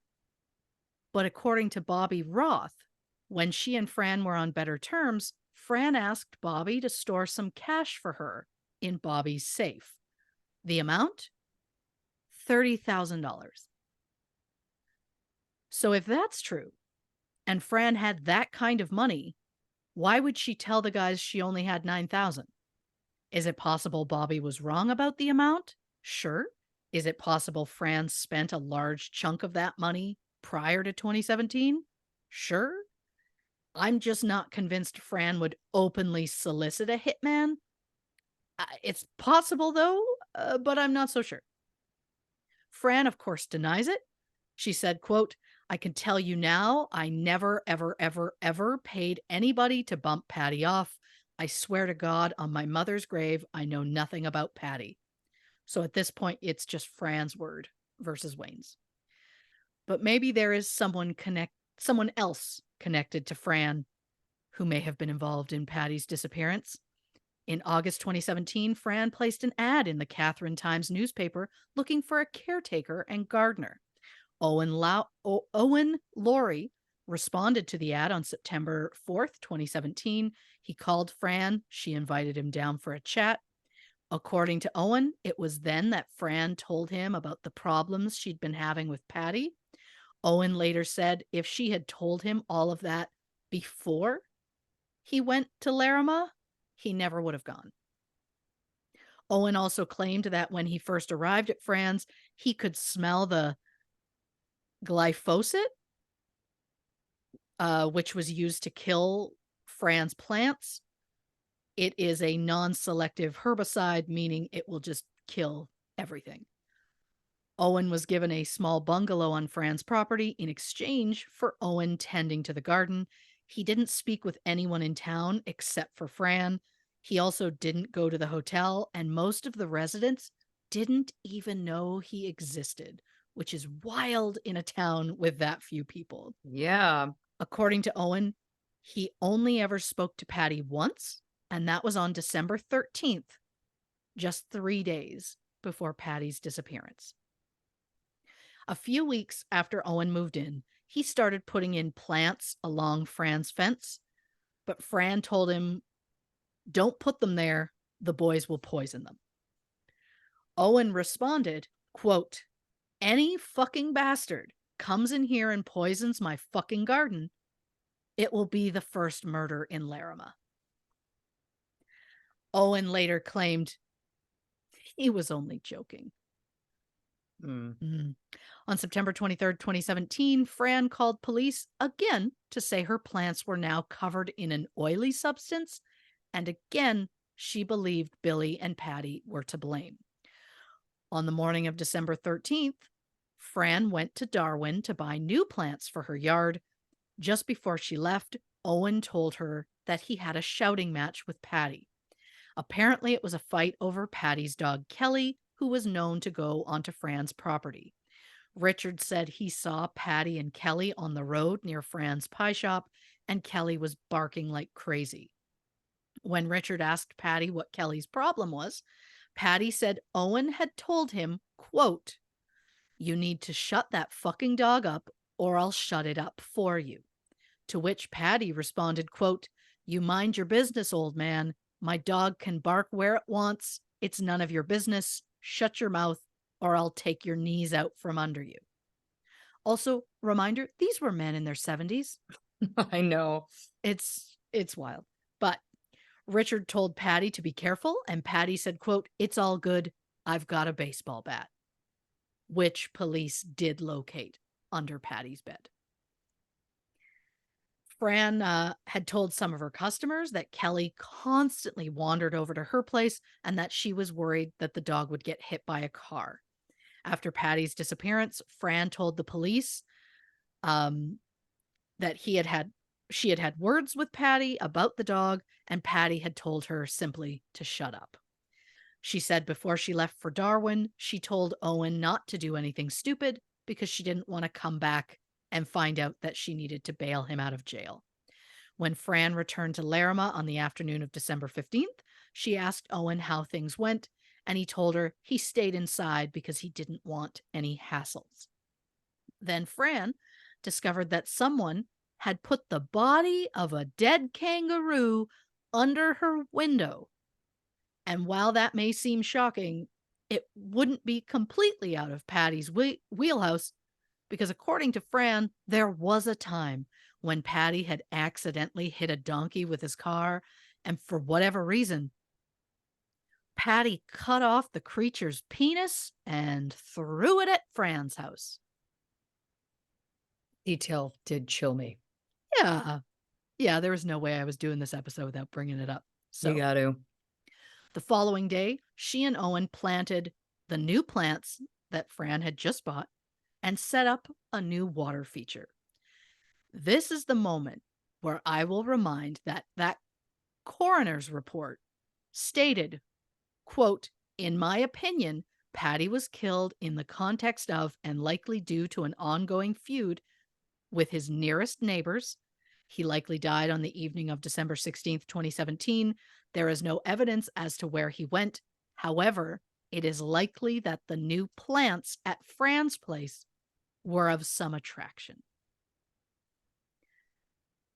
But according to Bobby Roth, when she and Fran were on better terms, Fran asked Bobby to store some cash for her in Bobby's safe. The amount? $30,000. So if that's true, and Fran had that kind of money, why would she tell the guys she only had 9,000? Is it possible Bobby was wrong about the amount? Sure. Is it possible Fran spent a large chunk of that money prior to 2017? Sure. I'm just not convinced Fran would openly solicit a hitman. It's possible, though, but I'm not so sure. Fran, of course, denies it. She said, quote, I can tell you now, I never, ever, ever, ever paid anybody to bump Patty off. I swear to God, on my mother's grave, I know nothing about Patty. So at this point, it's just Fran's word versus Wayne's. But maybe there is someone else connected to Fran who may have been involved in Patty's disappearance. In August 2017, Fran placed an ad in the Catherine Times newspaper looking for a caretaker and gardener. Owen Laurie responded to the ad on September 4th, 2017. He called Fran. She invited him down for a chat. According to Owen, it was then that Fran told him about the problems she'd been having with Patty. Owen later said if she had told him all of that before he went to Larrimah, he never would have gone. Owen also claimed that when he first arrived at Fran's, he could smell the glyphosate, which was used to kill Fran's plants. It is a non-selective herbicide, meaning it will just kill everything. Owen was given a small bungalow on Fran's property in exchange for Owen tending to the garden. He didn't speak with anyone in town except for Fran. He also didn't go to the hotel, and most of the residents didn't even know he existed, which is wild in a town with that few people. Yeah. According to Owen, he only ever spoke to Patty once, and that was on December 13th, just 3 days before Patty's disappearance. A few weeks after Owen moved in, he started putting in plants along Fran's fence, but Fran told him, don't put them there, the boys will poison them. Owen responded, quote, any fucking bastard comes in here and poisons my fucking garden, it will be the first murder in Larrimah. Owen later claimed he was only joking. On September 23rd, 2017, Fran called police again to say her plants were now covered in an oily substance, and again, she believed Billy and Patty were to blame. On the morning of December 13th, Fran went to Darwin to buy new plants for her yard. Just before she left, Owen told her that he had a shouting match with Patty. Apparently, it was a fight over Patty's dog Kelly, who was known to go onto Fran's property. Richard said he saw Patty and Kelly on the road near Fran's pie shop, and Kelly was barking like crazy. When Richard asked Patty what Kelly's problem was, Patty said Owen had told him, quote, you need to shut that fucking dog up or I'll shut it up for you. To which Patty responded, quote, you mind your business, old man. My dog can bark where it wants. It's none of your business. Shut your mouth or I'll take your knees out from under you. Also, reminder, these were men in their 70s. I know. It's wild. But Richard told Patty to be careful, and Patty said, quote, it's all good. I've got a baseball bat, which police did locate under Patty's bed. Fran had told some of her customers that Kelly constantly wandered over to her place and that she was worried that the dog would get hit by a car. After Patty's disappearance, Fran told the police that she had had words with Patty about the dog, and Patty had told her simply to shut up. She said before she left for Darwin, she told Owen not to do anything stupid because she didn't want to come back and find out that she needed to bail him out of jail. When Fran returned to Larrimah on the afternoon of December 15th, she asked Owen how things went, and he told her he stayed inside because he didn't want any hassles. Then Fran discovered that someone had put the body of a dead kangaroo under her window. And while that may seem shocking, it wouldn't be completely out of Patty's wheelhouse, because according to Fran, there was a time when Patty had accidentally hit a donkey with his car, and for whatever reason, Patty cut off the creature's penis and threw it at Fran's house. Detail did chill me. Yeah. Yeah, there was no way I was doing this episode without bringing it up. You So got to. the following day, she and Owen planted the new plants that Fran had just bought and set up a new water feature. This is the moment where I will remind that coroner's report stated, quote, in my opinion, Patty was killed in the context of and likely due to an ongoing feud with his nearest neighbors. He likely died on the evening of December 16th, 2017. There is no evidence as to where he went. However, it is likely that the new plants at Fran's place were of some attraction.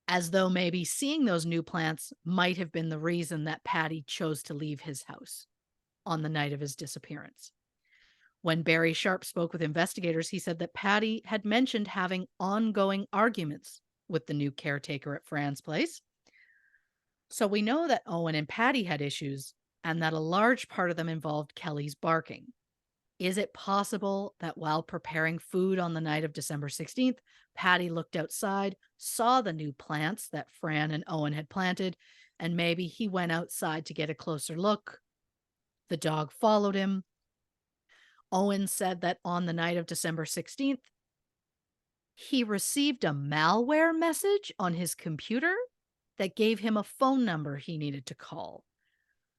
As though maybe seeing those new plants might have been the reason that Patty chose to leave his house on the night of his disappearance. When Barry Sharp spoke with investigators, he said that Patty had mentioned having ongoing arguments with the new caretaker at Fran's place. So we know that Owen and Patty had issues and that a large part of them involved Kelly's barking. Is it possible that while preparing food on the night of December 16th, Patty looked outside, saw the new plants that Fran and Owen had planted, and maybe he went outside to get a closer look? The dog followed him. Owen said that on the night of December 16th, he received a malware message on his computer that gave him a phone number he needed to call.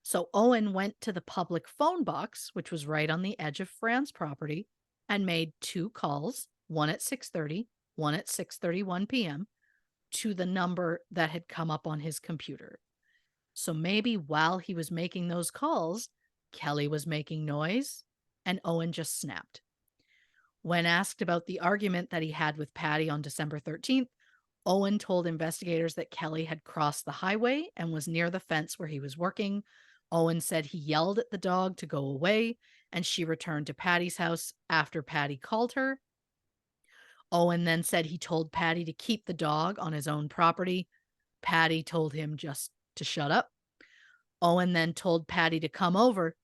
So Owen went to the public phone box, which was right on the edge of Fran's property, and made 2 calls, one at 6:30, one at 6:31 p.m., to the number that had come up on his computer. So maybe while he was making those calls, Kelly was making noise and Owen just snapped. When asked about the argument that he had with Patty on December 13th, Owen told investigators that Kelly had crossed the highway and was near the fence where he was working. Owen said he yelled at the dog to go away, and she returned to Patty's house after Patty called her. Owen then said he told Patty to keep the dog on his own property. Patty told him just to shut up. Owen then told Patty to come over,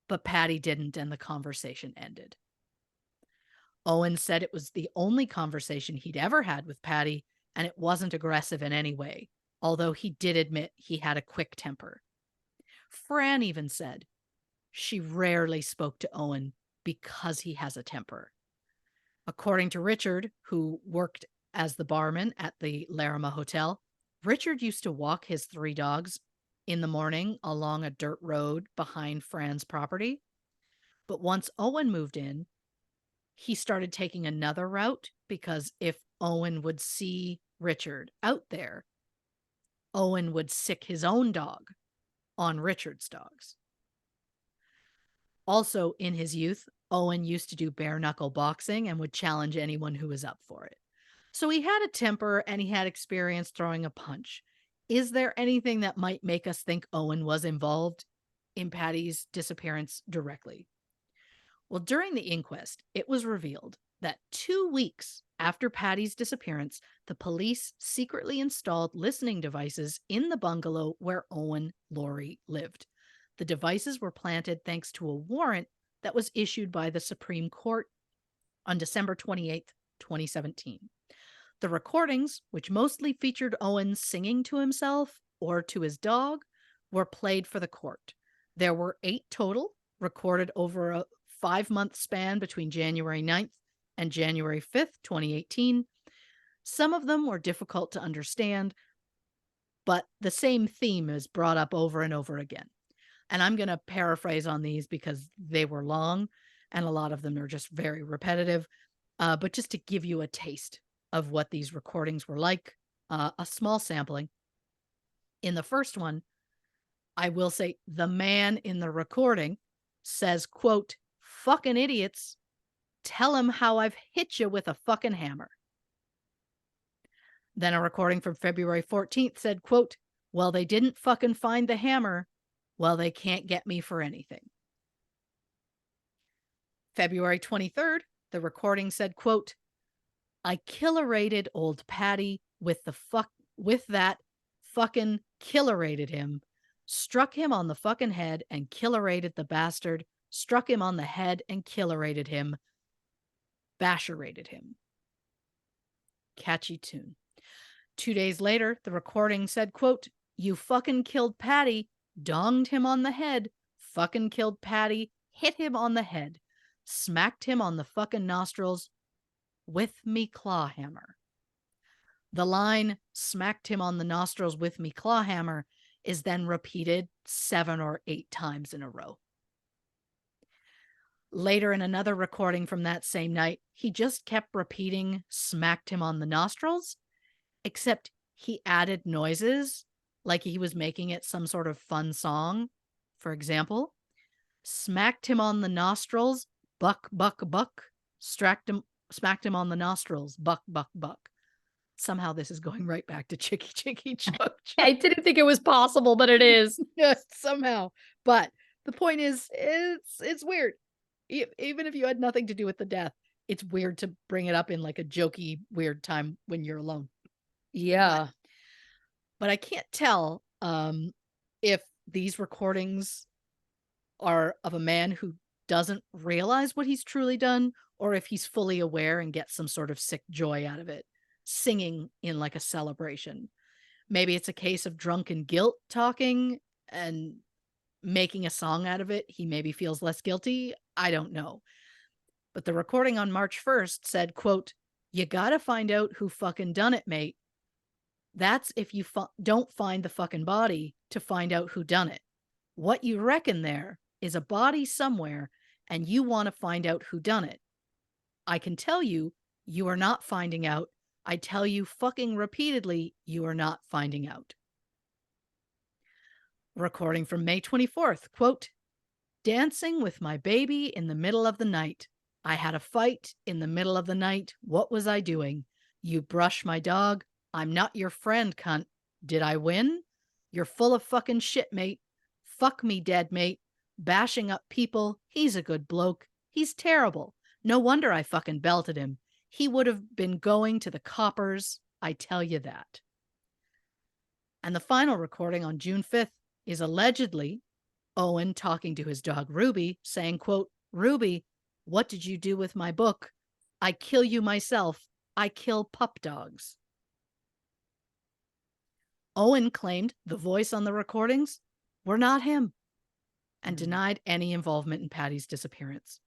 but Patty didn't, and the conversation ended. Owen said it was the only conversation he'd ever had with Patty, and it wasn't aggressive in any way, although he did admit he had a quick temper. Fran even said she rarely spoke to Owen because he has a temper. According to Richard, who worked as the barman at the Larrimah Hotel, Richard used to walk his 3 dogs in the morning along a dirt road behind Fran's property. But once Owen moved in, he started taking another route because if Owen would see Richard out there, Owen would sick his own dog on Richard's dogs. Also, in his youth, Owen used to do bare knuckle boxing and would challenge anyone who was up for it. So he had a temper and he had experience throwing a punch. Is there anything that might make us think Owen was involved in Patty's disappearance directly? Well, during the inquest, it was revealed that 2 weeks after Patty's disappearance, the police secretly installed listening devices in the bungalow where Owen Laurie lived. The devices were planted thanks to a warrant that was issued by the Supreme Court on December 28th, 2017. The recordings, which mostly featured Owen singing to himself or to his dog, were played for the court. There were 8 total, recorded over a 5-month span between January 9th and January 5th, 2018. Some of them were difficult to understand, but the same theme is brought up over and over again. And I'm going to paraphrase on these because they were long and a lot of them are just very repetitive. But just to give you a taste of what these recordings were like, a small sampling. In the first one, I will say the man in the recording says, quote, "Fucking idiots. Tell him how I've hit you with a fucking hammer." Then a recording from February 14th said, quote, "Well, they didn't fucking find the hammer. Well, they can't get me for anything." February 23rd, the recording said, quote, "I killerated old Patty with that fucking killerated him. Struck him on the fucking head and killerated the bastard. Struck him on the head and killerated him. Basherated him." Catchy tune. 2 days later, the recording said, quote, "You fucking killed Patty, donged him on the head, fucking killed Patty, hit him on the head, smacked him on the fucking nostrils with me claw hammer." The line, "smacked him on the nostrils with me claw hammer," is then repeated 7 or 8 times in a row. Later, in another recording from that same night, he just kept repeating "smacked him on the nostrils," except he added noises like he was making it some sort of fun song. For example, "smacked him on the nostrils, buck, buck, buck, smacked him on the nostrils, buck, buck, buck." Somehow this is going right back to Chicky Chicky Choke Choke. I didn't think it was possible, but it is. Yes, somehow. But the point is, it's weird. Even if you had nothing to do with the death, it's weird to bring it up in like a jokey, weird time when you're alone. Yeah. But I can't tell if these recordings are of a man who doesn't realize what he's truly done, or if he's fully aware and gets some sort of sick joy out of it, singing in like a celebration. Maybe it's a case of drunken guilt talking and making a song out of it. He maybe feels less guilty. I don't know. But the recording on March 1st said, quote, "You gotta find out who fucking done it, mate. That's if you don't find the fucking body to find out who done it. What you reckon there is a body somewhere and you want to find out who done it. I can tell you, you are not finding out. I tell you fucking repeatedly, you are not finding out." Recording from May 24th, quote, "Dancing with my baby in the middle of the night. I had a fight in the middle of the night. What was I doing? You brush my dog. I'm not your friend, cunt. Did I win? You're full of fucking shit, mate. Fuck me dead, mate. Bashing up people. He's a good bloke. He's terrible. No wonder I fucking belted him. He would have been going to the coppers. I tell you that." And the final recording on June 5th is allegedly Owen talking to his dog Ruby, saying, quote, "Ruby, what did you do with my book? I kill you myself. I kill pup dogs." Owen claimed the voice on the recordings were not him and denied any involvement in Patty's disappearance.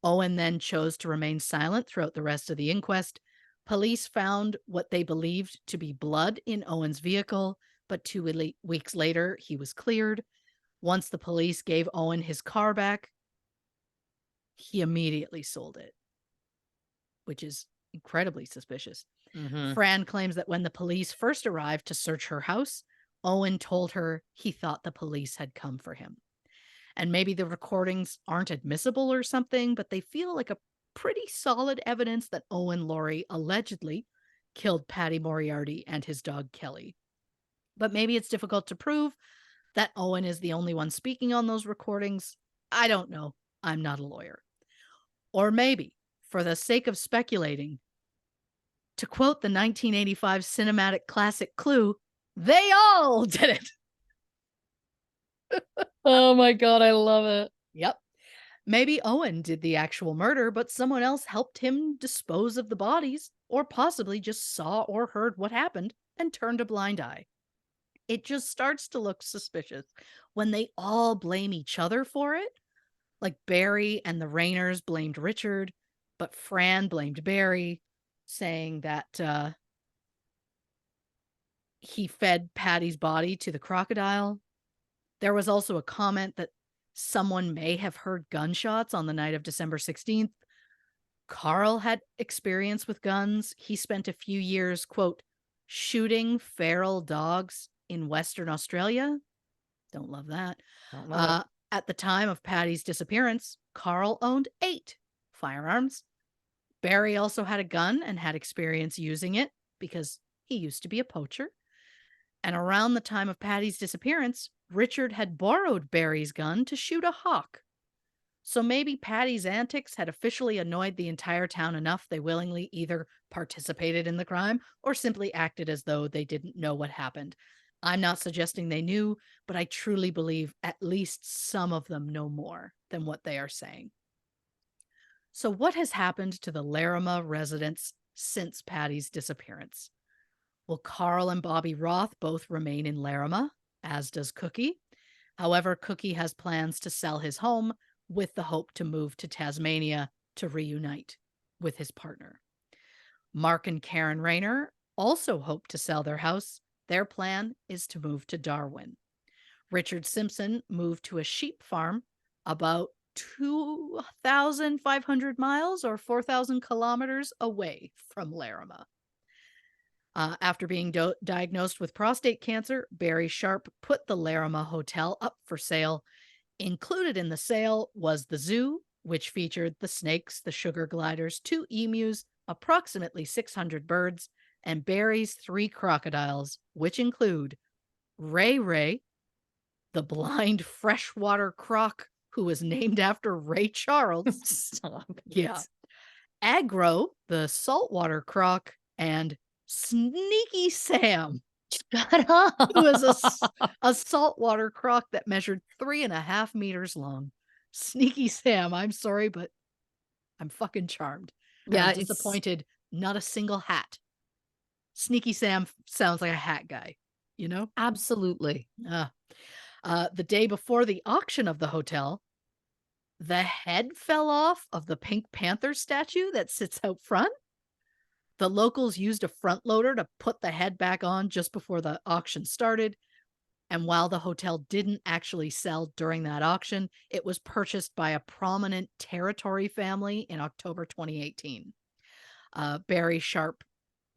Owen then chose to remain silent throughout the rest of the inquest. Police found what they believed to be blood in Owen's vehicle, but 2 weeks later, he was cleared. Once the police gave Owen his car back, he immediately sold it, which is incredibly suspicious. Fran claims that when the police first arrived to search her house, Owen told her he thought the police had come for him. And maybe the recordings aren't admissible or something, but they feel like a pretty solid evidence that Owen Laurie allegedly killed Patty Moriarty and his dog Kelly. But maybe it's difficult to prove that Owen is the only one speaking on those recordings. I don't know. I'm not a lawyer. Or maybe, for the sake of speculating, to quote the 1985 cinematic classic Clue, they all did it. Oh my God, I love it. Yep. Maybe Owen did the actual murder, but someone else helped him dispose of the bodies, or possibly just saw or heard what happened and turned a blind eye. It just starts to look suspicious when they all blame each other for it. Like Barry and the Rainers blamed Richard, but Fran blamed Barry, saying that he fed Patty's body to the crocodile. There was also a comment that someone may have heard gunshots on the night of December 16th. Carl had experience with guns. He spent a few years, quote, "shooting feral dogs in Western Australia." Don't love that. Don't love it. At the time of Patty's disappearance, Carl owned 8 firearms. Barry also had a gun and had experience using it because he used to be a poacher. And around the time of Patty's disappearance, Richard had borrowed Barry's gun to shoot a hawk. So maybe Patty's antics had officially annoyed the entire town enough they willingly either participated in the crime or simply acted as though they didn't know what happened. I'm not suggesting they knew, but I truly believe at least some of them know more than what they are saying. So what has happened to the Larrimah residents since Patty's disappearance? Well, Carl and Bobby Roth both remain in Larrimah, as does Cookie. However, Cookie has plans to sell his home with the hope to move to Tasmania to reunite with his partner. Mark and Karen Rayner also hope to sell their house. Their plan is to move to Darwin. Richard Simpson moved to a sheep farm about 2,500 miles or 4,000 kilometers away from Larrimah. After being diagnosed with prostate cancer, Barry Sharp put the Larrimah Hotel up for sale. Included in the sale was the zoo, which featured the snakes, the sugar gliders, 2 emus, approximately 600 birds, and Barry's 3 crocodiles, which include Ray Ray, the blind freshwater croc who was named after Ray Charles. Stop. Yeah. Agro, the saltwater croc, and Sneaky Sam, Shut up. who is a saltwater croc that measured 3.5 meters long. Sneaky Sam, I'm sorry, but I'm fucking charmed. And Yeah, I'm disappointed. Not a single hat. Sneaky Sam sounds like a hat guy, you know? Absolutely. The day before the auction of the hotel, the head fell off of the Pink Panther statue that sits out front. The locals used a front loader to put the head back on just before the auction started. And while the hotel didn't actually sell during that auction, it was purchased by a prominent territory family in October 2018. Barry Sharp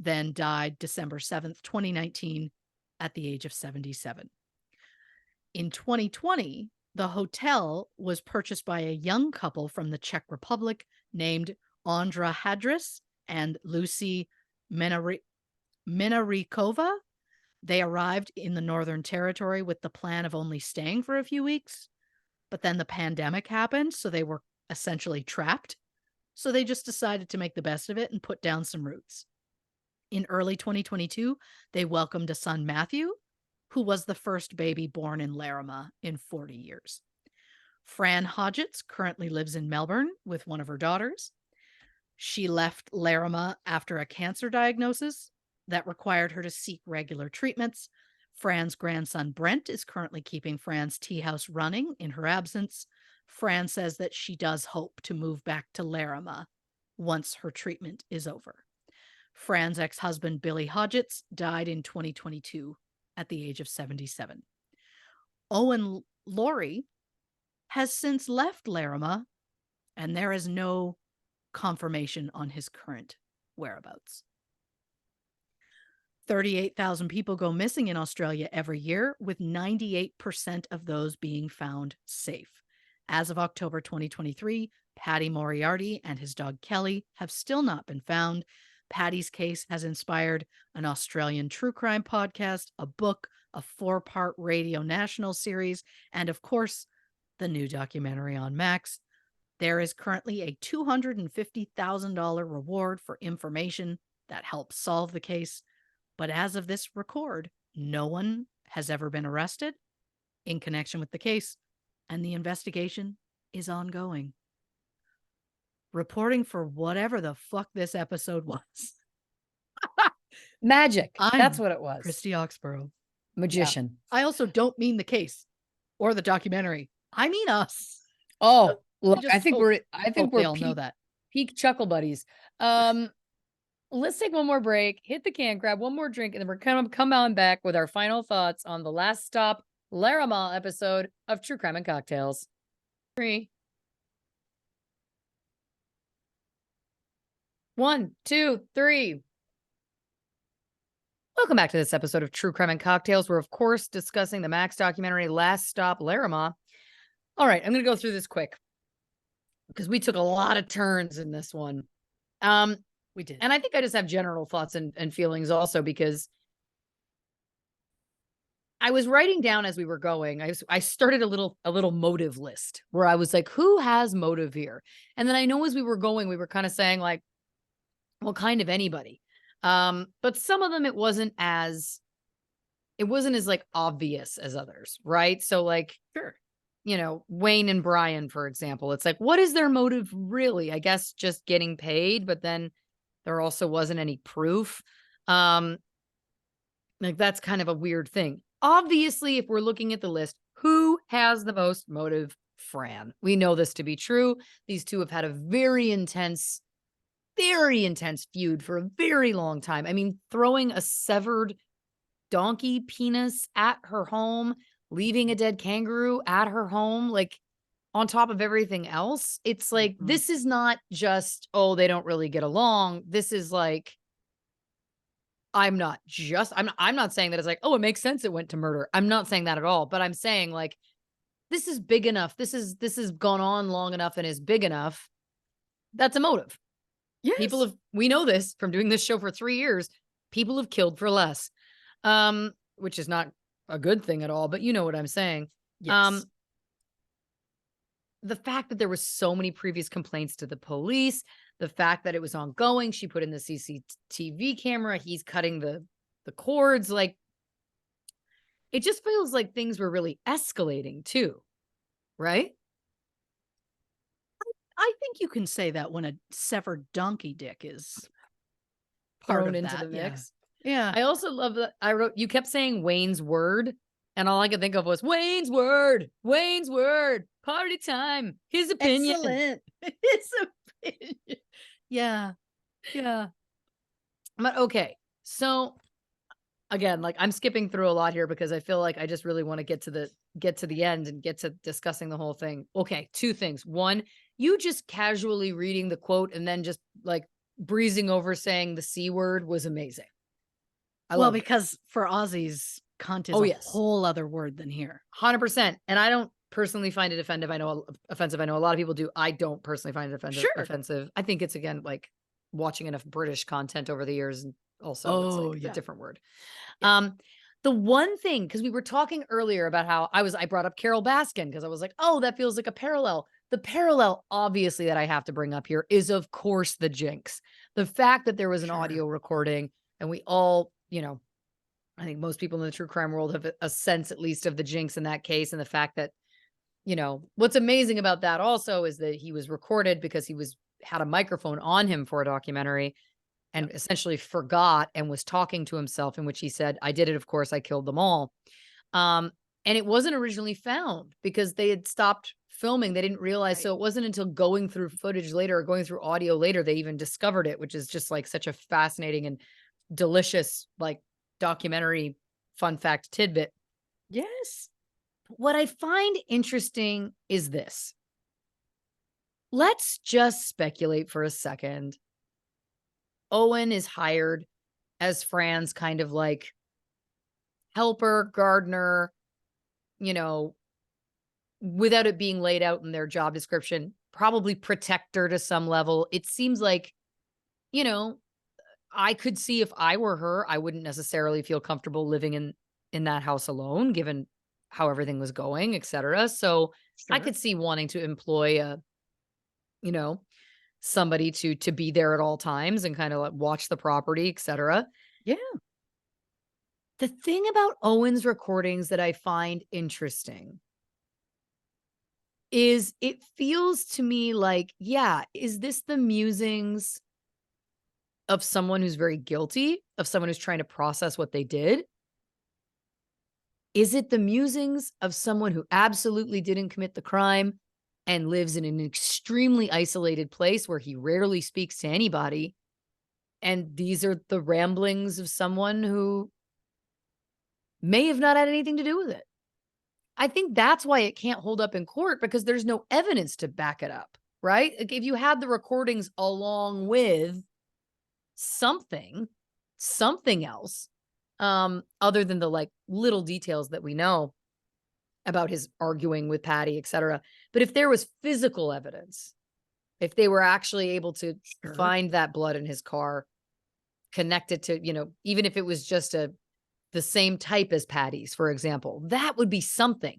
then died December 7th, 2019, at the age of 77. In 2020, the hotel was purchased by a young couple from the Czech Republic named Ondra Hadris and Lucy Minarikova. They arrived in the Northern Territory with the plan of only staying for a few weeks, but then the pandemic happened, so they were essentially trapped. So they just decided to make the best of it and put down some roots. In early 2022, they welcomed a son, Matthew, who was the first baby born in Larrimah in 40 years. Fran Hodgetts currently lives in Melbourne with one of her daughters. She left Larrimah after a cancer diagnosis that required her to seek regular treatments. Fran's grandson, Brent, is currently keeping Fran's tea house running in her absence. Fran says that she does hope to move back to Larrimah once her treatment is over. Fran's ex-husband, Billy Hodgetts, died in 2022 at the age of 77. Owen Laurie has since left Larrimah, and there is no confirmation on his current whereabouts. 38,000 people go missing in Australia every year, with 98% of those being found safe. As of October 2023, Paddy Moriarty and his dog Kelly have still not been found. Paddy's case has inspired an Australian true crime podcast, a book, a 4-part Radio National series, and of course, the new documentary on Max. There is currently a $250,000 reward for information that helps solve the case. But as of this record, no one has ever been arrested in connection with the case, and the investigation is ongoing. Reporting for whatever the fuck this episode was. Magic. That's I'm what it was. Christy Oxborrow. Magician. I also don't mean the case or the documentary. I mean us. Oh, look, just I think hope- we're they all know that. peak chuckle buddies. Let's take one more break, hit the can, grab one more drink, and then we're kind of come on back with our final thoughts on the Last Stop Larrimah episode of True Crime and Cocktails. 3, 1, 2, 3. Welcome back to this episode of True Crime and Cocktails. We're, of course, discussing the Max documentary Last Stop Larrimah. All right, I'm going to go through this quick because we took a lot of turns in this one. We did. And I think I just have general thoughts and feelings also, because I was writing down as we were going. I started a little motive list where I was like, who has motive here? And then I know as we were going, we were kind of saying like, well, kind of anybody. But some of them it wasn't as like obvious as others, right? So like, Sure. Wayne and Brian, for example, it's like, what is their motive really? I guess just getting paid, but then there also wasn't any proof. Like, that's kind of a weird thing. Obviously, if we're looking at the list, who has the most motive? Fran. We know this to be true. These two have had a very intense feud for a very long time. I mean, throwing a severed donkey penis at her home, leaving a dead kangaroo at her home, like, on top of everything else. It's like, Mhm. this is not just, oh, they don't really get along. This is like, I'm not saying that it's like, oh, it makes sense it went to murder. I'm not saying that at all, but I'm saying like this is big enough. This has gone on long enough and is big enough. That's a motive. People Yes. have We know this from doing this show for 3 years. People have killed for less. Which is not a good thing at all, but you know what I'm saying. Yes. Um, the fact that there was so many previous complaints to the police, the fact that it was ongoing, she put in the CCTV camera, he's cutting the cords, like it just feels like things were really escalating too, right? I think you can say that when a severed donkey dick is part Thrown of into the that. Yeah. mix. Yeah. I also love that you kept saying Wayne's word, and all I could think of was Wayne's word, party time, his opinion. Excellent. His opinion. Yeah. Yeah. But okay, so again, like I'm skipping through a lot here because I feel like I just really want to get to the end and get to discussing the whole thing. Okay, two things. One, you just casually reading the quote and then just like breezing over saying the C word was amazing. I Well, loved it. because for Aussies, cunt is Oh a yes. whole other word than here. 100%. And I don't personally find it offensive. Offensive. I know a lot of people do. I don't personally find it Sure. offensive. I think it's again like watching enough British content over the years and also it's like Oh, it's a yeah. different word. Yeah. Um the one thing, because we were talking earlier about how I brought up Carol Baskin because I was like, oh, that feels like a parallel. The parallel, obviously, that I have to bring up here is, of course, the Jinx. The fact that there was an Sure. audio recording and we all, I think most people in the true crime world have a sense, at least, of the Jinx in that case. And the fact that, what's amazing about that also is that he was recorded because had a microphone on him for a documentary and Yep. essentially forgot and was talking to himself in which he said, I did it. Of course, I killed them all. Um, and it wasn't originally found because they had stopped filming. They didn't realize. Right. So it wasn't until going through footage later or going through audio later, they even discovered it, which is just like such a fascinating and delicious, like documentary fun fact tidbit. Yes. What I find interesting is this. Let's just speculate for a second. Owen is hired as Fran's kind of like helper, gardener, you know, without it being laid out in their job description, probably protector to some level. It seems like, you know, I could see if I were her, I wouldn't necessarily feel comfortable living in that house alone, given how everything was going, etc. So I Sure. could see wanting to employ you know, somebody to be there at all times and kind of like watch the property, etc. Yeah. The thing about Owen's recordings that I find interesting is it feels to me like, yeah, is this the musings of someone who's very guilty, of someone who's trying to process what they did? Is it the musings of someone who absolutely didn't commit the crime and lives in an extremely isolated place where he rarely speaks to anybody? And these are the ramblings of someone who may have not had anything to do with it. I think that's why it can't hold up in court because there's no evidence to back it up, right? Like if you had the recordings along with something, something else, other than the like little details that we know about his arguing with Patty, etc. But if there was physical evidence, if they were actually able to Sure. find that blood in his car, connected to, even if it was just the same type as Patty's, for example, that would be something.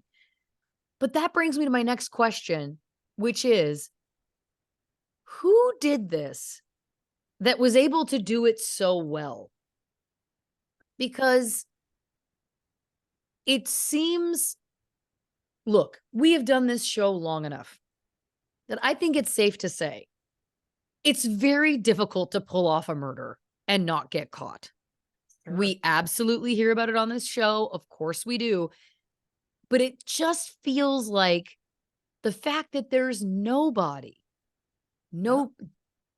But that brings me to my next question, which is who did this that was able to do it so well? Because it seems, look, we have done this show long enough that I think it's safe to say it's very difficult to pull off a murder and not get caught. Sure. We absolutely hear about it on this show. Of course we do. But it just feels like the fact that there's nobody, Yep. no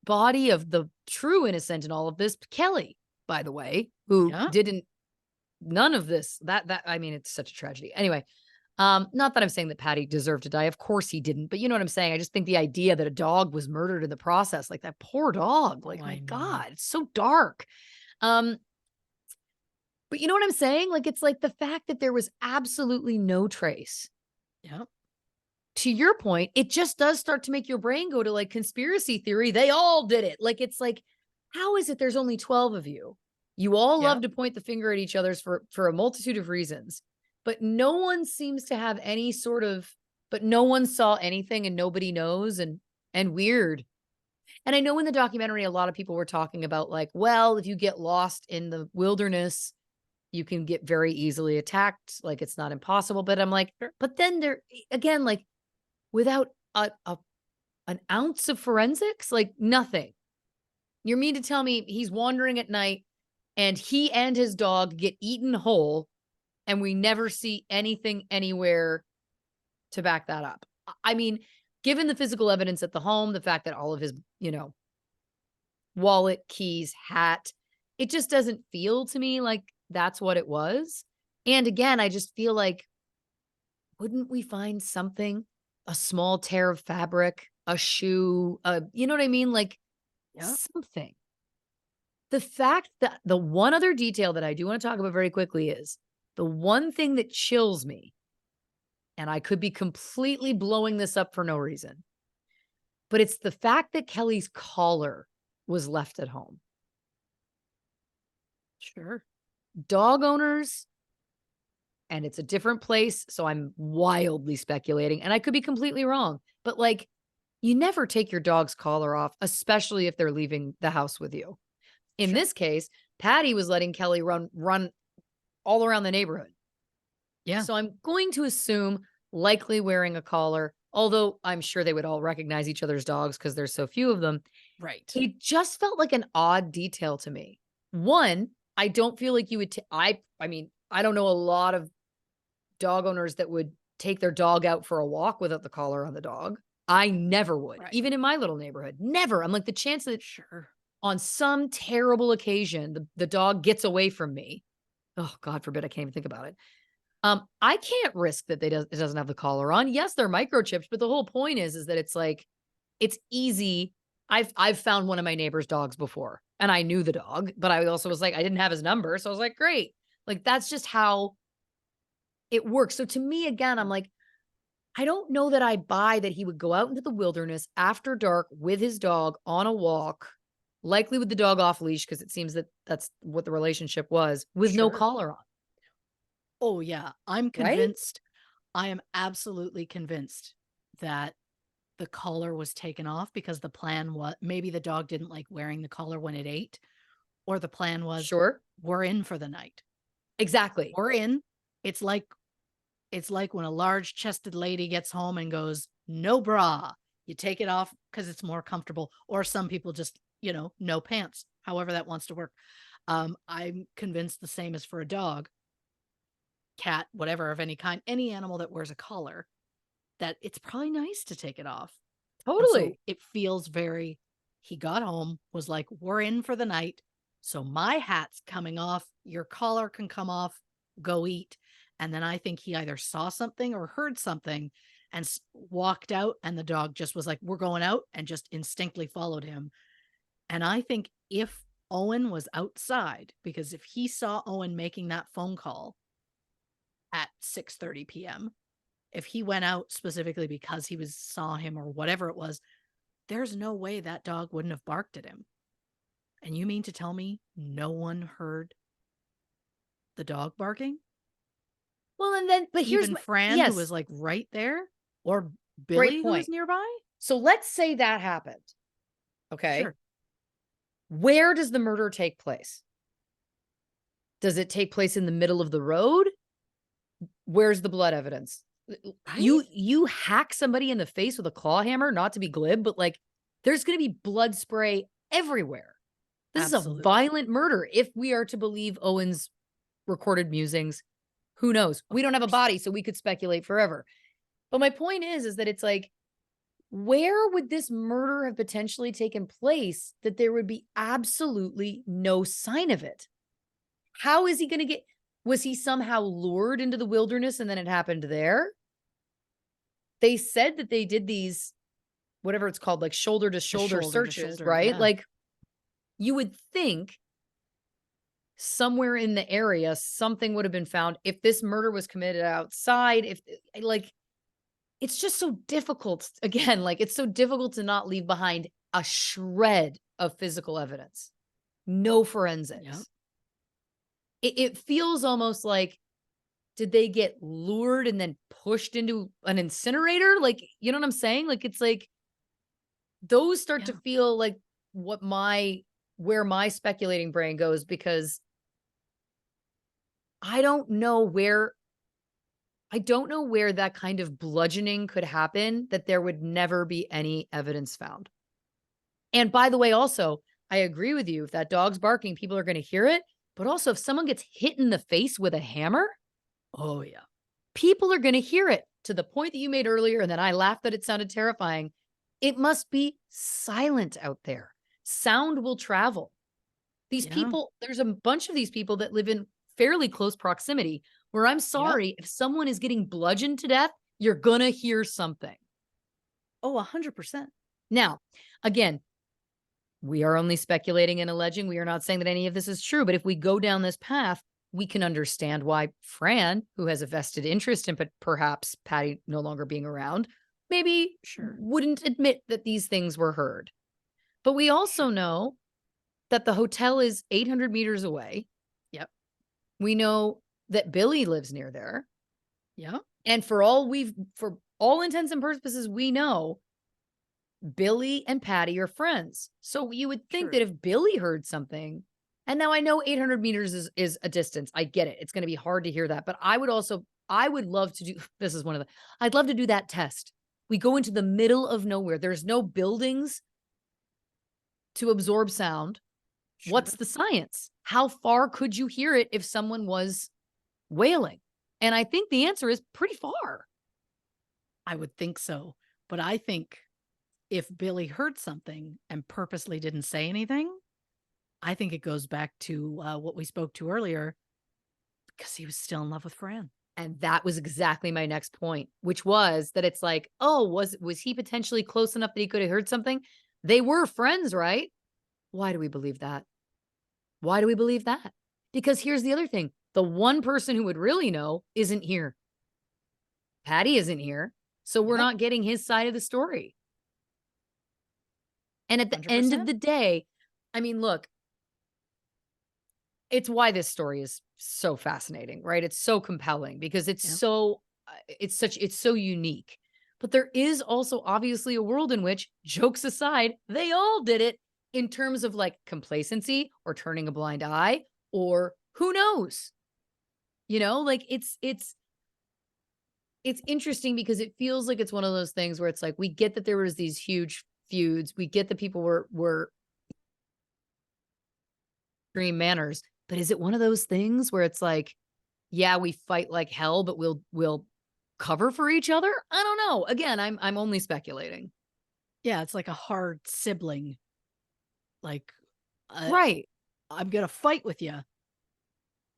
body of the true innocent in all of this, Kelly, by the way, who Yep. didn't none of this. I mean, it's such a tragedy. Anyway, not that I'm saying that Patty deserved to die. Of course he didn't, but you know what I'm saying? I just think the idea that a dog was murdered in the process, like that poor dog, Oh, like my I know. God, it's so dark. Um, but you know what I'm saying? Like it's like the fact that there was absolutely no trace. Yep. To your point, it just does start to make your brain go to like conspiracy theory. They all did it. Like it's like, how is it there's only 12 of you? You all love Yep. to point the finger at each other's for a multitude of reasons, but no one seems to have any sort of but no one saw anything and nobody knows and weird. And I know in the documentary a lot of people were talking about like, well, if you get lost in the wilderness, you can get very easily attacked, like it's not impossible, but I'm like, Sure. but then there again like without a an ounce of forensics? Like, nothing. You mean to tell me he's wandering at night and he and his dog get eaten whole, and we never see anything anywhere to back that up? I mean, given the physical evidence at the home, the fact that all of his, wallet, keys, hat, it just doesn't feel to me like that's what it was. And again, I just feel like wouldn't we find something? A small tear of fabric, a shoe, you know what I mean? Like Yep. something. The fact that the one other detail that I do want to talk about very quickly is the one thing that chills me, and I could be completely blowing this up for no reason, but it's the fact that Kelly's collar was left at home. Sure. Dog owners, and it's a different place, so I'm wildly speculating, and I could be completely wrong, but like, you never take your dog's collar off, especially if they're leaving the house with you. In Sure. this case, Patty was letting Kelly run all around the neighborhood. Yeah. So I'm going to assume likely wearing a collar, although I'm sure they would all recognize each other's dogs because there's so few of them. Right. It just felt like an odd detail to me. One, I don't feel like you would I mean, I don't know a lot of dog owners that would take their dog out for a walk without the collar on the dog. I never would, Right. even in my little neighborhood. Never. I'm like the chance that Sure. on some terrible occasion the dog gets away from me. Oh, God forbid, I can't even think about it. I can't risk that it doesn't have the collar on. Yes, they're microchipped, but the whole point is that it's like it's easy. I've found one of my neighbor's dogs before, and I knew the dog, but I also was like, I didn't have his number, so I was like, great. Like that's just how it works. So to me, again, I'm like, I don't know that I buy that he would go out into the wilderness after dark with his dog on a walk, likely with the dog off leash, because it seems that that's what the relationship was, with no Sure. collar on, Oh, yeah. I'm right? convinced. I am absolutely convinced that the collar was taken off because the plan was maybe the dog didn't like wearing the collar when it ate, or the plan was Sure. we're in for the night. Exactly. We're in. It's like it's like when a large chested lady gets home and goes, no bra. You take it off because it's more comfortable. Or some people just, no pants, however that wants to work. I'm convinced the same is for a dog, cat, whatever of any kind, any animal that wears a collar, that it's probably nice to take it off. And so Totally. it feels very, he got home, was like, we're in for the night. So my hat's coming off. Your collar can come off. Go eat. And then I think he either saw something or heard something and walked out. And the dog just was like, we're going out, and just instinctively followed him. And I think if Owen was outside, because if he saw Owen making that phone call at 6:30 p.m., if he went out specifically because he saw him or whatever it was, there's no way that dog wouldn't have barked at him. And you mean to tell me no one heard the dog barking? Well, and then but here's Even my Fran, who was yes, like right there, or great Billy, who was point. nearby? So let's say that happened, okay? Sure. Where does the murder take place? Does it take place in the middle of the road? Where's the blood evidence? Right? You hack somebody in the face with a claw hammer, not to be glib, but like there's going to be blood spray everywhere. This is a Absolutely. violent murder if we are to believe Owen's recorded musings. Who knows? Of We don't have a course. body, so we could speculate forever. But my point is that it's like, where would this murder have potentially taken place that there would be absolutely no sign of it? How is he gonna get was he somehow lured into the wilderness and then it happened there? They said that they did these, whatever it's called, like shoulder to The shoulder shoulder to searches, shoulder, right? yeah. Like, you would think somewhere in the area something would have been found if this murder was committed outside, if like it's just so difficult. Again, like it's so difficult to not leave behind a shred of physical evidence. No Yep. forensics. It feels almost like, did they get lured and then pushed into an incinerator? Like, you know what I'm saying? Like, it's like those start to Yeah. feel like what my where my speculating brain goes, because I don't know where I don't know where that kind of bludgeoning could happen that there would never be any evidence found. And by the way, also, I agree with you. If that dog's barking, people are going to hear it. But also, if someone gets hit in the face with a hammer, Oh, yeah. people are going to hear it, to the point that you made earlier. And then I laughed that it sounded terrifying. It must be silent out there. Sound will travel. These Yeah. people, there's a bunch of these people that live in fairly close proximity, where I'm Yep. sorry, if someone is getting bludgeoned to death, you're going to hear something. Oh, 100%. Now, again, we are only speculating and alleging. We are not saying that any of this is true. But if we go down this path, we can understand why Fran, who has a vested interest in perhaps Patty no longer being around, maybe Sure. wouldn't admit that these things were heard. But we also Sure. know that the hotel is 800 meters away. Yep. We know that Billy lives near there. Yep. And for all intents and purposes, we know Billy and Patty are friends. So you would think that True. if Billy heard something, and now I know 800 meters is a distance. I get it. It's going to be hard to hear that. But I would love to do, this is one of the, I'd love to do that test. We go into the middle of nowhere. There's no buildings to absorb sound. What's Sure. the science? How far could you hear it if someone was wailing? And I think the answer is pretty far. I would think so. But I think if Billy heard something and purposely didn't say anything, I think it goes back to what we spoke to earlier, because he was still in love with Fran. And that was exactly my next point, which was that it's like, oh, was he potentially close enough that he could have heard something? They were friends, right? Why do we believe that? Why do we believe that? Because here's the other thing. The one person who would really know isn't here. Patty isn't here. So we're Yep. not getting his side of the story. And at the end of 100%. the day, I mean, look, it's why this story is so fascinating, right? It's so compelling because Yep. it's so unique. But there is also obviously a world in which, jokes aside, they all did it, in terms of like complacency or turning a blind eye, or who knows? You know, like it's interesting because it feels like it's one of those things where it's like, we get that there was these huge feuds. We get that people were extreme manners, but is it one of those things where it's like, yeah, we fight like hell, but we'll cover for each other? I don't know. Again, I'm only speculating. Yeah, it's like a hard sibling. Like, uh, Right. I'm gonna fight with you,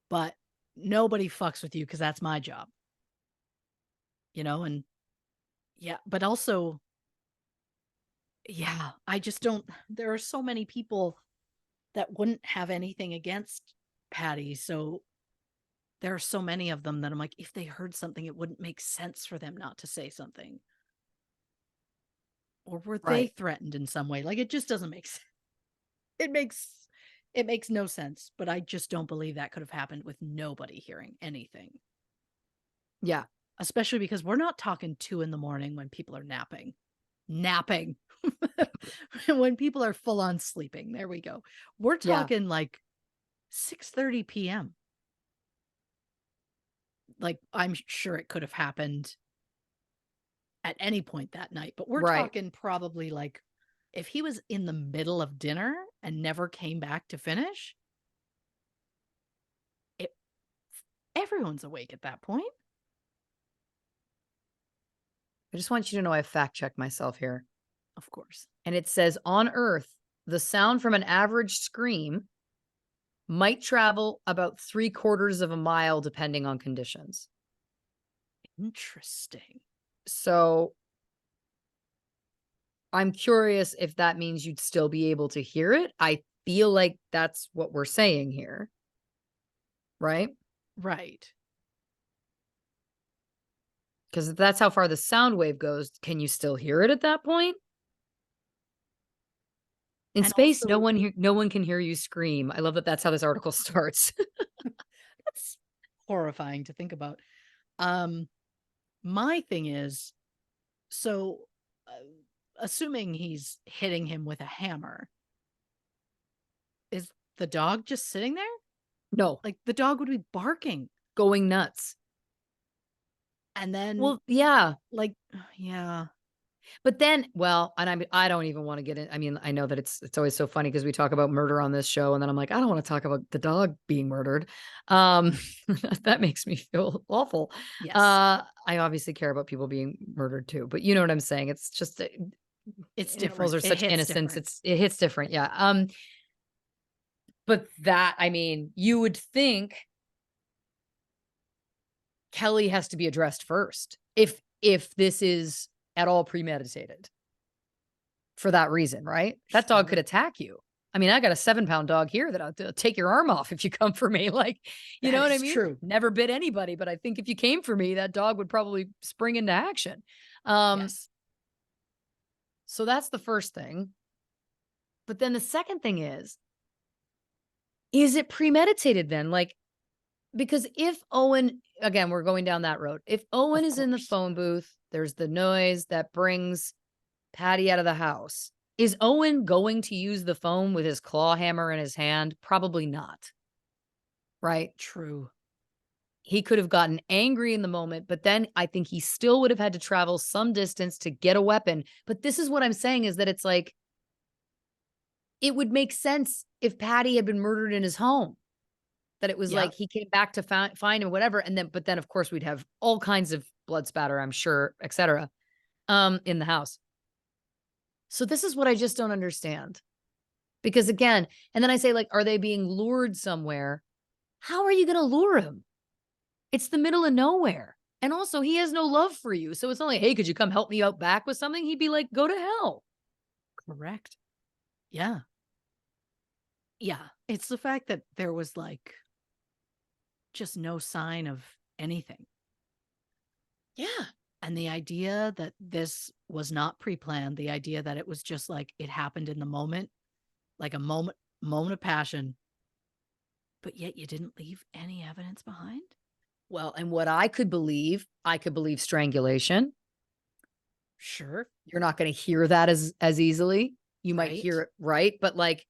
but nobody fucks with you because that's my job. And yeah, but also, yeah, I just don't. There are so many people that wouldn't have anything against Patty. So there are so many of them that I'm like, if they heard something, it wouldn't make sense for them not to say something. Or were they Right. threatened in some way? Like, it just doesn't make sense. It makes it makes no sense, but I just don't believe that could have happened with nobody hearing anything. Yeah. Especially because we're not talking 2 a.m. when people are napping. When people are full on sleeping. There we go. We're Yeah. talking like 6:30 p.m. Like, I'm sure it could have happened at any point that night, but we're Right. talking probably like if he was in the middle of dinner and never came back to finish, it, everyone's awake at that point. I just want you to know I fact checked myself here. Of course. And it says on Earth, the sound from an average scream might travel about 3/4 of a mile, depending on conditions. Interesting. So I'm curious if that means you'd still be able to hear it. I feel like that's what we're saying here. Right? Right. Because if that's how far the sound wave goes, can you still hear it at that point? In And space, no also, one can hear you scream. I love that that's how this article starts. that's horrifying to think about. My thing is, so uh, assuming he's hitting him with a hammer, is the dog just sitting there? No, Like the dog would be barking. going nuts. And then Well, yeah. like yeah. But then, well, and I don't even want to get in. I mean, I know that it's always so funny because we talk about murder on this show, and then I'm like, I don't want to talk about the dog being murdered. That makes me feel awful. Yes. I obviously care about people being murdered too, but you know what I'm saying. It's just It's animals different. are It such hits innocence. different. It hits different, yeah. But that, I mean, you would think Kelly has to be addressed first if this is at all premeditated for that reason, right? That dog could Sure. attack you. I mean, I got a 7-pound dog here that'll take your arm off if you come for me. Like, you That know what I is mean? true. Never bit anybody, but I think if you came for me, that dog would probably spring into action. Yes. So that's the first thing. But then the second thing is it premeditated then? Like, because if Owen, again, we're going down that road. If Owen Of is in the course. phone booth, there's the noise that brings Patty out of the house. Is Owen going to use the phone with his claw hammer in his hand? Probably not. Right? True. He could have gotten angry in the moment, but then I think he still would have had to travel some distance to get a weapon. But this is what I'm saying is that it's like, it would make sense if Patty had been murdered in his home. That it was Yeah. like he came back to find him, whatever, and then but then, of course, we'd have all kinds of blood spatter, I'm sure, etcetera, in the house. So this is what I just don't understand. Because again and then I say, like, are they being lured somewhere? How are you gonna lure him? It's the middle of nowhere. And also, he has no love for you, so it's not like, "Hey, could you come help me out back with something?" He'd be like, "Go to hell." Correct. Yeah. Yeah. It's the fact that there was like just no sign of anything. Yeah. And the idea that this was not pre-planned, the idea that it was just like it happened in the moment, like a moment of passion, but yet you didn't leave any evidence behind? Well, and what I could believe strangulation. Sure. You're not gonna hear that as easily. You might hear Right. it, right? But, like,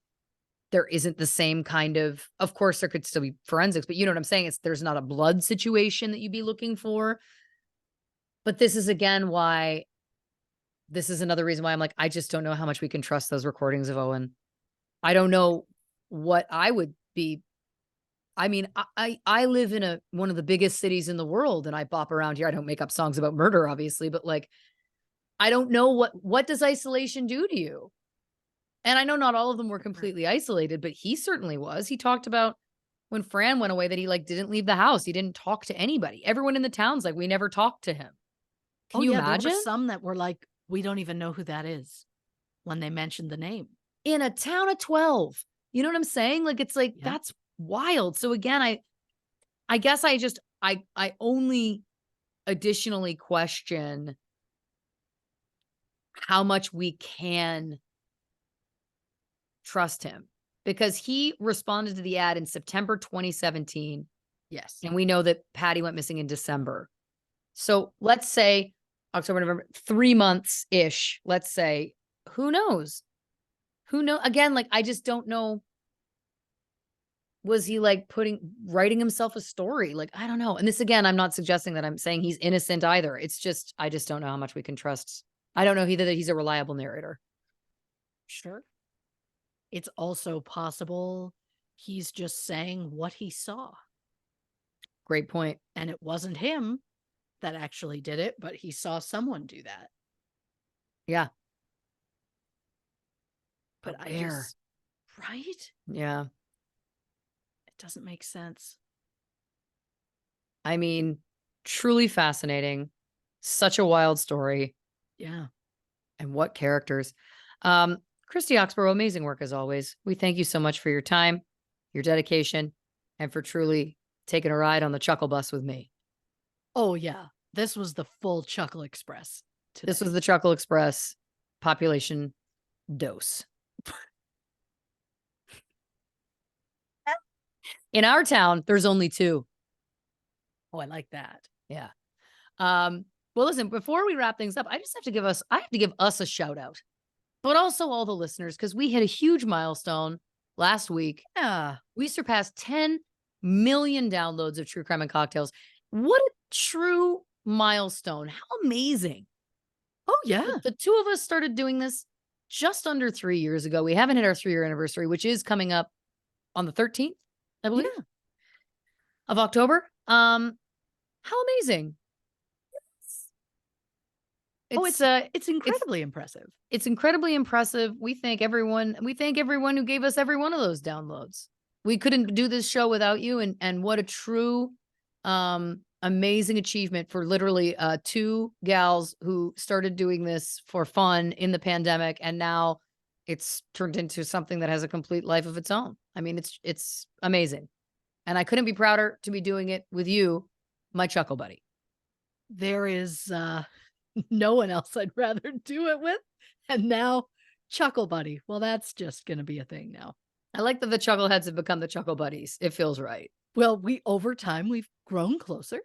there isn't the same kind of course, there could still be forensics, but you know what I'm saying? There's not a blood situation that you'd be looking for. But this is again why this is another reason why I'm like, I just don't know how much we can trust those recordings of Owen. I don't know what I would be. I mean, I live in one of the biggest cities in the world and I bop around here. I don't make up songs about murder, obviously, but like, I don't know what does isolation do to you? And I know not all of them were Right. completely isolated, but he certainly was. He talked about when Fran went away that he like didn't leave the house. He didn't talk to anybody. Everyone in the town's like, we never talked to him. Can Oh, you yeah. There were imagine? some that were like, we don't even know who that is when they mentioned the name. In a town of 12. You know what I'm saying? Like, it's like, Yeah. that's wild. So again, I guess I only additionally question how much we can trust him because he responded to the ad in September 2017. Yes. And we know that Patty went missing in December. So let's say October, November, 3 months ish. Let's say, who knows? Who know? Again, like, I just don't know. Was he like writing himself a story? Like, I don't know. And this again, I'm not suggesting that I'm saying he's innocent either. It's just, I just don't know how much we can trust. I don't know either that he's a reliable narrator. Sure. It's also possible he's just saying what he saw. Great point. And it wasn't him that actually did it, but he saw someone do that. Yeah. But I where? just, right? Yeah. It doesn't make sense. I mean, truly fascinating. Such a wild story. Yeah. And what characters. Christy Oxborrow, amazing work as always. We thank you so much for your time, your dedication, and for truly taking a ride on the Chuckle Bus with me. Oh, yeah. This was the full Chuckle Express today. This was the Chuckle Express population dose. In our town, there's only 2. Oh, I like that. Yeah. Well, listen, before we wrap things up, I have to give us a shout out, but also all the listeners, because we hit a huge milestone last week. Yeah. We surpassed 10 million downloads of True Crime and Cocktails. What a true milestone. How amazing. Oh, yeah. The 2 of us started doing this just under 3 years ago. We haven't hit our 3-year anniversary, which is coming up on the 13th, I believe, Yeah. of October. How amazing. It's incredibly impressive. It's incredibly impressive. We thank everyone who gave us every one of those downloads. We couldn't do this show without you, and what a true amazing achievement for literally 2 gals who started doing this for fun in the pandemic, and now it's turned into something that has a complete life of its own. I mean, it's amazing. And I couldn't be prouder to be doing it with you, my Chuckle Buddy. There is no one else I'd rather do it with. And now Chuckle Buddy. Well, that's just going to be a thing now. I like that the Chuckleheads have become the Chuckle Buddies. It feels right. Well, over time, we've grown closer.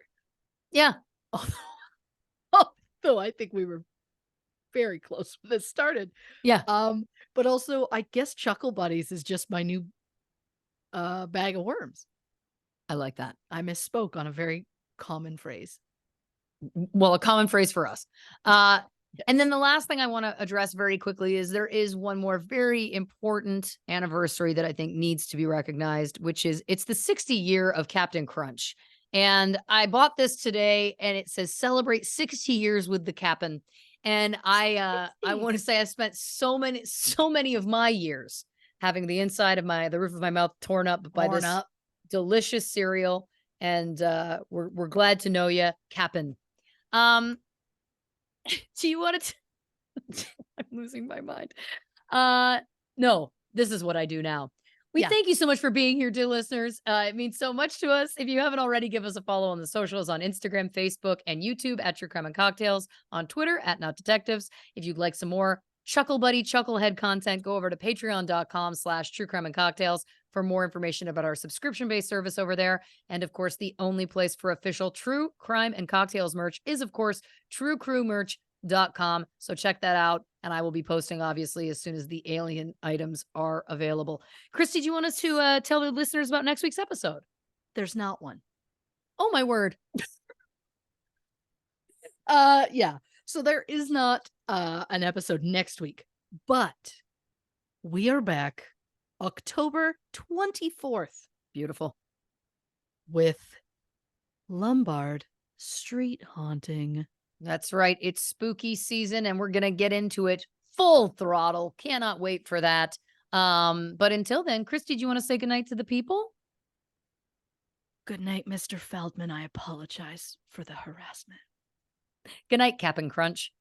Yeah. Although I think we were very close when this started. Yeah. But also, I guess Chuckle Buddies is just my new bag of worms. I like that. I misspoke on a very common phrase. Well, a common phrase for us. And then the last thing I want to address very quickly is there is one more very important anniversary that I think needs to be recognized, which is it's the 60 year of Captain Crunch. And I bought this today and it says celebrate 60 years with the Cap'n. And I want to say I spent so many of my years having the inside of the roof of my mouth torn up by this delicious cereal. And we're glad to know you, Cap'n. Do you want to? I'm losing my mind. No, this is what I do now. We thank you so much for being here, dear listeners. It means so much to us. If you haven't already, give us a follow on the socials on Instagram, Facebook, and YouTube at True Crime and Cocktails, on Twitter at Not Detectives. If you'd like some more Chuckle Buddy, Chucklehead content, go over to patreon.com/True Crime and Cocktails for more information about our subscription-based service over there. And of course, the only place for official True Crime and Cocktails merch is, of course, truecrewmerch.com. So check that out. And I will be posting, obviously, as soon as the alien items are available. Christy, do you want us to tell the listeners about next week's episode? There's not one. Oh, my word. Yeah. So there is not an episode next week, but we are back October 24th. Beautiful. With Lombard Street Haunting. That's right. It's spooky season and we're going to get into it full throttle. Cannot wait for that. But until then, Christy, do you want to say goodnight to the people? Good night, Mr. Feldman. I apologize for the harassment. Good night, Cap'n Crunch.